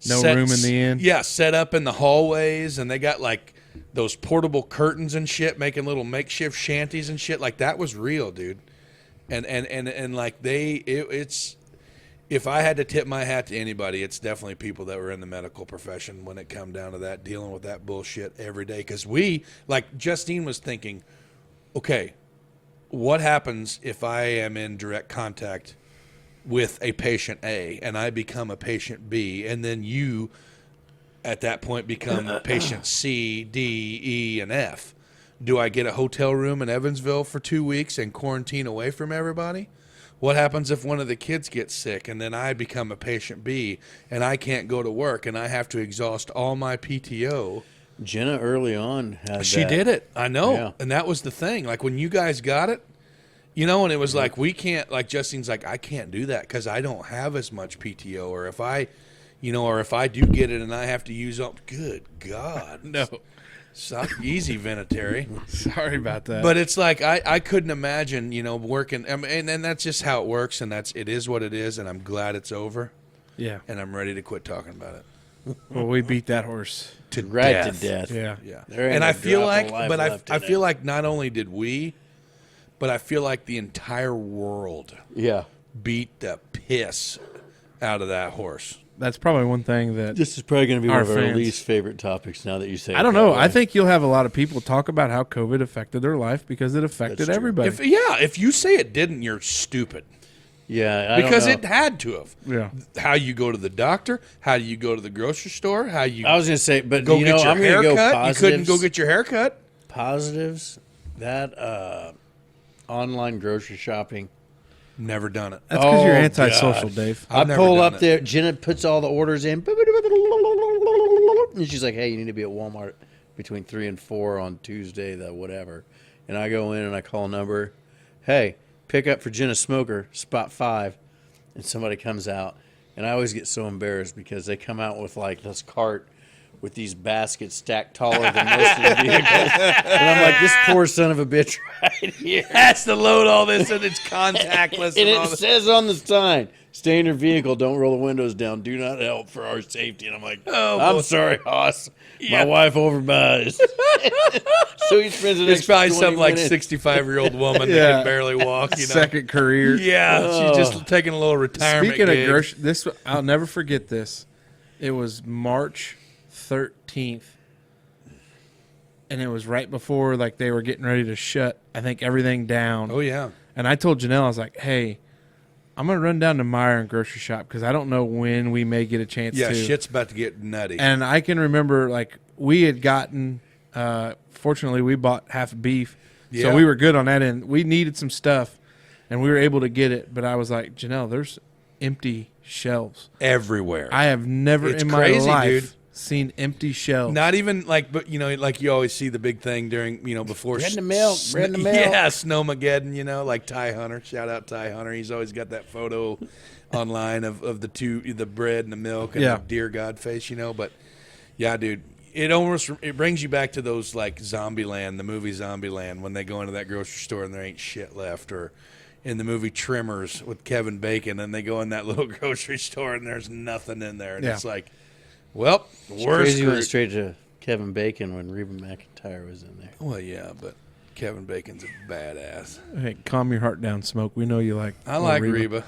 S2: No room in the inn?
S1: Yeah, set up in the hallways, and they got like those portable curtains and shit, making little makeshift shanties and shit. Like that was real, dude. And like it's. If I had to tip my hat to anybody, it's definitely people that were in the medical profession when it come down to that, dealing with that bullshit every day. Because like Justine was thinking, okay, what happens if I am in direct contact with a patient A and I become a patient B, and then you at that point become patient C, D, E, and F? Do I get a hotel room in Evansville for 2 weeks and quarantine away from everybody? What happens if one of the kids gets sick and then I become a patient B and I can't go to work and I have to exhaust all my PTO?
S3: Jenna early on had
S1: She
S3: that.
S1: did it. I know.
S3: Yeah.
S1: And that was the thing. Like when you guys got it, and it was like, we can't, like Justine's like, I can't do that because I don't have as much PTO. Or if I, or if I do get it and I have to use up, good God.
S2: No,
S1: Suck easy, Vinatieri.
S2: sorry about that.
S1: But it's like I couldn't imagine, working, and that's just how it works, and it is what it is, and I'm glad it's over,
S2: yeah,
S1: and I'm ready to quit talking about it
S2: well, we beat that horse.
S1: to
S3: Right
S1: death.
S3: to death.
S2: Yeah,
S1: Yeah,
S3: There ain't
S1: and
S3: a
S1: I feel
S3: drop of
S1: like,
S3: life
S1: but
S3: left
S1: I
S3: in
S1: feel
S3: it.
S1: like not only did we, but I feel like the entire world
S3: Yeah.
S1: beat the piss out of that horse.
S2: that's probably one thing that
S3: This is probably going to be one
S2: Our
S3: of our
S2: fans.
S3: least favorite topics now that you say
S2: I don't
S3: it that
S2: know.
S3: way.
S2: I think you'll have a lot of people talk about how COVID affected their life because it affected
S3: That's true.
S2: everybody.
S1: If you say it didn't, you're stupid.
S3: Yeah. I don't
S1: Because
S3: know.
S1: it had to have.
S2: yeah,
S1: How you go to the doctor, how you go to the grocery store, how you
S3: I was going to say, but
S1: go get your
S3: I'm going to go
S1: haircut. You
S3: positives.
S1: couldn't go get your haircut.
S3: positives. That online grocery shopping.
S1: Never done it.
S2: that's because you're
S3: Oh,
S2: antisocial,
S3: gosh.
S2: Dave.
S1: I've
S3: I
S1: never
S3: pull
S1: done
S3: up
S1: it.
S3: there. Jenna puts all the orders in. And she's like, hey, you need to be at Walmart between 3 and 4 on Tuesday, the whatever. And I go in and I call a number. Hey, pick up for Jenna Smoker, spot 5. And somebody comes out. And I always get so embarrassed because they come out with like this cart with these baskets stacked taller than most of the vehicles. And I'm like, this poor son of a bitch right here
S1: has to load all this and it's contactless.
S3: and
S1: all
S3: it says on the sign, stay in your vehicle, don't roll the windows down, do not help for our safety. And I'm like, I'm sorry, Hoss. My wife overbuys. So he spends the
S1: It's
S3: next
S1: probably
S3: 20
S1: some like
S3: minutes.
S1: 65-year-old woman that
S2: Yeah.
S1: can barely walk. You know?
S2: Second career.
S1: Yeah, she's just taking a little retirement
S2: Speaking
S1: gig.
S2: of grocery, I'll never forget this. It was March 13th, and it was right before like they were getting ready to shut, I think, everything down.
S1: Oh, yeah.
S2: And I told Janelle, I was like, hey, I'm going to run down to Meijer and grocery shop because I don't know when we may get a chance
S1: Yeah,
S2: to.
S1: shit's about to get nutty.
S2: And I can remember, like, we had gotten, fortunately, we bought half beef.
S1: Yeah.
S2: So we were good on that end. We needed some stuff, and we were able to get it. But I was like, Janelle, there's empty shelves.
S1: Everywhere.
S2: I have never
S1: It's
S2: in
S1: crazy,
S2: my life
S1: dude.
S2: seen empty shelves.
S1: Not even like, but you know, like you always see the big thing during, you know, before
S3: Bread in the milk, bread in the milk.
S1: Yeah, Snowmageddon, you know, like Ty Hunter. Shout out Ty Hunter. He's always got that photo online of the bread and the milk and
S2: Yeah.
S1: the deer god face, you know. But yeah, dude, it brings you back to those like Zombieland, the movie Zombieland, when they go into that grocery store and there ain't shit left, or in the movie Tremors with Kevin Bacon and they go in that little grocery store and there's nothing in there, and
S2: Yeah.
S1: it's like, well,
S3: It's
S1: we're
S3: crazy went
S1: screwed.
S3: straight to Kevin Bacon when Reba McEntire was in there.
S1: Well, yeah, but Kevin Bacon's a badass.
S2: Hey, calm your heart down, Smoke. We know you like.
S1: I like Reba.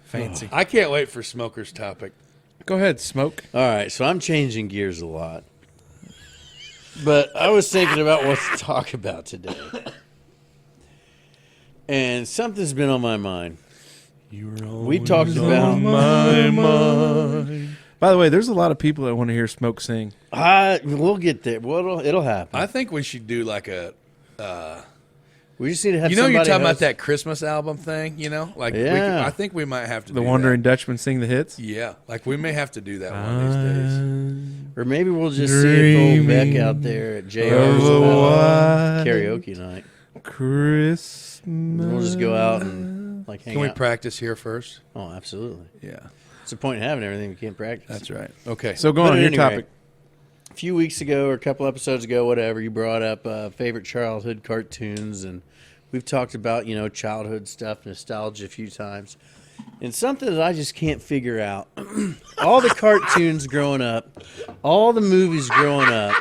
S2: Fancy.
S1: I can't wait for Smoker's topic.
S2: Go ahead, Smoke.
S3: All right, so I'm changing gears a lot. But I was thinking about what to talk about today. And something's been on my mind. We talked about...
S2: My mind. By the way, there's a lot of people that want to hear Smoke sing.
S3: We'll get there. It'll happen.
S1: I think we should do like a.
S3: We just need to have
S1: You know, you're
S3: somebody
S1: talking about
S3: host-
S1: that Christmas album thing. You know, like
S3: Yeah.
S1: I think we might have to.
S2: The
S1: do
S2: Wondering
S1: that.
S2: Dutchmen sing the hits.
S1: Yeah, like we may have to do that one of these days.
S3: Or maybe we'll just see if old Beck
S2: Dreaming
S3: out there at
S2: of
S3: JR's
S2: a white
S3: karaoke night.
S2: Christmas.
S3: We'll just go out and like hang
S1: Can we
S3: out.
S1: practice here first?
S3: Oh, absolutely.
S1: Yeah,
S3: It's the point in having everything we can't practice.
S1: that's right. Okay,
S2: So go
S3: But
S2: on
S3: at
S2: your
S3: any
S2: topic.
S3: rate, a few weeks ago or a couple episodes ago, whatever, you brought up favorite childhood cartoons, and we've talked about, you know, childhood stuff, nostalgia a few times. And something that I just can't figure out, all the cartoons growing up, all the movies growing up,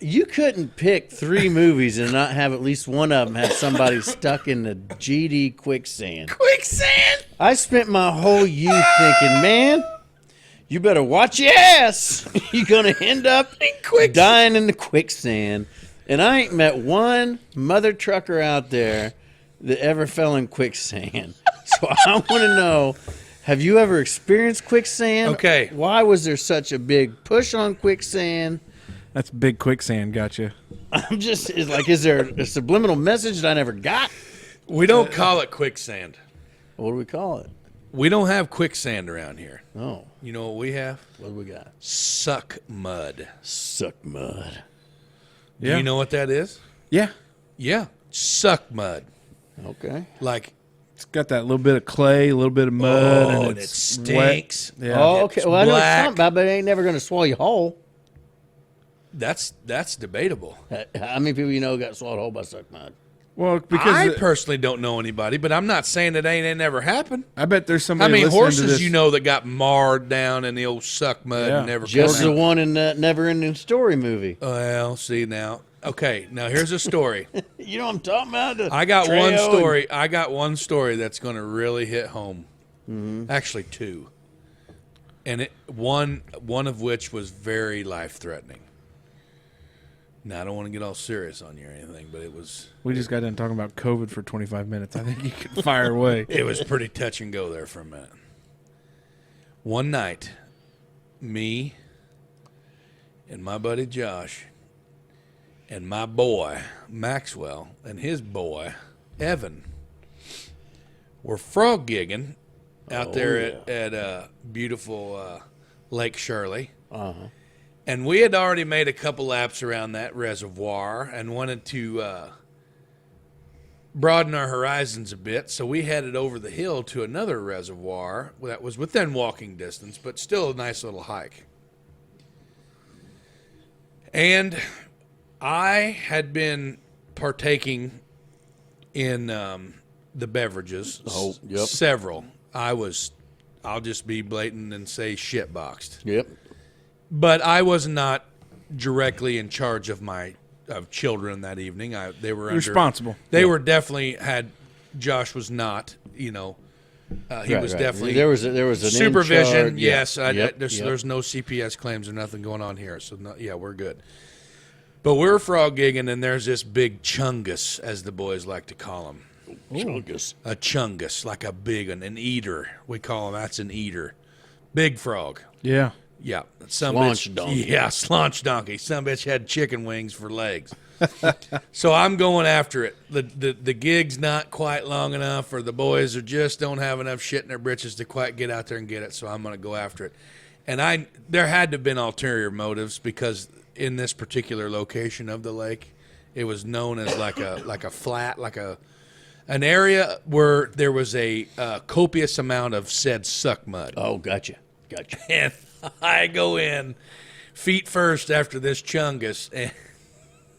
S3: you couldn't pick 3 movies and not have at least one of them have somebody stuck in the GD quicksand.
S1: Quicksand.
S3: I spent my whole youth thinking, man, you better watch your ass. You're going to end up dying in the quicksand. And I ain't met one mother trucker out there that ever fell in quicksand. So I want to know, have you ever experienced quicksand?
S1: Okay.
S3: Why was there such a big push on quicksand?
S2: That's big quicksand. Gotcha.
S3: I'm just, it's like, is there a subliminal message that I never got?
S1: We don't call it quicksand.
S3: What do we call it?
S1: We don't have quicksand around here.
S3: Oh,
S1: You know what we have?
S3: what do we got?
S1: Suck mud.
S3: Suck mud.
S1: Do
S2: Yeah.
S1: you know what that is?
S2: Yeah.
S1: Yeah, suck mud.
S3: Okay.
S1: Like,
S2: It's got that little bit of clay, a little bit of mud,
S1: and
S2: and
S1: it
S2: it's
S1: stinks.
S2: Wet. Yeah.
S3: Oh, okay.
S1: It's
S3: Well, I know what you're
S1: black.
S3: talking about, but it ain't never going to swallow you whole.
S1: That's debatable.
S3: How many people you know got swallowed whole by suck mud?
S2: Well, because
S1: I personally don't know anybody, but I'm not saying it ain't never happened.
S2: I bet there's
S1: How
S2: somebody.
S1: many
S2: listening to
S1: horses
S2: this.
S1: you know that got marred down in the old suck mud
S2: Yeah.
S1: and never
S3: Just
S1: come
S3: the
S1: out?
S3: one in that Never Ending Story movie.
S1: Well, see now. Okay, now here's a story.
S3: You know what I'm talking about? The
S1: I got
S3: Trejo
S1: one
S3: and-
S1: story. I got one story that's going to really hit home. Actually, 2, and one of which was very life threatening. Now I don't want to get all serious on you or anything, but it was
S2: We just got done talking about COVID for 25 minutes. I think you can fire away.
S1: it was pretty touch and go there for a minute. One night, me and my buddy Josh and my boy Maxwell and his boy Evan were frog gigging out there at beautiful Lake Shirley.
S3: Uh-huh.
S1: And we had already made a couple laps around that reservoir and wanted to broaden our horizons a bit. So we headed over the hill to another reservoir that was within walking distance, but still a nice little hike. And I had been partaking in the beverages.
S3: Oh, yep.
S1: Several. I'll just be blatant and say shitboxed.
S3: Yep.
S1: But I was not directly in charge of children that evening. They were
S2: Responsible.
S1: They were definitely Josh was not. He was definitely
S3: there was an
S1: supervision.
S3: in-charge.
S1: Yes,
S3: Yep.
S1: there's no CPS claims or nothing going on here. So we're good. But we're frog gigging, and there's this big chungus, as the boys like to call him.
S3: Chungus.
S1: A chungus, like a big one, an eater. We call him. That's an eater. Big frog.
S2: Yeah.
S1: Yeah,
S3: Slaunch donkey.
S1: Yeah, slaunch donkey. Some bitch had chicken wings for legs. So I'm going after it. The gig's not quite long enough, or the boys just don't have enough shit in their britches to quite get out there and get it. So I'm going to go after it. And there had to have been ulterior motives, because in this particular location of the lake, it was known as like a flat, an area where there was a copious amount of said suck mud.
S3: Oh, gotcha.
S1: And I go in feet first after this chungus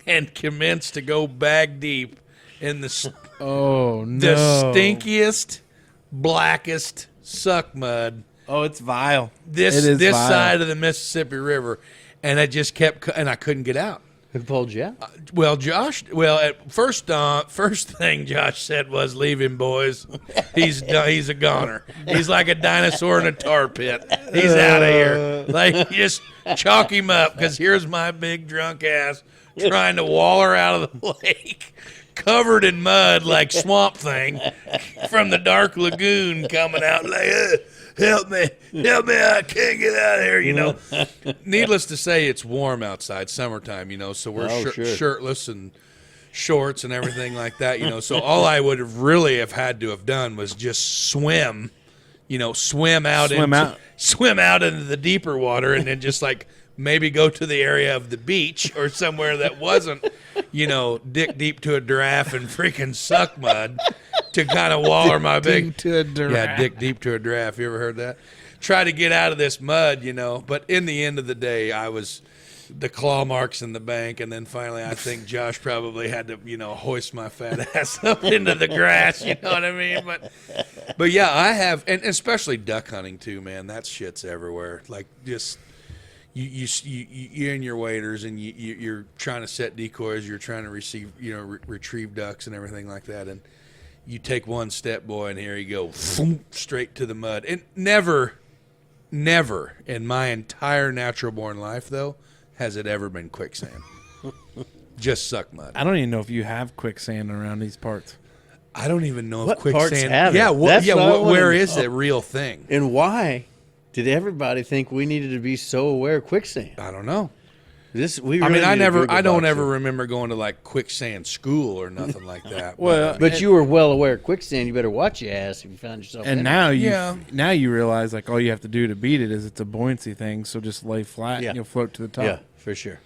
S1: and commence to go bag deep in the
S2: Oh, no.
S1: the stinkiest, blackest suck mud
S2: Oh, it's vile.
S1: this
S2: It is
S1: this
S2: vile.
S1: side of the Mississippi River, and I just kept and I couldn't get out.
S3: Who pulled you out?
S1: Well, at first thing Josh said was, "Leave him, boys. He's a goner. He's like a dinosaur in a tar pit. He's out of here. Like, just chalk him up, because here's my big drunk ass trying to waller out of the lake, covered in mud like Swamp Thing from the dark lagoon, coming out like, help me, I can't get out of here, Needless to say, it's warm outside, summertime, so we're shirtless and shorts and everything like that, So all I would have really have had to have done was just swim out into the deeper water, and then just like maybe go to the area of the beach or somewhere that wasn't, dick deep to a giraffe and freaking suck mud, to kind of waller my big dick deep to a giraffe. You ever heard that? Try to get out of this mud, But in the end of the day, I was the claw marks in the bank, and then finally, I think Josh probably had to, hoist my fat ass up into the grass. You know what I mean? But yeah, I have, and especially duck hunting too, man. That shit's everywhere. Like, just. You're in your waders, and you're trying to set decoys. You're trying to retrieve ducks and everything like that. And you take one step, boy, and here you go, straight to the mud. And never in my entire natural born life, though, has it ever been quicksand. Just suck mud.
S2: I don't even know if you have quicksand around these parts.
S1: I don't even know
S3: What
S1: if quicksand.
S3: parts have it?
S1: Yeah,
S3: That's what I wanna
S1: where
S3: know.
S1: is the real thing?
S3: And why did everybody think we needed to be so aware of quicksand?
S1: I don't know.
S3: I
S1: don't ever remember going to like quicksand school or nothing like that.
S2: Well,
S3: But you were well aware of quicksand. You better watch your ass if you find yourself.
S2: And
S3: in
S2: now
S3: it.
S2: now you realize, like, all you have to do to beat it is it's a buoyancy thing. So just lay flat
S3: Yeah.
S2: and you'll float to the top.
S3: Yeah, for sure.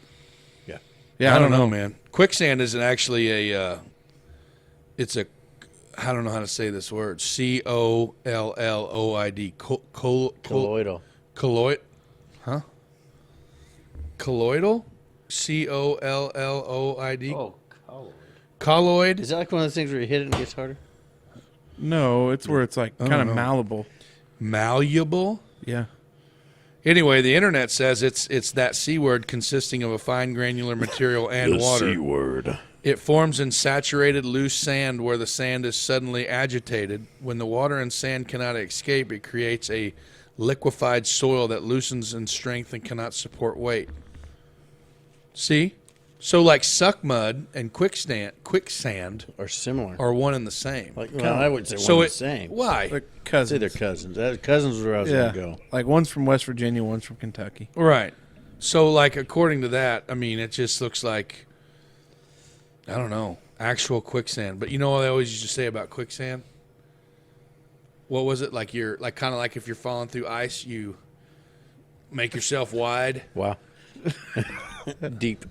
S2: Yeah,
S1: I don't know, man. Quicksand isn't actually it's a, I don't know how to say this word. COLLOID.
S3: Colloidal.
S1: Colloid. Huh? Colloidal? COLLOID.
S3: Oh, colloid.
S1: Colloid.
S3: Is that like one of those things where you hit it and it gets harder?
S2: No, it's where it's like kind of malleable.
S1: Malleable.
S2: Yeah.
S1: Anyway, the internet says it's that C word consisting of a fine granular material and water.
S3: C word.
S1: It forms in saturated loose sand where the sand is suddenly agitated. When the water and sand cannot escape, it creates a liquefied soil that loosens in strength and cannot support weight. See? So like suck mud and quicksand
S3: Or similar.
S1: are one and the same.
S3: Like, well, I wouldn't say
S1: so
S3: one
S1: it,
S3: the same.
S1: Why?
S2: Like
S3: I'd say
S2: cousins.
S3: they're cousins. Cousins is where I was
S2: Yeah.
S3: going to go.
S2: Like one's from West Virginia, one's from Kentucky.
S1: Right. So like according to that, I mean, it just looks like, I don't know, actual quicksand. But you know what they always used to say about quicksand? What was it? Like you're like kind of like if you're falling through ice, you make yourself wide.
S3: Wow. Deep.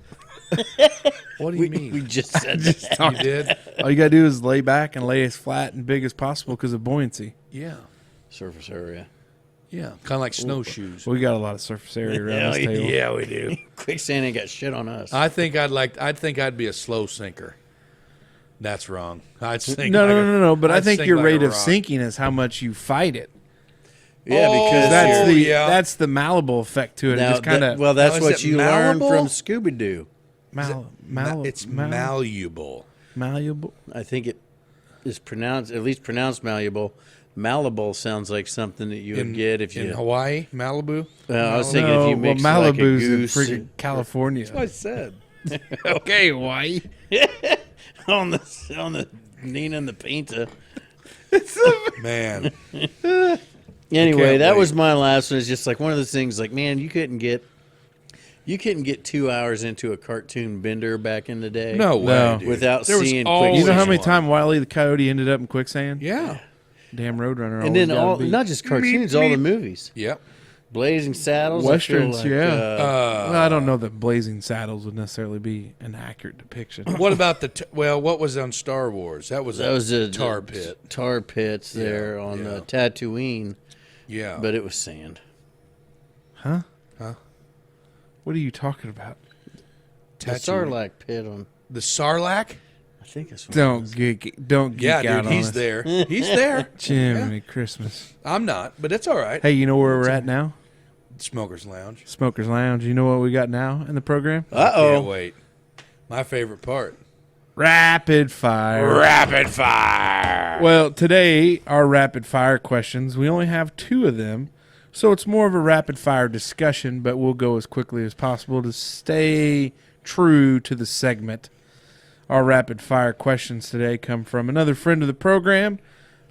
S1: What do you mean?
S3: We just said that.
S1: You did?
S2: All you gotta do is lay back and lay as flat and big as possible because of buoyancy.
S1: Yeah.
S3: Surface area.
S1: Yeah. Kind of like snowshoes.
S2: We got a lot of surface area around
S3: Hell
S2: this table.
S1: Yeah, we do.
S3: Quicksand ain't got shit on us.
S1: I think I'd be a slow sinker. That's wrong. I'd sink.
S2: No. But I
S1: I'd
S2: think
S1: sink
S2: your
S1: like
S2: rate
S1: a
S2: of
S1: rock.
S2: sinking is how much you fight it.
S3: Yeah, because
S2: That's
S1: yeah.
S2: that's the malleable effect to it. It
S3: now,
S2: just kind of
S3: well, that's
S1: Now, is
S3: what
S1: it
S3: you learned
S1: malleable?
S3: from Scooby Doo.
S1: It's malleable.
S2: malleable.
S3: I think it is pronounced, at least pronounced malleable. Malleable sounds like something that you would get if
S1: in
S3: you.
S1: Hawaii, Malibu.
S3: I was thinking if you mix
S2: well,
S3: like a
S2: Malibu's in
S3: goose
S2: freaking California.
S1: That's what I said.
S2: Okay, Hawaii.
S3: on the Nina and the Pinta.
S1: Man,
S3: Anyway,
S1: can't
S3: that
S1: wait.
S3: was my last one. It's just like one of those things. Like, man, you couldn't get 2 hours into a cartoon bender back in the day.
S1: no way,
S2: No.
S1: dude.
S3: Without
S1: There was
S3: seeing
S1: always
S2: You know how many
S1: one.
S2: times Wiley the Coyote ended up in quicksand?
S1: Yeah.
S2: Damn Roadrunner.
S3: And then
S2: always gotta be.
S3: not just cartoons, all the movies.
S1: Yep.
S3: Blazing Saddles, I
S2: Westerns,
S3: feel like,
S2: yeah. Well, I don't know that Blazing Saddles would necessarily be an accurate depiction.
S1: What about what was on Star Wars? That was
S3: a
S1: tar pit.
S3: Tar pits there on
S1: yeah.
S3: Tatooine,
S1: Yeah.
S3: but it was sand.
S2: Huh?
S1: Huh?
S2: What are you talking about?
S3: The Sarlacc pit on.
S1: The Sarlacc?
S3: I think that's what
S2: Don't geek
S1: Yeah,
S2: out
S1: dude,
S2: on
S1: he's
S2: us.
S1: there. He's there.
S2: Jiminy Christmas.
S1: I'm not, but it's all right.
S2: Hey, you know where we're at now?
S1: Smokers Lounge.
S2: Smokers Lounge. You know what we got now in the program?
S3: Uh
S1: Can't
S3: oh.
S1: wait. My favorite part.
S2: Rapid fire.
S1: Rapid fire.
S2: Well, today, our rapid fire questions, we only have 2 of them. So it's more of a rapid fire discussion, but we'll go as quickly as possible to stay true to the segment. Our rapid fire questions today come from another friend of the program,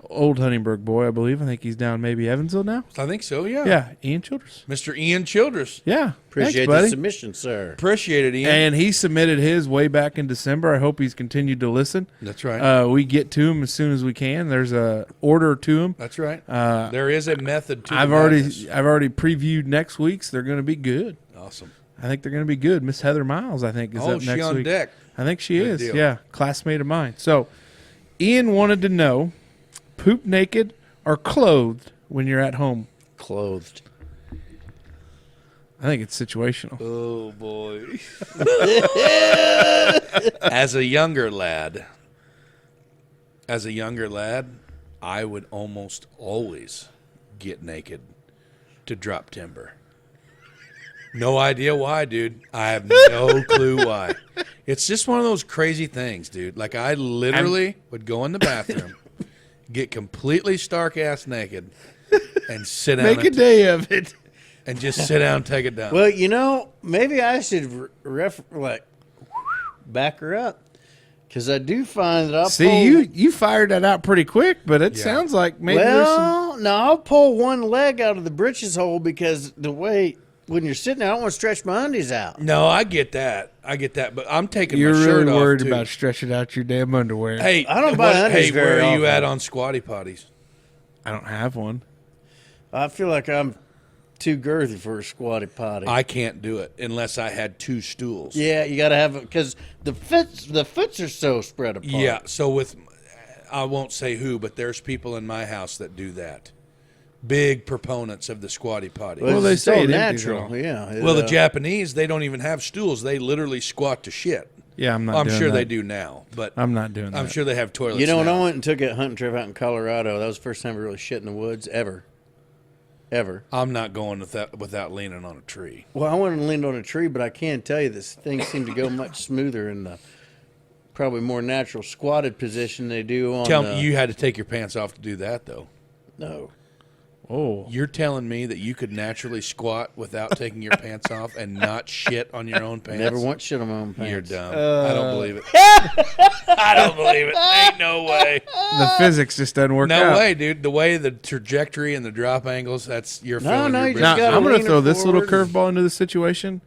S2: old Huntingburg boy, I believe. I think he's down maybe Evansville now.
S1: I think so, yeah.
S2: Yeah, Ian Childress.
S1: Mr. Ian Childress.
S2: Yeah.
S3: Appreciate
S2: Thanks, buddy.
S3: the submission, sir.
S1: Appreciate it, Ian.
S2: And he submitted his way back in December. I hope he's continued to listen.
S1: That's right.
S2: We get to him as soon as we can. There's a order to him.
S1: That's right. There is a method to
S2: I've
S1: the madness.
S2: already previewed next week's. They're going to be good.
S1: Awesome.
S2: I think they're going to be good. Miss Heather Miles, I think, is
S1: Oh,
S2: up
S1: she
S2: next
S1: on
S2: week.
S1: deck.
S2: I think she
S1: Good
S2: is.
S1: deal.
S2: Yeah, classmate of mine. So, Ian wanted to know: poop naked or clothed when you're at home?
S3: Clothed.
S2: I think it's situational.
S1: Oh, boy. As a younger lad, I would almost always get naked to drop timber. No idea why, dude. I have no clue why. It's just one of those crazy things, dude. Like, I literally would go in the bathroom, get completely stark-ass naked, and sit down
S2: Make a day of it.
S1: and just sit down and take it down.
S3: Well, you know, maybe I should back her up, because I do find that I'll
S2: See,
S3: pull,
S2: you fired that out pretty quick, but it
S1: Yeah.
S2: sounds like maybe there's some.
S3: Well, no, I'll pull one leg out of the britches hole, because the way when you're sitting there, I don't want to stretch my undies out.
S1: No, I get that. But I'm taking
S2: You're
S1: my shirt
S2: really
S1: off,
S2: worried
S1: too.
S2: about stretching out your damn underwear.
S1: Hey,
S3: I don't buy undies
S1: Hey,
S3: very
S1: where are you
S3: often.
S1: at on squatty potties?
S2: I don't have one.
S3: I feel like I'm too girthy for a squatty potty.
S1: I can't do it unless I had 2 stools.
S3: Yeah, you got to have it, because the foots are so spread apart.
S1: Yeah. So I won't say who, but there's people in my house that do that. Big proponents of the squatty potty.
S3: Well,
S2: they
S3: it's
S2: say
S3: so
S2: it empties
S3: natural.
S2: all.
S3: Yeah.
S1: Well, the Japanese, they don't even have stools. They literally squat to shit.
S2: Yeah, I'm not.
S1: I'm
S2: doing
S1: sure
S2: that.
S1: they do now, but
S2: I'm not doing that.
S1: I'm sure they have toilets.
S3: You know, when
S1: now.
S3: I went and took a hunting trip out in Colorado, that was the first time I really shit in the woods ever.
S1: I'm not going without leaning on a tree.
S3: Well, I wanted to lean on a tree, but I can tell you this thing seemed to go much smoother in the probably more natural squatted position they do on
S1: Tell
S3: the,
S1: me, you had to take your pants off to do that, though.
S3: No.
S2: Oh,
S1: You're telling me that you could naturally squat without taking your pants off and not shit on your own pants?
S3: Never once shit on my own pants.
S1: You're dumb. I don't believe it. I don't believe it. Ain't no way.
S2: the physics just doesn't work
S1: No
S2: out.
S1: way, dude. The way the trajectory and the drop angles, that's you're
S3: No,
S1: feeling
S3: no,
S1: your
S3: you just
S2: Now,
S1: britches.
S3: gotta
S2: I'm going to
S3: lean
S2: throw
S3: it
S2: this little
S3: forward.
S2: curveball into the situation.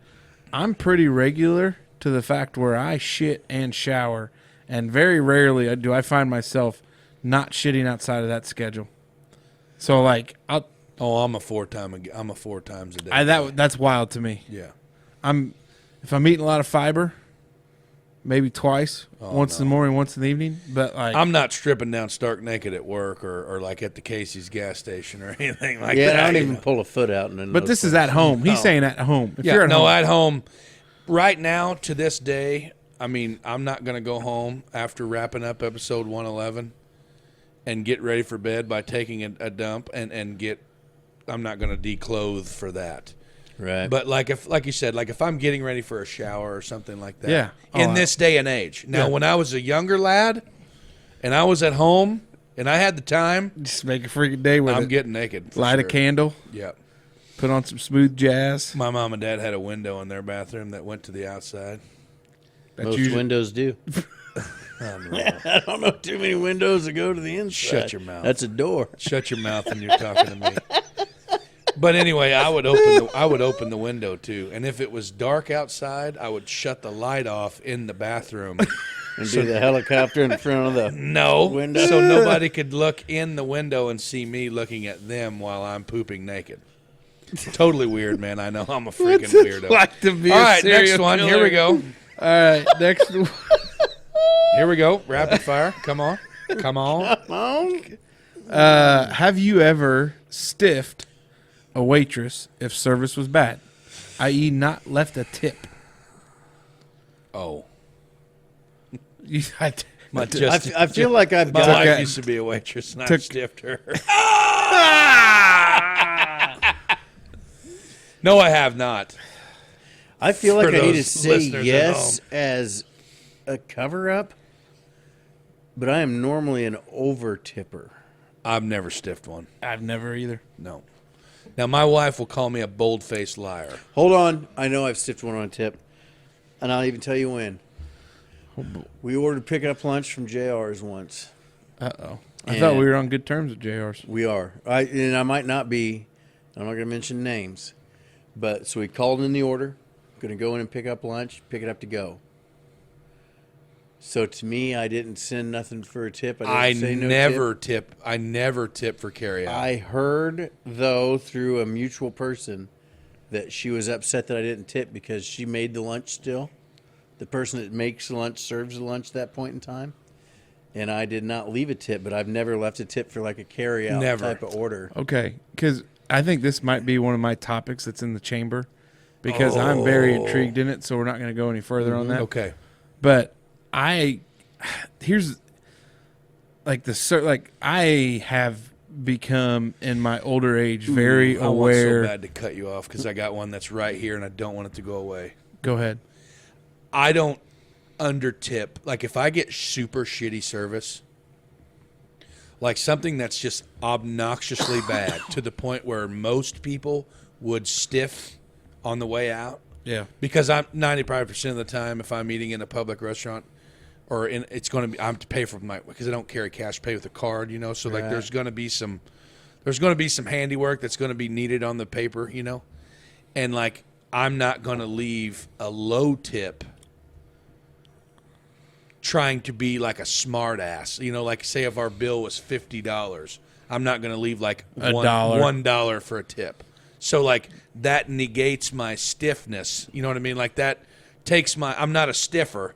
S2: I'm pretty regular to the fact where I shit and shower, and very rarely do I find myself not shitting outside of that schedule. So, like,
S1: Oh, I'm a 4 times a day.
S2: that's wild to me.
S1: Yeah.
S2: if I'm eating a lot of fiber, maybe twice, once in the morning, once in the evening. But like,
S1: I'm not stripping down stark naked at work or like at the Casey's gas station or anything like
S3: Yeah,
S1: that.
S3: I don't
S1: you
S3: even
S1: know.
S3: pull a foot out.
S2: but this is at home. He's saying at home. If you're at home,
S1: at home. Right now, to this day, I mean, I'm not going to go home after wrapping up episode 111 and get ready for bed by taking a dump and get. I'm not going to declothe for that.
S3: Right.
S1: But like you said, like if I'm getting ready for a shower or something like that.
S2: Yeah.
S1: In this day and age. Now, when I was a younger lad and I was at home and I had the time,
S2: just make a freaking day with
S1: I'm
S2: it.
S1: getting naked.
S2: Light a candle.
S1: Yep.
S2: Put on some smooth jazz.
S1: My mom and dad had a window in their bathroom that went to the outside.
S3: Most windows do. I don't know too many windows that go to the inside.
S1: Shut your mouth.
S3: That's a door.
S1: Shut your mouth when you're talking to me. But anyway, I would open the window too, and if it was dark outside, I would shut the light off in the bathroom.
S3: And do the helicopter in front of the window.
S1: So nobody could look in the window and see me looking at them while I'm pooping naked. Totally weird, man. I know I'm a freaking weirdo.
S2: Like to be
S1: All
S2: a
S1: right, next
S2: serial
S1: one.
S2: killer.
S1: Here we go.
S2: All right, next one.
S1: Here we go. Rapid fire. Come on.
S2: Have you ever stiffed a waitress if service was bad, i.e., not left a tip?
S1: Oh.
S2: I
S3: feel like I've
S1: My
S3: got.
S1: wife used to be a waitress, and I stiffed her. No, I have not.
S3: I feel like
S1: For
S3: I need to
S1: those
S3: say
S1: listeners at
S3: yes
S1: home.
S3: as a cover up, but I am normally an over tipper.
S1: I've never stiffed one.
S2: I've never either.
S1: No. Now, my wife will call me a bold-faced liar.
S3: Hold on, I know I've stiffed one on a tip, and I'll even tell you when. We ordered pick-up lunch from JR's once.
S2: Uh-oh. I thought we were on good terms with JR's.
S3: We are. I might not be. I'm not going to mention names. But so we called in the order. Going to go in and pick up lunch, pick it up to go. So to me, I didn't send nothing for a tip. I didn't say no tip.
S1: I never tip for carryout.
S3: I heard, though, through a mutual person that she was upset that I didn't tip because she made the lunch still. The person that makes the lunch serves the lunch at that point in time. And I did not leave a tip, but I've never left a tip for like a carry-out type of order.
S2: Okay, because I think this might be one of my topics that's in the chamber because I'm very intrigued in it, so we're not going to go any further on that.
S1: Okay.
S2: But here's like I have become in my older age very
S1: I want
S2: aware.
S1: so bad to cut you off because I got one that's right here and I don't want it to go away.
S2: Go ahead.
S1: I don't under tip. Like if I get super shitty service, like something that's just obnoxiously bad to the point where most people would stiff on the way out.
S2: Yeah.
S1: Because I'm 95% of the time, if I'm eating in a public restaurant, or it's going to be, I'm to pay for my, because I don't carry cash, pay with a card, you know. So like, there's going to be some handiwork that's going to be needed on the paper, you know. And like, I'm not going to leave a low tip trying to be like a smart ass, you know. Like say if our bill was $50, I'm not going to leave like $1 for a tip. So like that negates my stiffness. You know what I mean? Like that takes I'm not a stiffer,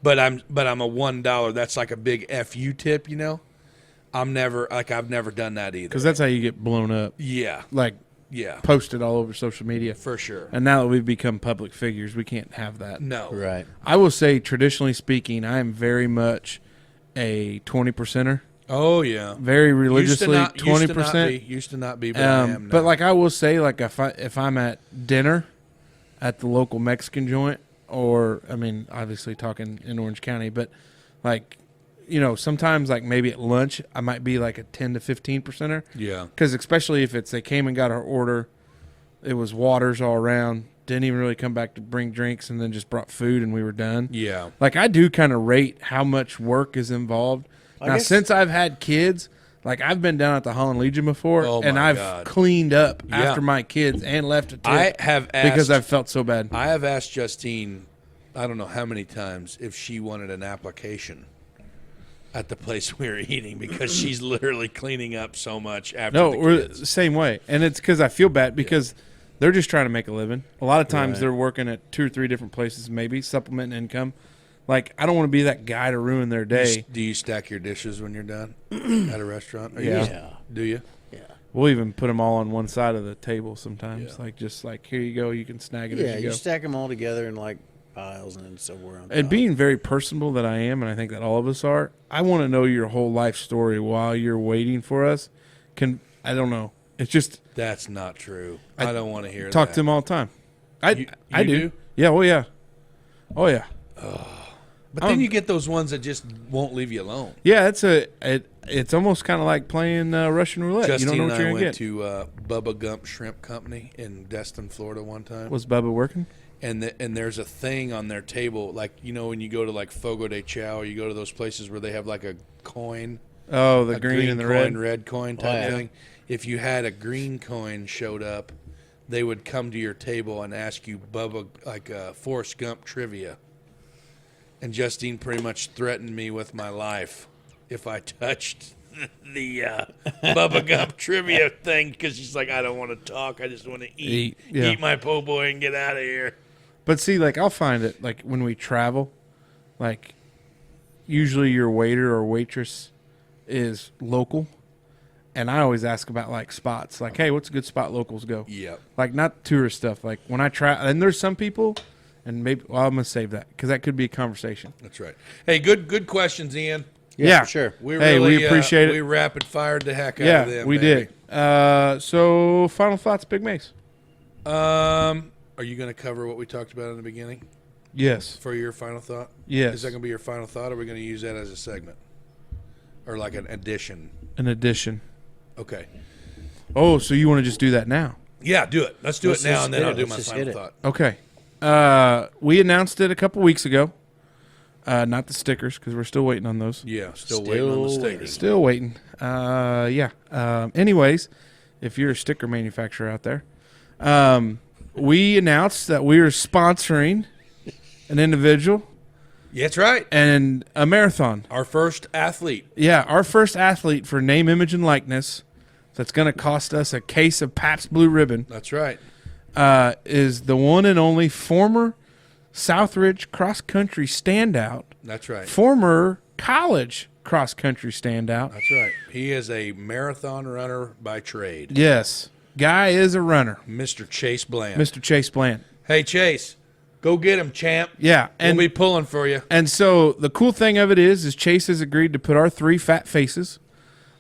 S1: but I'm a $1. That's like a big FU tip, you know? I've never done that either.
S2: Because that's how you get blown up.
S1: Yeah.
S2: Like posted all over social media.
S1: For sure.
S2: And now that we've become public figures, we can't have that.
S1: No.
S3: Right.
S2: I will say, traditionally speaking, I am very much a 20%er.
S1: Oh yeah.
S2: Very religiously, 20%.
S1: Used to not be, but I am now.
S2: But like I will say, like if I'm at dinner at the local Mexican joint, or I mean, obviously talking in Orange County, but like, you know, sometimes like maybe at lunch I might be like a 10 to 15%er.
S1: Yeah.
S2: Because especially if they came and got our order, it was waters all around. Didn't even really come back to bring drinks, and then just brought food, and we were done.
S1: Yeah.
S2: Like I do kind of rate how much work is involved. Now, since I've had kids, like I've been down at the Holland Legion before, and I've cleaned up after my kids and left a tip.
S1: I have asked,
S2: because I've felt so bad.
S1: I have asked Justine, I don't know how many times, if she wanted an application at the place we were eating, because she's literally cleaning up so much after the
S2: we're
S1: kids.
S2: the same way, and it's because I feel bad because they're just trying to make a living. A lot of times
S3: Right.
S2: they're working at 2 or 3 different places, maybe supplementing income. Like, I don't want to be that guy to ruin their day.
S1: Do you stack your dishes when you're done at a restaurant? Or you
S2: Yeah.
S1: just-
S3: Yeah.
S1: Do you?
S3: Yeah.
S2: We'll even put them all on one side of the table sometimes.
S1: Yeah.
S2: Like, just like, here you go, you can snag it
S3: Yeah,
S2: as you
S3: you
S2: go.
S3: stack them all together in like piles and then somewhere on
S2: And
S3: top.
S2: being very personable that I am, and I think that all of us are, I want to know your whole life story while you're waiting for us. I don't know. It's just
S1: That's not true. I don't want to hear
S2: talk
S1: that.
S2: to them all the time. I
S1: You
S2: do.
S1: do?
S2: Yeah. Oh yeah. Oh yeah.
S1: But then you get those ones that just won't leave you alone.
S2: Yeah. It's almost kind of like playing Russian roulette.
S1: Justine
S2: you don't know what
S1: and I
S2: you're gonna
S1: went
S2: get.
S1: to Bubba Gump Shrimp Company in Destin, Florida one time.
S2: Was Bubba working?
S1: And there's a thing on their table, like, you know, when you go to like Fogo de Chao, or you go to those places where they have like a coin,
S2: Oh, the
S1: a
S2: green and the
S1: coin,
S2: red.
S1: red coin type
S3: yeah.
S1: thing. If you had a green coin showed up, they would come to your table and ask you Bubba, like Forrest Gump trivia. And Justine pretty much threatened me with my life if I touched the Bubba Gump trivia thing, because she's like, I don't want to talk. I just want to eat
S2: yeah.
S1: my po' boy and get out of here.
S2: But see, like, I'll find it, like, when we travel, like, usually your waiter or waitress is local. And I always ask about, like, spots. Like, hey, what's a good spot locals go?
S1: Yep.
S2: Like, not tourist stuff. Like, when I try, and there's some people, and maybe, well, I'm going to save that, because that could be a conversation.
S1: That's right. Hey, good questions, Ian.
S2: Yeah.
S3: for sure.
S1: We
S2: Hey,
S1: really,
S2: we appreciate it.
S1: We rapid fired the heck out
S2: Yeah,
S1: of them.
S2: we
S1: baby.
S2: did. So, final thoughts, Big Mace?
S1: Are you going to cover what we talked about in the beginning
S2: Yes.
S1: for your final thought?
S2: Yes.
S1: Is that going to be your final thought, or are we going to use that as a segment? Or like an addition?
S2: An addition.
S1: Okay.
S2: Oh, so you want to just do that now?
S1: Yeah, do it. Let's do
S3: Let's
S1: it now,
S3: just
S1: and then
S3: hit
S1: I'll
S3: it.
S1: do
S3: Let's
S1: my
S3: just
S1: final
S3: hit it.
S1: thought.
S2: Okay. We announced it a couple weeks ago. Not the stickers, because we're still waiting on those.
S1: Yeah, still waiting on the
S3: Still
S1: stickers.
S2: Still waiting. Yeah. Anyways, if you're a sticker manufacturer out there, we announced that we are sponsoring an individual
S1: Yeah, that's right.
S2: and a marathon.
S1: Our first athlete.
S2: Yeah, our first athlete for name, image, and likeness. That's going to cost us a case of Pabst Blue Ribbon.
S1: That's right.
S2: Is the one and only former Southridge cross-country standout,
S1: That's right.
S2: former college cross-country standout.
S1: That's right. He is a marathon runner by trade.
S2: Yes, guy is a runner,
S1: Mr. Chase Bland.
S2: Mr. Chase Bland.
S1: Hey, Chase, go get him, champ.
S2: Yeah,
S1: We'll
S2: and
S1: be pulling for you.
S2: and so the cool thing of it is Chase has agreed to put our 3 fat faces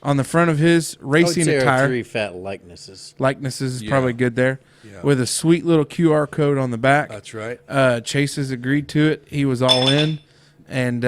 S2: on the front of his
S3: I would
S2: racing
S3: say our
S2: attire.
S3: 3 fat likenesses.
S2: Likenesses is
S1: Yeah.
S2: probably good there,
S1: Yeah.
S2: with a sweet little QR code on the back.
S1: That's right.
S2: Chase has agreed to it. He was all in, and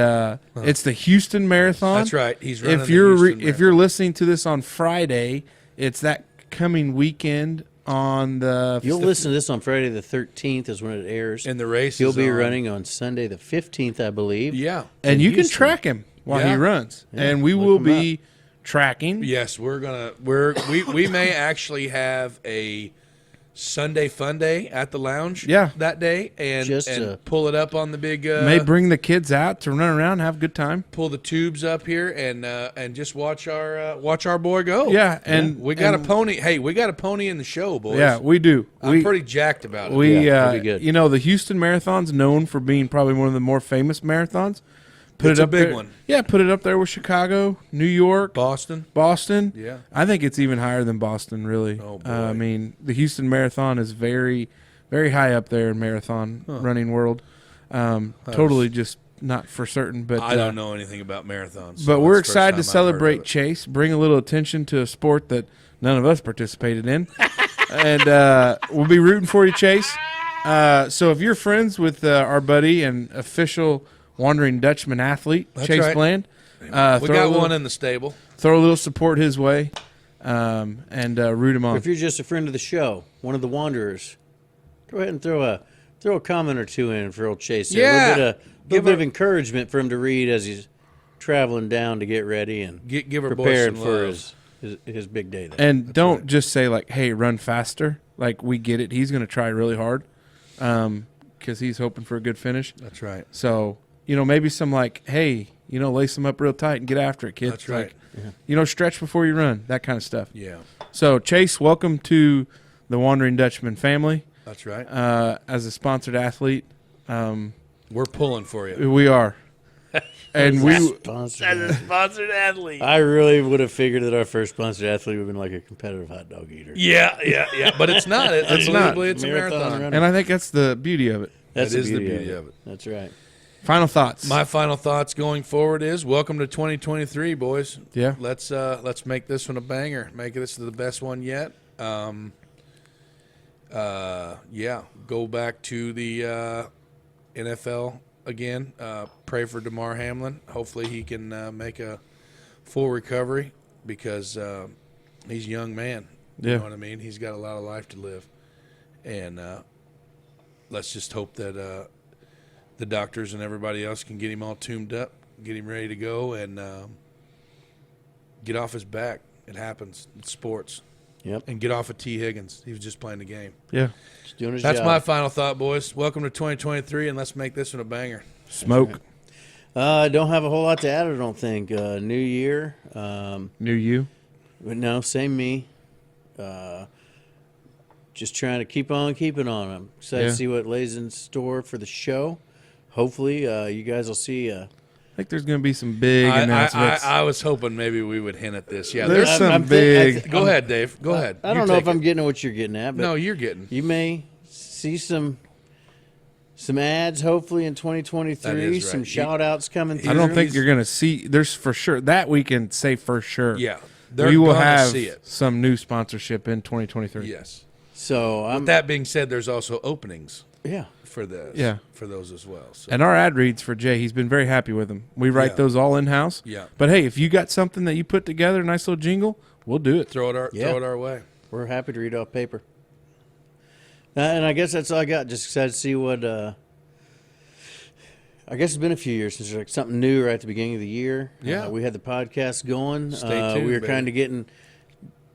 S2: it's the Houston Marathon.
S1: That's right. He's running
S2: If you're
S1: the Houston
S2: if you're listening to this on Friday, it's that coming weekend on the.
S3: You'll listen to this on Friday the 13th is when it airs.
S1: And the race
S3: He'll
S1: is
S3: be
S1: on-
S3: running on Sunday the 15th, I believe.
S1: Yeah.
S2: and
S3: in
S2: you can
S3: Houston.
S2: track him while
S1: Yeah.
S2: he runs, and we
S3: look
S2: will
S3: him
S2: be tracking.
S1: Yes, we may actually have a Sunday fun day at the lounge.
S2: Yeah.
S1: That day, and
S3: Just
S1: and
S3: to-
S1: pull it up on the big.
S2: May bring the kids out to run around, and have a good time.
S1: Pull the tubes up here and just watch our boy go.
S2: Yeah, and
S1: we got
S2: and-
S1: a pony. Hey, we got a pony in the show, boys.
S2: Yeah, we do.
S1: I'm pretty jacked about it.
S2: We,
S3: Yeah, it'll be good.
S2: you know, the Houston Marathon's known for being probably one of the more famous marathons. Put
S1: It's
S2: it
S1: a
S2: up
S1: big
S2: there.
S1: one.
S2: Yeah, put it up there with Chicago, New York,
S1: Boston.
S2: Boston.
S1: Yeah.
S2: I think it's even higher than Boston, really.
S1: Oh, boy.
S2: I mean, the Houston Marathon is very, very high up there in marathon running world. Totally just not for certain, but
S1: I don't know anything about marathons.
S2: But
S1: so
S2: we're
S1: that's the first
S2: excited to
S1: time I've heard of
S2: celebrate
S1: it.
S2: Chase, bring a little attention to a sport that none of us participated in, and we'll be rooting for you, Chase. So if you're friends with our buddy and official Wondering Dutchman athlete,
S1: That's
S2: Chase
S1: right.
S2: Bland,
S1: We
S2: throw a
S1: got
S2: little,
S1: one in the stable.
S2: throw a little support his way, and root him on.
S3: If you're just a friend of the show, one of the Wanderers, go ahead and throw a comment or two in for old Chase. there.
S1: Yeah.
S3: A little
S1: Give
S3: bit
S1: her-
S3: of encouragement for him to read as he's traveling down to get ready and
S1: Give her boys
S3: prepared
S1: some
S3: for
S1: love.
S3: his big day. There.
S2: And don't just say like, "Hey, run faster." Like, we get it. He's going to try really hard, because he's hoping for a good finish.
S1: That's right.
S2: So, maybe some like, "Hey, lace them up real tight and get after it, kids."
S1: That's right.
S2: Like, stretch before you run. That kind of stuff.
S1: Yeah.
S2: So, Chase, welcome to the Wondering Dutchmen family
S1: That's right.
S2: as a sponsored athlete.
S1: We're pulling for you.
S2: We are. And we
S3: Sponsored
S4: As a
S3: athlete.
S4: sponsored athlete.
S3: I really would have figured that our first sponsored athlete would have been like a competitive hot dog eater.
S1: Yeah. But it's not.
S2: It's not.
S1: Unbelievably, it's a marathon.
S3: runner.
S2: and I think that's the beauty of it.
S3: That's
S1: That is the beauty of it.
S3: That's right.
S2: Final thoughts.
S1: My final thoughts going forward is welcome to 2023, boys.
S2: Yeah.
S1: Let's make this one a banger. Make this the best one yet. Go back to the NFL again. Pray for DeMar Hamlin. Hopefully he can make a full recovery because he's a young man. You
S2: Yeah.
S1: know what I mean? He's got a lot of life to live. And let's just hope that the doctors and everybody else can get him all tuned up, get him ready to go, and get off his back. It happens. It's sports.
S3: Yep.
S1: And get off of T. Higgins. He was just playing the game.
S2: Yeah.
S3: Just doing his
S1: That's
S3: job.
S1: my final thought, boys. Welcome to 2023, and let's make this one a banger.
S2: Smoke.
S3: I don't have a whole lot to add, I don't think. New year.
S2: New you.
S3: But no, same me. Just trying to keep on keeping on. I'm excited
S2: Yeah.
S3: to see what lays in store for the show. Hopefully, you guys will see.
S2: I think there's going to be some big announcements.
S1: I was hoping maybe we would hint at this. Yeah,
S2: There's
S1: there's
S2: some
S3: I'm
S2: big.
S1: Go ahead, Dave. Go ahead.
S3: I
S1: You
S3: don't know
S1: take
S3: if I'm
S1: it.
S3: getting at what you're getting at, but
S1: No, you're getting.
S3: you may see some ads hopefully in 2023.
S1: That is right.
S3: Some
S1: You-
S3: shout outs coming through.
S2: I don't think you're going to see. There's for sure that we can say for sure.
S1: Yeah, they're
S2: we will
S1: gonna
S2: have
S1: see it.
S2: some new sponsorship in 2023.
S1: Yes.
S3: So.
S1: With that being said, there's also openings
S3: Yeah.
S1: for this.
S2: Yeah.
S1: For those as well. So.
S2: And our ad reads for Jay, he's been very happy with them. We write
S1: Yeah.
S2: those all in house.
S1: Yeah.
S2: But hey, if you got something that you put together, a nice little jingle, we'll do it.
S1: throw it our way.
S3: We're happy to read off paper. And I guess that's all I got. Just excited to see what. I guess it's been a few years since there's like something new right at the beginning of the year.
S1: Yeah.
S3: We had the podcast going.
S1: Stay tuned,
S3: We were
S1: baby.
S3: kind of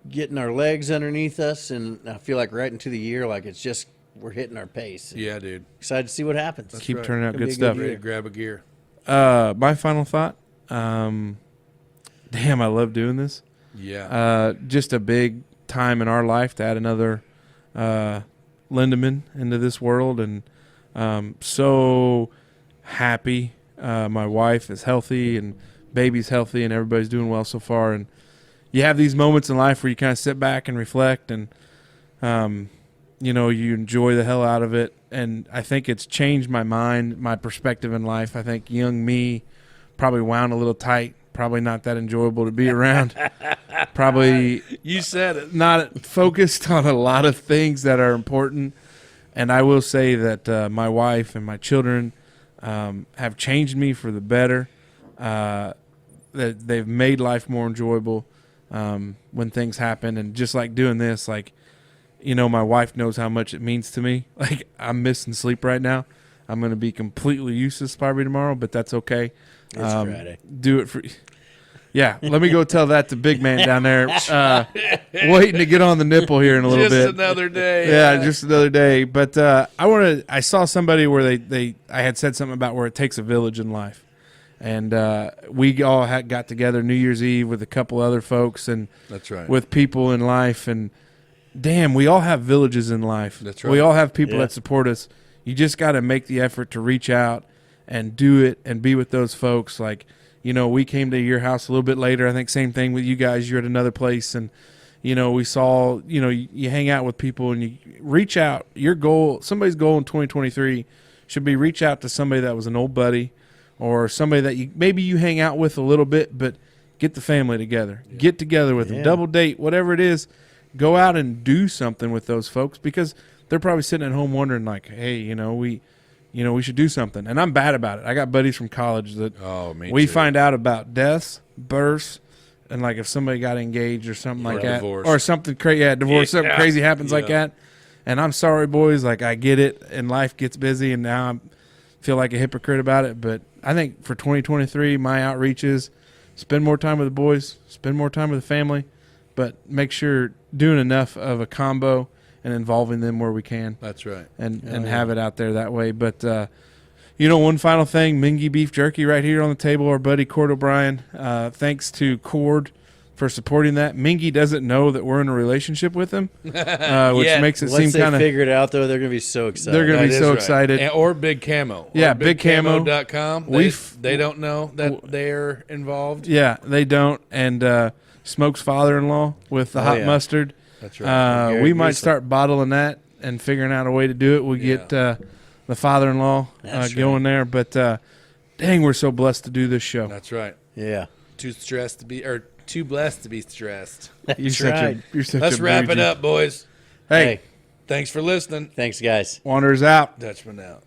S3: getting our legs underneath us, and I feel like right into the year, like it's just we're hitting our pace.
S1: Yeah, dude.
S3: Excited to see what happens.
S2: Keep
S1: right.
S2: turning out
S3: Gonna
S2: good
S3: be a
S2: stuff.
S3: good
S1: Ready to grab a gear.
S2: My final thought. Damn, I love doing this.
S1: Yeah.
S2: Just a big time in our life to add another Lindemann into this world, and so happy. My wife is healthy, and baby's healthy, and everybody's doing well so far. And you have these moments in life where you kind of sit back and reflect, and you enjoy the hell out of it. And I think it's changed my mind, my perspective in life. I think young me probably wound a little tight, probably not that enjoyable to be around. Probably
S1: you said it.
S2: not focused on a lot of things that are important. And I will say that my wife and my children have changed me for the better. That they've made life more enjoyable when things happen. And just like doing this, like, my wife knows how much it means to me. Like, I'm missing sleep right now. I'm going to be completely useless probably tomorrow, but that's okay.
S3: It's Friday.
S2: Do it for. Yeah, let me go tell that to big man down there, waiting to get on the nipple here in a little
S1: Just
S2: bit.
S1: another day.
S2: Yeah, just another day. But I saw somebody where I had said something about where it takes a village in life, and we all got together New Year's Eve with a couple other folks and
S1: That's right.
S2: with people in life, and damn, we all have villages in life.
S1: That's right.
S2: We all have people
S3: Yeah.
S2: that support us. You just got to make the effort to reach out and do it and be with those folks. Like, we came to your house a little bit later. I think same thing with you guys. You're at another place, and we saw. You hang out with people and you reach out. Your goal, somebody's goal in 2023, should be reach out to somebody that was an old buddy, or somebody that maybe you hang out with a little bit, but get the family together. Yeah. Get together with them. Double date, whatever it is. Go out and do something with those folks, because they're probably sitting at home wondering, like, hey, we should do something. And I'm bad about it. I got buddies from college that we find out about deaths, births, and like if somebody got engaged or something like that,
S1: divorce.
S2: or something crazy, divorce, something crazy happens like that. And I'm sorry, boys, like I get it, and life gets busy, and now I feel like a hypocrite about it. But I think for 2023, my outreach is spend more time with the boys, spend more time with the family, but make sure doing enough of a combo and involving them where we can.
S1: That's right.
S2: And have it out there that way. But, one final thing, Mingy Beef Jerky right here on the table, our buddy Cord O'Brien. Thanks to Cord, for supporting that. Mingy doesn't know that we're in a relationship with him, which
S1: Yet.
S2: makes it
S3: Once
S2: seem
S3: they
S2: kind of.
S3: figure it out, though, they're going to be so excited.
S2: They're gonna
S1: That
S2: be
S1: is
S2: so
S1: right.
S2: excited.
S1: Or Big Camo.
S2: Yeah,
S1: or
S2: Big Camo.
S1: BigCamo.com. They don't know that they're involved.
S2: Yeah, they don't. And Smoke's father-in-law with the hot
S3: yeah.
S2: mustard.
S1: That's right.
S3: Gary
S2: We might
S3: Beasley.
S2: start bottling that and figuring out a way to do it. We'll get the father-in-law
S3: That's
S2: going there. But dang, we're so blessed to do this show.
S1: That's right.
S3: Yeah.
S1: Too stressed to be, or too blessed to be stressed.
S2: You're
S3: That's
S2: such
S3: right.
S2: you're such
S1: Let's
S2: a
S1: wrap it
S2: bougie.
S1: up, boys.
S2: Hey,
S3: Hey,
S1: Thanks for listening.
S3: thanks, guys.
S2: Wanderers out.
S1: Dutchman out.